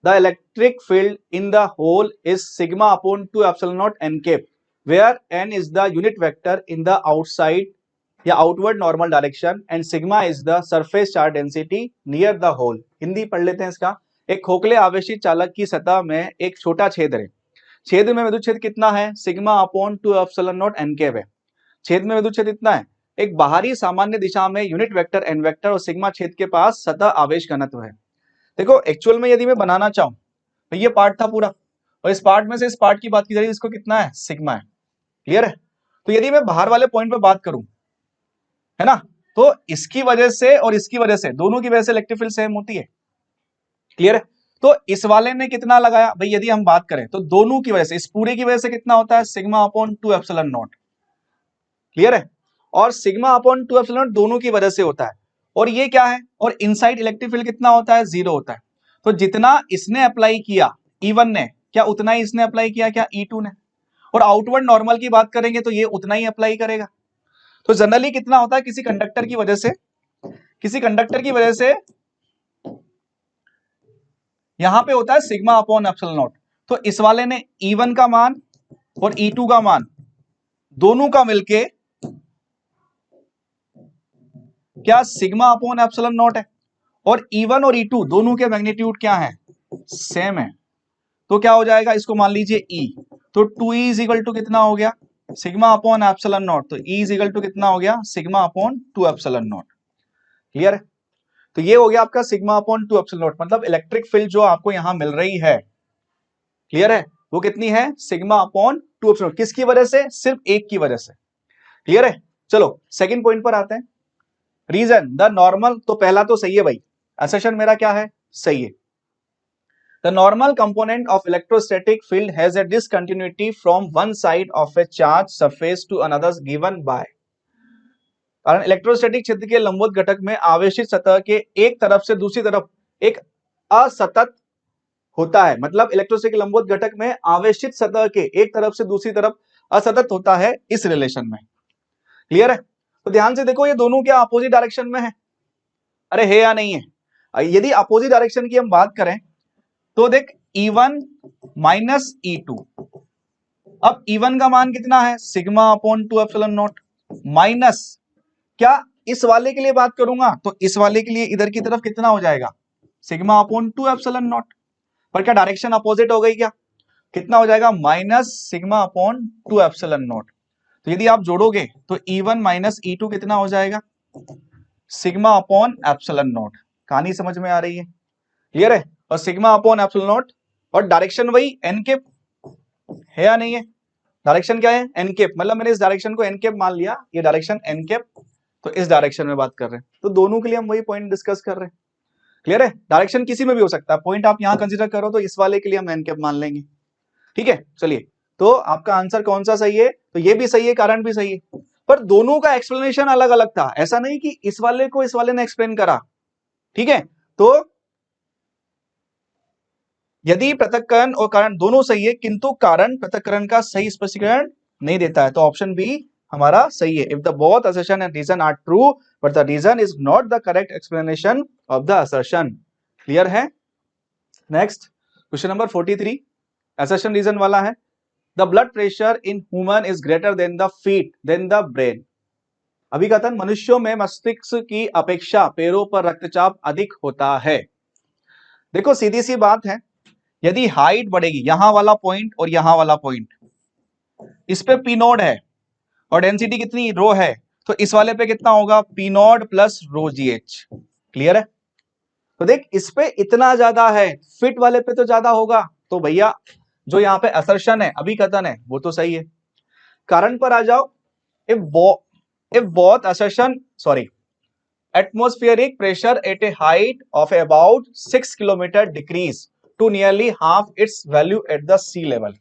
Speaker 2: the electric field in the hole is sigma upon 2 epsilon naught n cap, where n is the unit vector in the outside या outward normal direction and sigma is the surface charge density near the hole. Hindi पढ़ लेते हैं इसका। एक खोखले आवेशित चालक की सतह में एक छोटा छेद है, छेद में विद्युत क्षेत्र कितना है, sigma upon 2 epsilon naught n cap है। छेद में विद्युत क्षेत्र इतना है, एक बाहरी सामान्य दिशा में यूनिट वेक्टर n वेक्टर और सिग्मा छेद के पास सतह आवेश घनत्व है। देखो एक्चुअल में यदि मैं बनाना चाहूं तो ये पार्ट था पूरा, और इस पार्ट में से इस पार्ट की बात की जा रही है, इसको कितना है, सिग्मा है। क्लियर है? तो यदि मैं बाहर वाले पॉइंट पे बात करूं, है ना, तो इसकी वजह से और इसकी वजह से, दोनों की वजह से इलेक्ट्रिक फील्ड सेम होती है। क्लियर है? तो इस वाले ने कितना लगाया भाई, यदि हम बात करें तो दोनों की वजह से, इस पूरे की वजह से कितना होता है, sigma upon 2 epsilon not. Clear है? और सिग्मा अपॉन 2 एप्सिलॉन नॉट दोनों की वजह से होता है। और ये क्या है, और इनसाइड इलेक्ट्रिक फील्ड कितना होता है, 0 होता है। तो जितना इसने अप्लाई किया E1 ने, क्या उतना ही इसने अप्लाई किया क्या, E2 ने। और आउटवर्ड नॉर्मल की बात करेंगे तो ये उतना ही अप्लाई करेगा। तो जनरली कितना होता है, किसी कंडक्टर की वजह से यहां पे होता है सिग्मा अपॉन एप्सिलॉन नॉट। तो इस वाले ने E1 का मान और E2 का मान दोनों का मिलके क्या सिग्मा अपॉन एप्सिलॉन नॉट है, और E1 और E2 दोनों के मैग्नीट्यूड क्या है, सेम है। तो क्या हो जाएगा, इसको मान लीजिए E, तो 2E इज इक्वल टू कितना हो गया, सिग्मा अपॉन एप्सिलॉन नॉट। तो E इज इक्वल टू कितना हो गया, sigma upon 2 epsilon not. Clear है? तो ये हो गया आपका सिग्मा अपॉन 2 एप्सिलॉन नॉट, मतलब इलेक्ट्रिक फील्ड जो आपको यहां मिल रही है, क्लियर है, वो कितनी है, सिग्मा अपॉन 2 एप्सिलॉन। किसकी वजह से, सिर्फ एक की वजह से। क्लियर है? चलो सेकंड पॉइंट पर आते हैं। रीजन द नॉर्मल, तो पहला तो सही है भाई, असर्शन मेरा क्या है, सही है। The normal component of electrostatic field has a discontinuity from one side of a charged surface to another given by। कारण इलेक्ट्रोस्टैटिक क्षेत्र के लंबवत घटक में आवेशित सतह के एक तरफ से दूसरी तरफ एक असतत होता है। मतलब इलेक्ट्रोस्टैटिक लंबवत घटक में आवेशित सतह के एक तरफ से दूसरी तरफ असतत होता है इस रिलेशन में। क्लियर है? तो ध्यान से देखो, ये दोनों क्या अपोजिट डायरेक्शन में है, अरे है या नहीं है। यदि अपोजिट डायरेक्शन की हम बात करें तो देख E1 माइनस E2, अब E1 का मान कितना है, sigma upon 2 epsilon not, minus क्या इस वाले के लिए बात करूंगा तो इस वाले के लिए इधर की तरफ कितना हो जाएगा, सिग्मा अपॉन 2 एप्सिलॉन नॉट। पर क्या डायरेक्शन अपोजिट हो गई क्या, कितना हो जाएगा, minus sigma upon 2 epsilon not. तो यदि आप जोड़ोगे तो E1 माइनस E2 कितना हो जाएगा, सिग्मा अपॉन एप्सिलॉन नॉट। कहानी समझ में आ रही है? क्लियर है? और सिग्मा अपॉन एप्सिलॉन नॉट, और डायरेक्शन वही एन कैप है या नहीं है, डायरेक्शन क्या है, एन कैप। मतलब मैंने इस डायरेक्शन को एन कैप मान लिया, ये डायरेक्शन एन कैप, तो इस डायरेक्शन में बात कर रहे हैं। तो दोनों के लिए हम वही पॉइंट डिस्कस कर रहे हैं। क्लियर है? डायरेक्शन किसी में भी हो सकता है, पॉइंट आप यहां कंसीडर करो तो इस वाले के लिए हम एन कैप मान लेंगे। ठीक है, चलिए, तो आपका आंसर कौन सा सही है, तो ये भी सही है, कारण भी सही है। पर दोनों का एक्सप्लेनेशन अलग अलग था, ऐसा नहीं कि इस वाले को इस वाले ने एक्सप्लेन करा। ठीक है, तो यदि पृथक्करण और कारण दोनों सही है, किंतु कारण पृथक्करण का सही स्पष्टीकरण नहीं देता है, तो ऑप्शन बी हमारा सही है। If the both assertion and reason are true but the reason is not the correct explanation of the assertion। Clear है? Next question number 43 assertion reason वाला है। The blood pressure in human is greater than the feet than the brain. अभिकथन, मनुष्यों में मस्तिष्क की अपेक्षा पैरों पर रक्तचाप अधिक होता है। देखो सीधी सी बात है, यदि हाइट बढ़ेगी, यहां वाला पॉइंट और यहां वाला पॉइंट, इस पे पी नोड है और डेंसिटी कितनी, रो है, तो इस वाले पे कितना होगा, पी नोड प्लस रो जी एच। क्लियर है? तो देख इस पे इतना ज्यादा है, फिट वाले पे तो ज्यादा होगा। तो भैया जो यहाँ पे असर्शन है, अभिकथन है, वो तो सही है। कारण पर आ जाओ, if both assertion, sorry, atmospheric pressure at a height of about 6 kilometer decrease to nearly half its value at the sea level।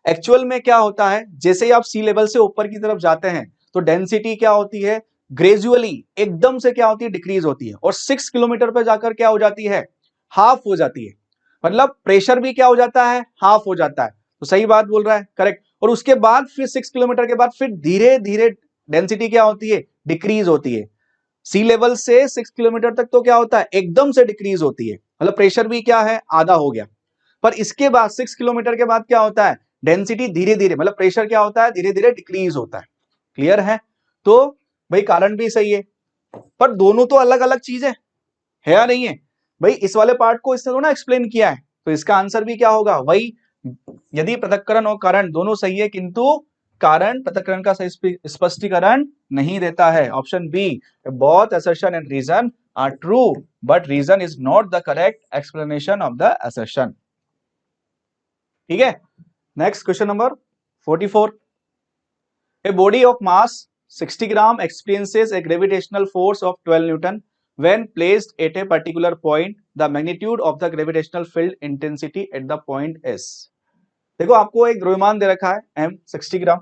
Speaker 2: Actual में क्या होता है, जैसे ही आप सी लेवल से ऊपर की तरफ जाते हैं तो डेंसिटी क्या होती है, ग्रेजुअली एकदम से क्या होती है, डिक्रीज होती है, और 6 किलोमीटर पर जाकर क्या हो जाती है, हाफ हो जाती है। मतलब प्रेशर भी क्या हो जाता है, हाफ हो जाता है। तो सही बात बोल रहा है, करेक्ट। और उसके बाद फिर 6 किलोमीटर के बाद फिर धीरे धीरे डेंसिटी क्या होती है, डिक्रीज होती है। सी लेवल से 6 किलोमीटर तक तो क्या होता है, एकदम से डिक्रीज होती है, मतलब प्रेशर भी क्या है, आधा हो गया। पर इसके बाद 6 किलोमीटर के बाद क्या होता है, डेंसिटी धीरे धीरे, मतलब प्रेशर क्या होता है, धीरे धीरे डिक्रीज होता है। क्लियर है? तो भाई कारण भी सही है, पर दोनों तो अलग अलग चीज है या नहीं है भाई? इस वाले पार्ट को इसने थोड़ा एक्सप्लेन किया है, तो इसका आंसर भी क्या होगा वही, यदि पृथक्करण और कारण दोनों सही है किंतु कारण पृथक्करण का सही स्पष्टीकरण नहीं देता है। Option B, both assertion and reason are true but reason is not the correct explanation of the assertion. ठीक है, next question number 44। A body of mass 60 gram experiences a gravitational force of 12 Newton when placed at a particular point. The magnitude of the gravitational field intensity at the point is। देखो आपको एक द्रव्यमान दे रखा है m 60 ग्राम,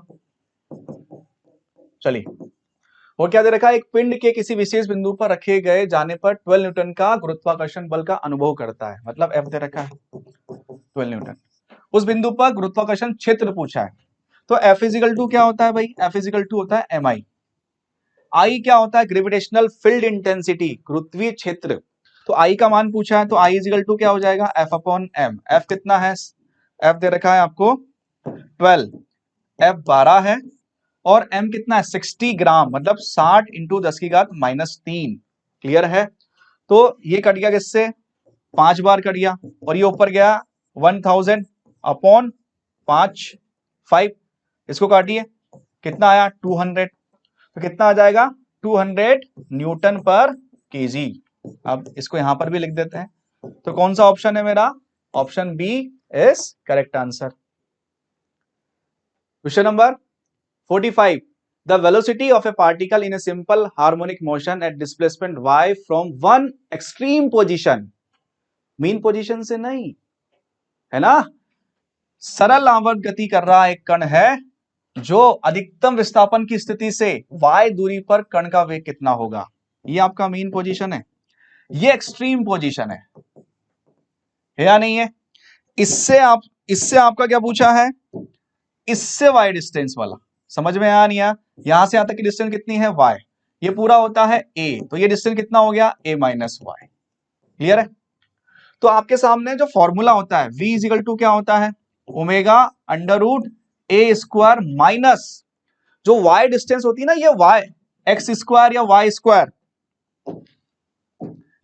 Speaker 2: चलिए, और क्या दे रखा है, एक पिंड के किसी विशेष बिंदु पर रखे गए जाने पर 12 न्यूटन का गुरुत्वाकर्षण बल का अनुभव करता है, मतलब F दे रखा है 12 न्यूटन। उस बिंदु पर गुरुत्वाकर्षण क्षेत्र पूछा है, तो F इजिकल टू क्या होता है भाई, F इजिकल टू होता है mi। I क्या होता है, ग्रेविटेशनल फील्ड इंटेंसिटी, गुरुत्वीय क्षेत्र। तो I का मान पूछा है, तो I इजिकल टू क्या हो जाएगा, F अपॉन m। F कितना है, F दे रखा है आपको 12, F 12 है, और m कितना है 60 ग्राम, मतलब 60 इंटू 10 की घात -3। क्लियर है? तो ये कट गया किससे, 5 बार कट गया, और ये ऊपर गया 1000 अपॉन 5, इसको काटिए, कितना आया 200, तो कितना आ जाएगा 200 न्यूटन पर केजी। अब इसको यहां पर भी लिख देते हैं, तो कौन सा ऑप्शन है मेरा, option B is correct answer. Question number 45। The velocity of a particle in a simple harmonic motion at displacement y from one extreme position, mean position से नहीं है ना, सरल आवर्त गति कर रहा एक कण है जो अधिकतम विस्थापन की स्थिति से y दूरी पर कण का वेग कितना होगा, ये आपका मीन पोजीशन है, ये एक्सट्रीम पोजीशन है या नहीं है? इससे आपका क्या पूछा है, इससे y डिस्टेंस वाला, समझ में आया नहीं आया? यहां से यहां तक की डिस्टेंस कितनी है y, ये पूरा होता है a, तो ये डिस्टेंस कितना हो गया a माइनस वाई। क्लियर है? तो आपके सामने जो फॉर्मूला होता है v इजिकल टू क्या होता है, omega under root a square minus जो y डिस्टेंस होती है ना, ये y x स्क्वायर या y स्क्वायर,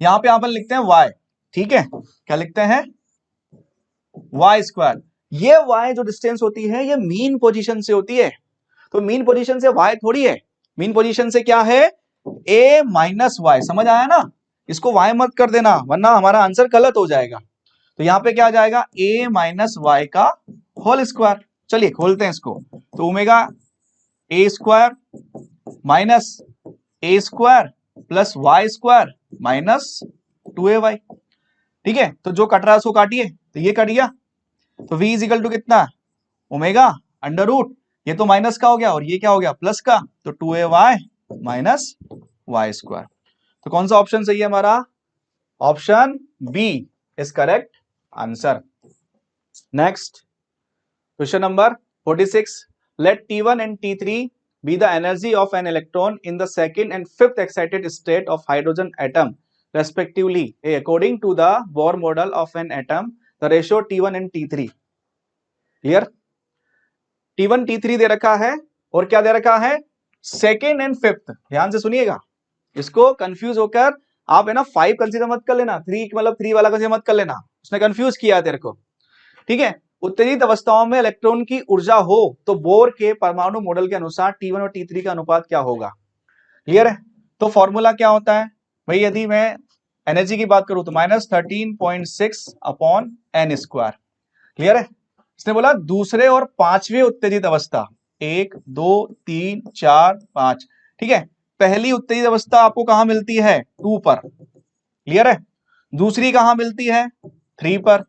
Speaker 2: यहां पे अपन लिखते हैं y, ठीक है, क्या लिखते हैं y स्क्वायर। ये y जो डिस्टेंस होती है ये मीन पोजीशन से होती है, तो मीन पोजीशन से y थोड़ी है, मीन पोजीशन से क्या है a माइनस वाई। समझ आया ना? इसको y मत कर देना वरना हमारा आंसर गलत हो जाएगा। तो यहां पे क्या आ जाएगा a माइनस वाई का होल स्क्वायर। चलिए खोलते हैं इसको, तो omega a square minus a square plus y square minus 2ay। ठीक है, तो जो कट रहा है उसको काटिए, तो ये कट गया, तो v इजिकल टू कितना, ओमेगा अंडर रूट, ये तो माइनस का हो गया और ये क्या हो गया प्लस का, तो 2ay माइनस वाई स्क्वायर। तो कौन सा ऑप्शन सही है हमारा, option B is correct answer. Next question number 46। Let T1 and T3 be the energy of an electron in the second and fifth excited state of hydrogen atom respectively according to the Bohr model of an atom, the ratio T1 and T3। Clear? T1 T3 दे रखा है और क्या दे रखा है सेकेंड एंड फिफ्थ। ध्यान से सुनिएगा, इसको कंफ्यूज होकर आप है ना 5 कंसीडर मत कर लेना, 3 मतलब 3 वाला कंसीडर मत कर लेना, उसने कंफ्यूज किया तेरे को। ठीक है, उत्तेजित अवस्थाओं में इलेक्ट्रॉन की ऊर्जा हो तो बोर के परमाणु मॉडल के अनुसार T1 और T3 का अनुपात क्या होगा। क्लियर है? तो फॉर्मूला क्या होता है भाई, यदि मैं एनर्जी की बात करूं तो -13.6 अपॉन n स्क्वायर। क्लियर है? इसने बोला दूसरे और पांचवें उत्तेजित अवस्था, 1 2 3 4 5। ठीक है, पहली उत्तेजित अवस्था आपको कहां मिलती है 2 पर। क्लियर है? दूसरी कहां मिलती है 3 पर,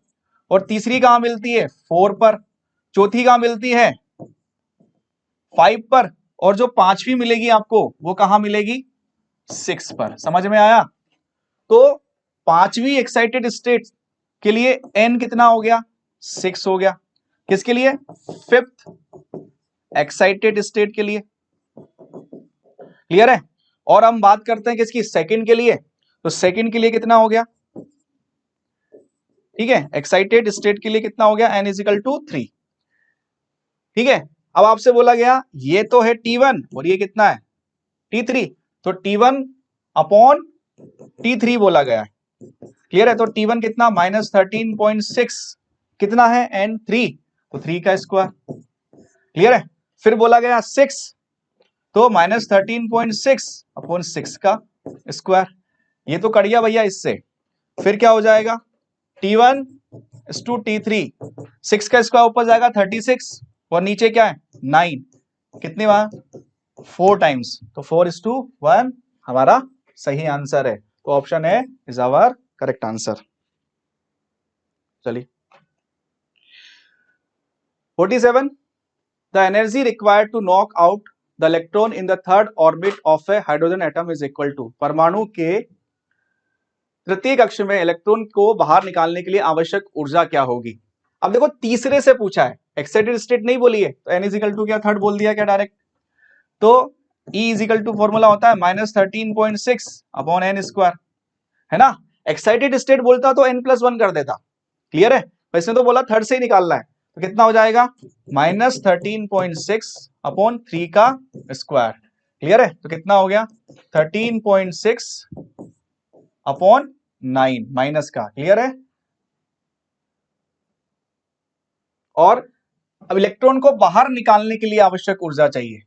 Speaker 2: और तीसरी कहां मिलती है 4 पर, चौथी कहां मिलती है 5 पर, और जो पांचवी मिलेगी आपको वो कहां मिलेगी 6 पर। समझ में आया? तो पांचवी एक्साइटेड स्टेट के लिए n कितना हो गया 6 हो गया, किसके लिए फिफ्थ एक्साइटेड स्टेट के लिए। क्लियर है? और हम बात करते हैं किसकी, सेकंड के लिए, तो सेकंड के लिए कितना हो गया, ठीक है, एक्साइटेड स्टेट के लिए कितना हो गया n इजिकल टू 3। ठीक है। अब आपसे बोला गया ये तो है T1 और ये कितना है T3, तो T1 अपॉन T3 बोला गया है। क्लियर है। तो T1 कितना -13.6 कितना है N3, तो 3 का स्क्वायर। क्लियर है। फिर बोला गया 6, तो -13.6 अपॉन 6 का स्क्वायर। ये तो कट गया भैया इससे। फिर क्या हो जाएगा T1 टू T3, 6 का स्क्वायर ऊपर जाएगा 36 और नीचे क्या है 9, कितनी बार 4 टाइम्स, तो 4:1 हमारा सही आंसर है। तो option A is our correct answer. चलिए 47, the energy required to knock out the electron in the third orbit of a hydrogen atom is equal to, परमाणु के तृतीय कक्ष में इलेक्ट्रॉन को बाहर निकालने के लिए आवश्यक ऊर्जा क्या होगी। अब देखो तीसरे से पूछा है, एक्साइटेड स्टेट नहीं बोली है, तो एन इज इक्वल टू क्या थर्ड बोल दिया क्या डायरेक्ट। तो E is equal to formula होता है -13.6 अपॉन n स्क्वायर, है ना। एक्साइटेड स्टेट बोलता तो n+1 कर देता। क्लियर है। वैसे तो बोला थर्ड से ही निकालना है, तो कितना हो जाएगा -13.6 अपॉन 3 का स्क्वायर। क्लियर है। तो कितना हो गया 13.6 अपॉन 9 माइनस का। क्लियर है। और अब इलेक्ट्रॉन को बाहर निकालने के लिए आवश्यक ऊर्जा चाहिए।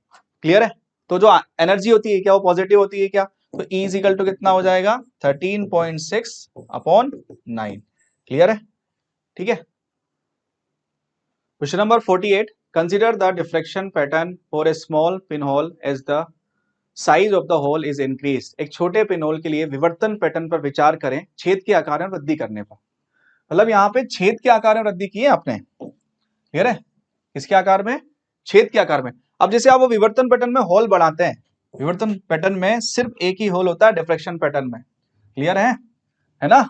Speaker 2: क्लियर है। तो जो एनर्जी होती है क्या वो पॉजिटिव होती है क्या, तो E इज इक्वल टू कितना हो जाएगा 13.6 अपॉन 9। क्लियर है। ठीक है। Question number 48, consider the deflection pattern for a small pin hole as the size of the hole is increase. एक छोटे पिन होल के लिए विवर्तन पैटर्न पर विचार करें छेद के आकार में वृद्धि करने पर। मतलब यहाँ पे छेद के आकार में वृद्धि की है आपने। क्लियर है। किसके आकार में, छेद के आकार में। अब जैसे आप वो विवर्तन पैटर्न में होल बढ़ाते हैं, विवर्तन पैटर्न में सिर्फ एक ही होल होता है डिफ्रेक्शन पैटर्न में। क्लियर है ना।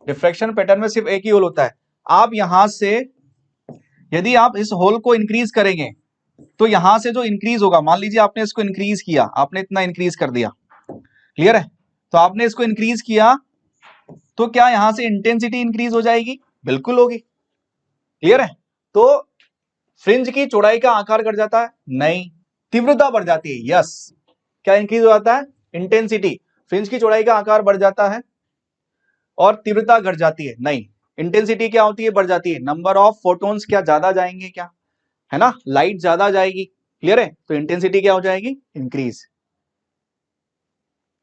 Speaker 2: डिफ्रेक्शन पैटर्न में सिर्फ एक ही होल होता है। आप यहां से यदि आप इस होल को इंक्रीज करेंगे तो यहां से जो इंक्रीज होगा, मान लीजिए आपने इसको इंक्रीज किया, आपने इतना इंक्रीज कर दिया। क्लियर है। तो आपने इसको इंक्रीज किया तो क्या यहां से इंटेंसिटी इंक्रीज हो जाएगी, बिल्कुल होगी। क्लियर है। तो फ्रिंज की चौड़ाई का आकार घट जाता है, नहीं। तीव्रता बढ़ जाती है, यस। क्या इंक्रीज हो जाता है, इंटेंसिटी। फ्रिंज की चौड़ाई का आकार बढ़ जाता है और तीव्रता घट जाती है, नहीं। इंटेंसिटी क्या होती है, बढ़ जाती है। नंबर ऑफ फोटोन्स क्या ज्यादा जाएंगे क्या, है ना, लाइट ज्यादा जाएगी। क्लियर है। तो इंटेंसिटी क्या हो जाएगी, increase.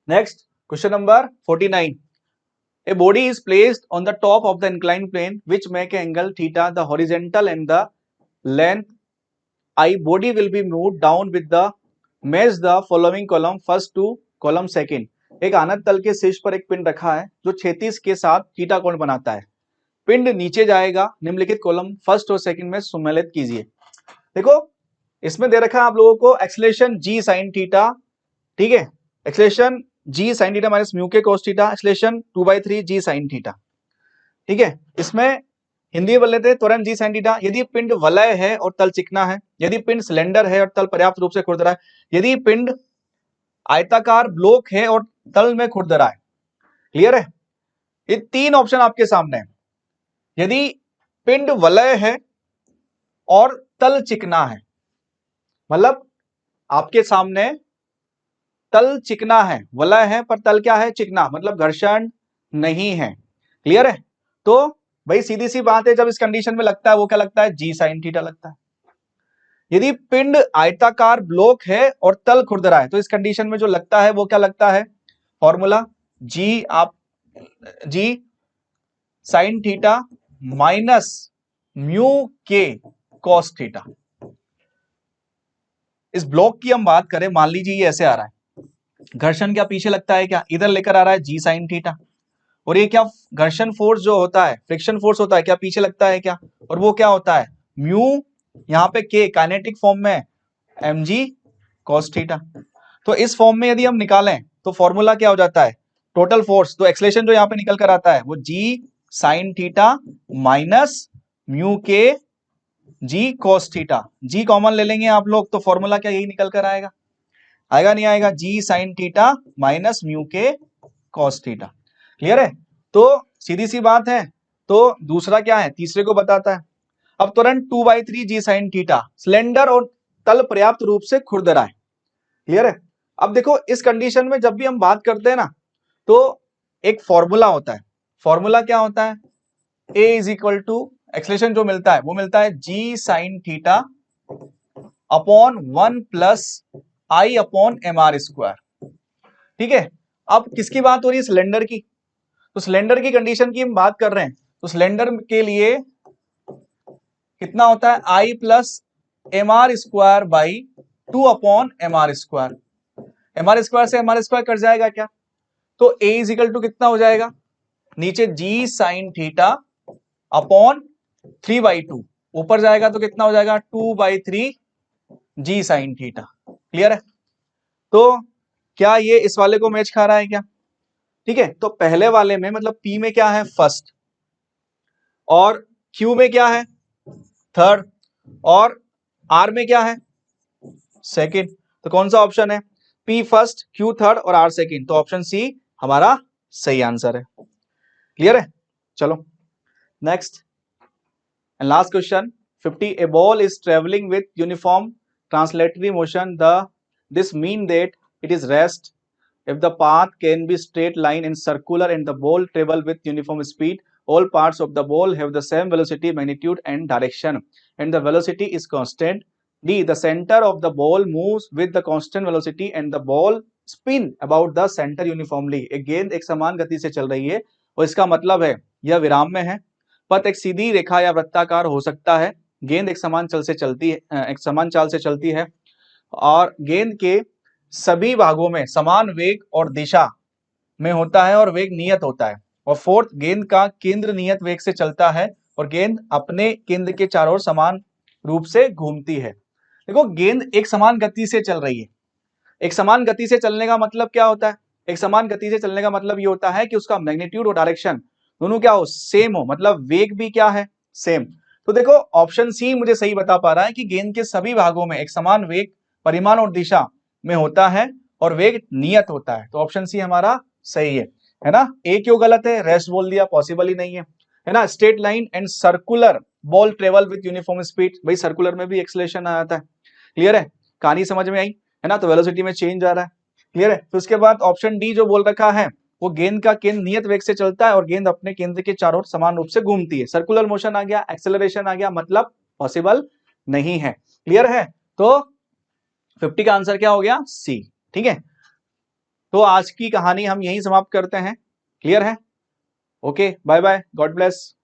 Speaker 2: Next question number 49, a body is placed on the top of the inclined plane which make an angle theta, the horizontal and the length I body will be moved down with the match the following column first to column second। एक आनत तल के शीर्ष पर एक पिंड रखा है जो क्षैतिज के साथ थीटा कोण बनाता है। पिंड नीचे जाएगा, निम्नलिखित कॉलम फर्स्ट और सेकंड में सम्मिलित कीजिए। देखो इसमें दे रखा है आप लोगों को एक्सेलरेशन g sin थीटा, ठीक है, acceleration g sin theta minus mu के cos theta, acceleration 2/3 g sin theta. ठीक है। इसमें हिंदी में बोल लेते हैं त्वरण g sin थीटा। यदि पिंड वलय है और तल चिकना है, यदि पिंड सिलेंडर है और तल पर्याप्त रूप से खुरदरा है, यदि पिंड आयताकार ब्लॉक है और तल में खुरदरा है। क्लियर है। ये तीन ऑप्शन आपके सामने है। यदि पिंड वलय है और तल चिकना है, मतलब आपके सामने तल चिकना है, वलय है पर तल क्या है, चिकना, मतलब घर्षण नहीं है। क्लियर है। तो भाई सीधी सी बात है, जब इस कंडीशन में लगता है वो क्या लगता है, जी साइन थीटा लगता है। यदि पिंड आयताकार ब्लॉक है और तल खुरदरा है तो इस कंडीशन में जो लगता है वो क्या लगता है, फॉर्मूला जी, आप जी साइन थीटा माइनस म्यू के कॉस थीटा। इस ब्लॉक की हम बात करें, मान लीजिए ये ऐसे आ रहा है, घर्षण क्या पीछे लगता है क्या, इधर लेकर आ रहा है जी साइन थीटा, और ये क्या घर्षण फोर्स जो होता है, फ्रिक्शन फोर्स होता है, क्या पीछे लगता है क्या, और वो क्या होता है म्यू, यहाँ पे के काइनेटिक फॉर्म में एम जी कॉस थीटा। तो इस फॉर्म में यदि हम निकालें तो फॉर्मूला क्या हो जाता है, टोटल फोर्स, तो एक्सेलरेशन जो यहाँ पे निकल कर आता है वो जी साइन थीटा माइनस म्यू के जी कॉस थीटा। जी कॉमन ले लेंगे आप लोग तो फॉर्मूला क्या यही निकल कर आएगा, आएगा नहीं आएगा, जी साइन थीटा माइनस म्यू के कॉस थीटा। क्लियर है। तो सीधी सी बात है। तो दूसरा क्या है, तीसरे को बताता है। अब तुरंत 2/3 जी साइन थीटा, स्लेंडर और तल पर्याप्त रूप से खुरदरा है। क्लियर है। अब देखो इस कंडीशन में जब भी हम बात करते हैं ना, तो एक फॉर्मूला होता है। फॉर्मूला क्या होता है? A is equal to acceleration जो मिलता है वो मिलता है g sine theta upon 1 plus I upon M R square. ठीक है। अब किसकी बात हो रही है? सिलेंडर की। तो सिलेंडर की कंडीशन की हम बात कर रहे हैं, तो सिलेंडर के लिए कितना होता है? I plus M are square by 2 upon M R square. M are square से एम आर स्क्वायर कट जाएगा क्या? तो A इज इक्वल टू कितना हो जाएगा? नीचे जी साइन थीटा अपॉन 3/2, ऊपर जाएगा तो कितना हो जाएगा? 2/3 जी साइन थीटा। क्लियर है। तो क्या ये इस वाले को मैच खा रहा है क्या? ठीक है। तो पहले वाले में मतलब P में क्या है? फर्स्ट, और Q में क्या है? थर्ड, और R में क्या है? सेकेंड। तो कौन सा ऑप्शन है? P फर्स्ट, Q थर्ड और R सेकेंड। तो ऑप्शन सी हमारा सही आंसर है। क्लियर है। चलो next and last question 50 a ball is traveling with uniform translatory motion, this mean that it is rest if the path can be straight line and circular and the ball travel with uniform speed, all parts of the ball have the same velocity, magnitude and direction and the velocity is constant. D, the center of the ball moves with the constant velocity and the ball spin about the center uniformly. एक गेंद एक समान गति से चल रही है और इसका मतलब है यह विराम में है। पथ एक सीधी रेखा या वृत्ताकार हो सकता है। गेंद एक समान चाल से चलती है और गेंद के सभी भागों में समान वेग और दिशा में होता है और वेग नियत होता है। और फोर्थ, गेंद का केंद्र नियत वेग से चलता है और गेंद अपने केंद्र के चारों ओर समान रूप से घूमती है। देखो गेंद एक समान गति से चल रही है। एक समान गति से चलने का मतलब क्या होता है? एक समान गति से चलने का मतलब ये होता है कि उसका मैग्नीट्यूड और डायरेक्शन दोनों क्या हो? सेम हो, मतलब वेग भी क्या है? सेम। तो देखो ऑप्शन सी मुझे सही बता पा रहा है कि गेंद के सभी भागों में एक समान वेग, परिमाण और दिशा में होता है और वेग नियत होता है। तो ऑप्शन सी हमारा सही है ना। ए क्यों गलत है? रेस्ट बोल दिया, पॉसिबल ही नहीं है ना। Straight line and circular ball travel with uniform speed, भाई सर्कुलर में भी एक्सेलरेशन आ जाता है। क्लियर है। कहानी समझ में आई है ना। तो वेलोसिटी में चेंज आ रहा है। क्लियर है। फिर उसके बाद ऑप्शन डी जो बोल रखा है वो गेंद का केंद्र नियत वेग से चलता है और गेंद अपने केंद्र के चारों ओर समान रूप से घूमती है। सर्कुलर मोशन आ गया, एक्सेलरेशन आ गया, मतलब पॉसिबल नहीं है। क्लियर है। तो 50 का आंसर क्या हो गया? सी। ठीक है। तो आज की कहानी हम यहीं समाप्त करते हैं। क्लियर है। Okay, bye bye, God bless.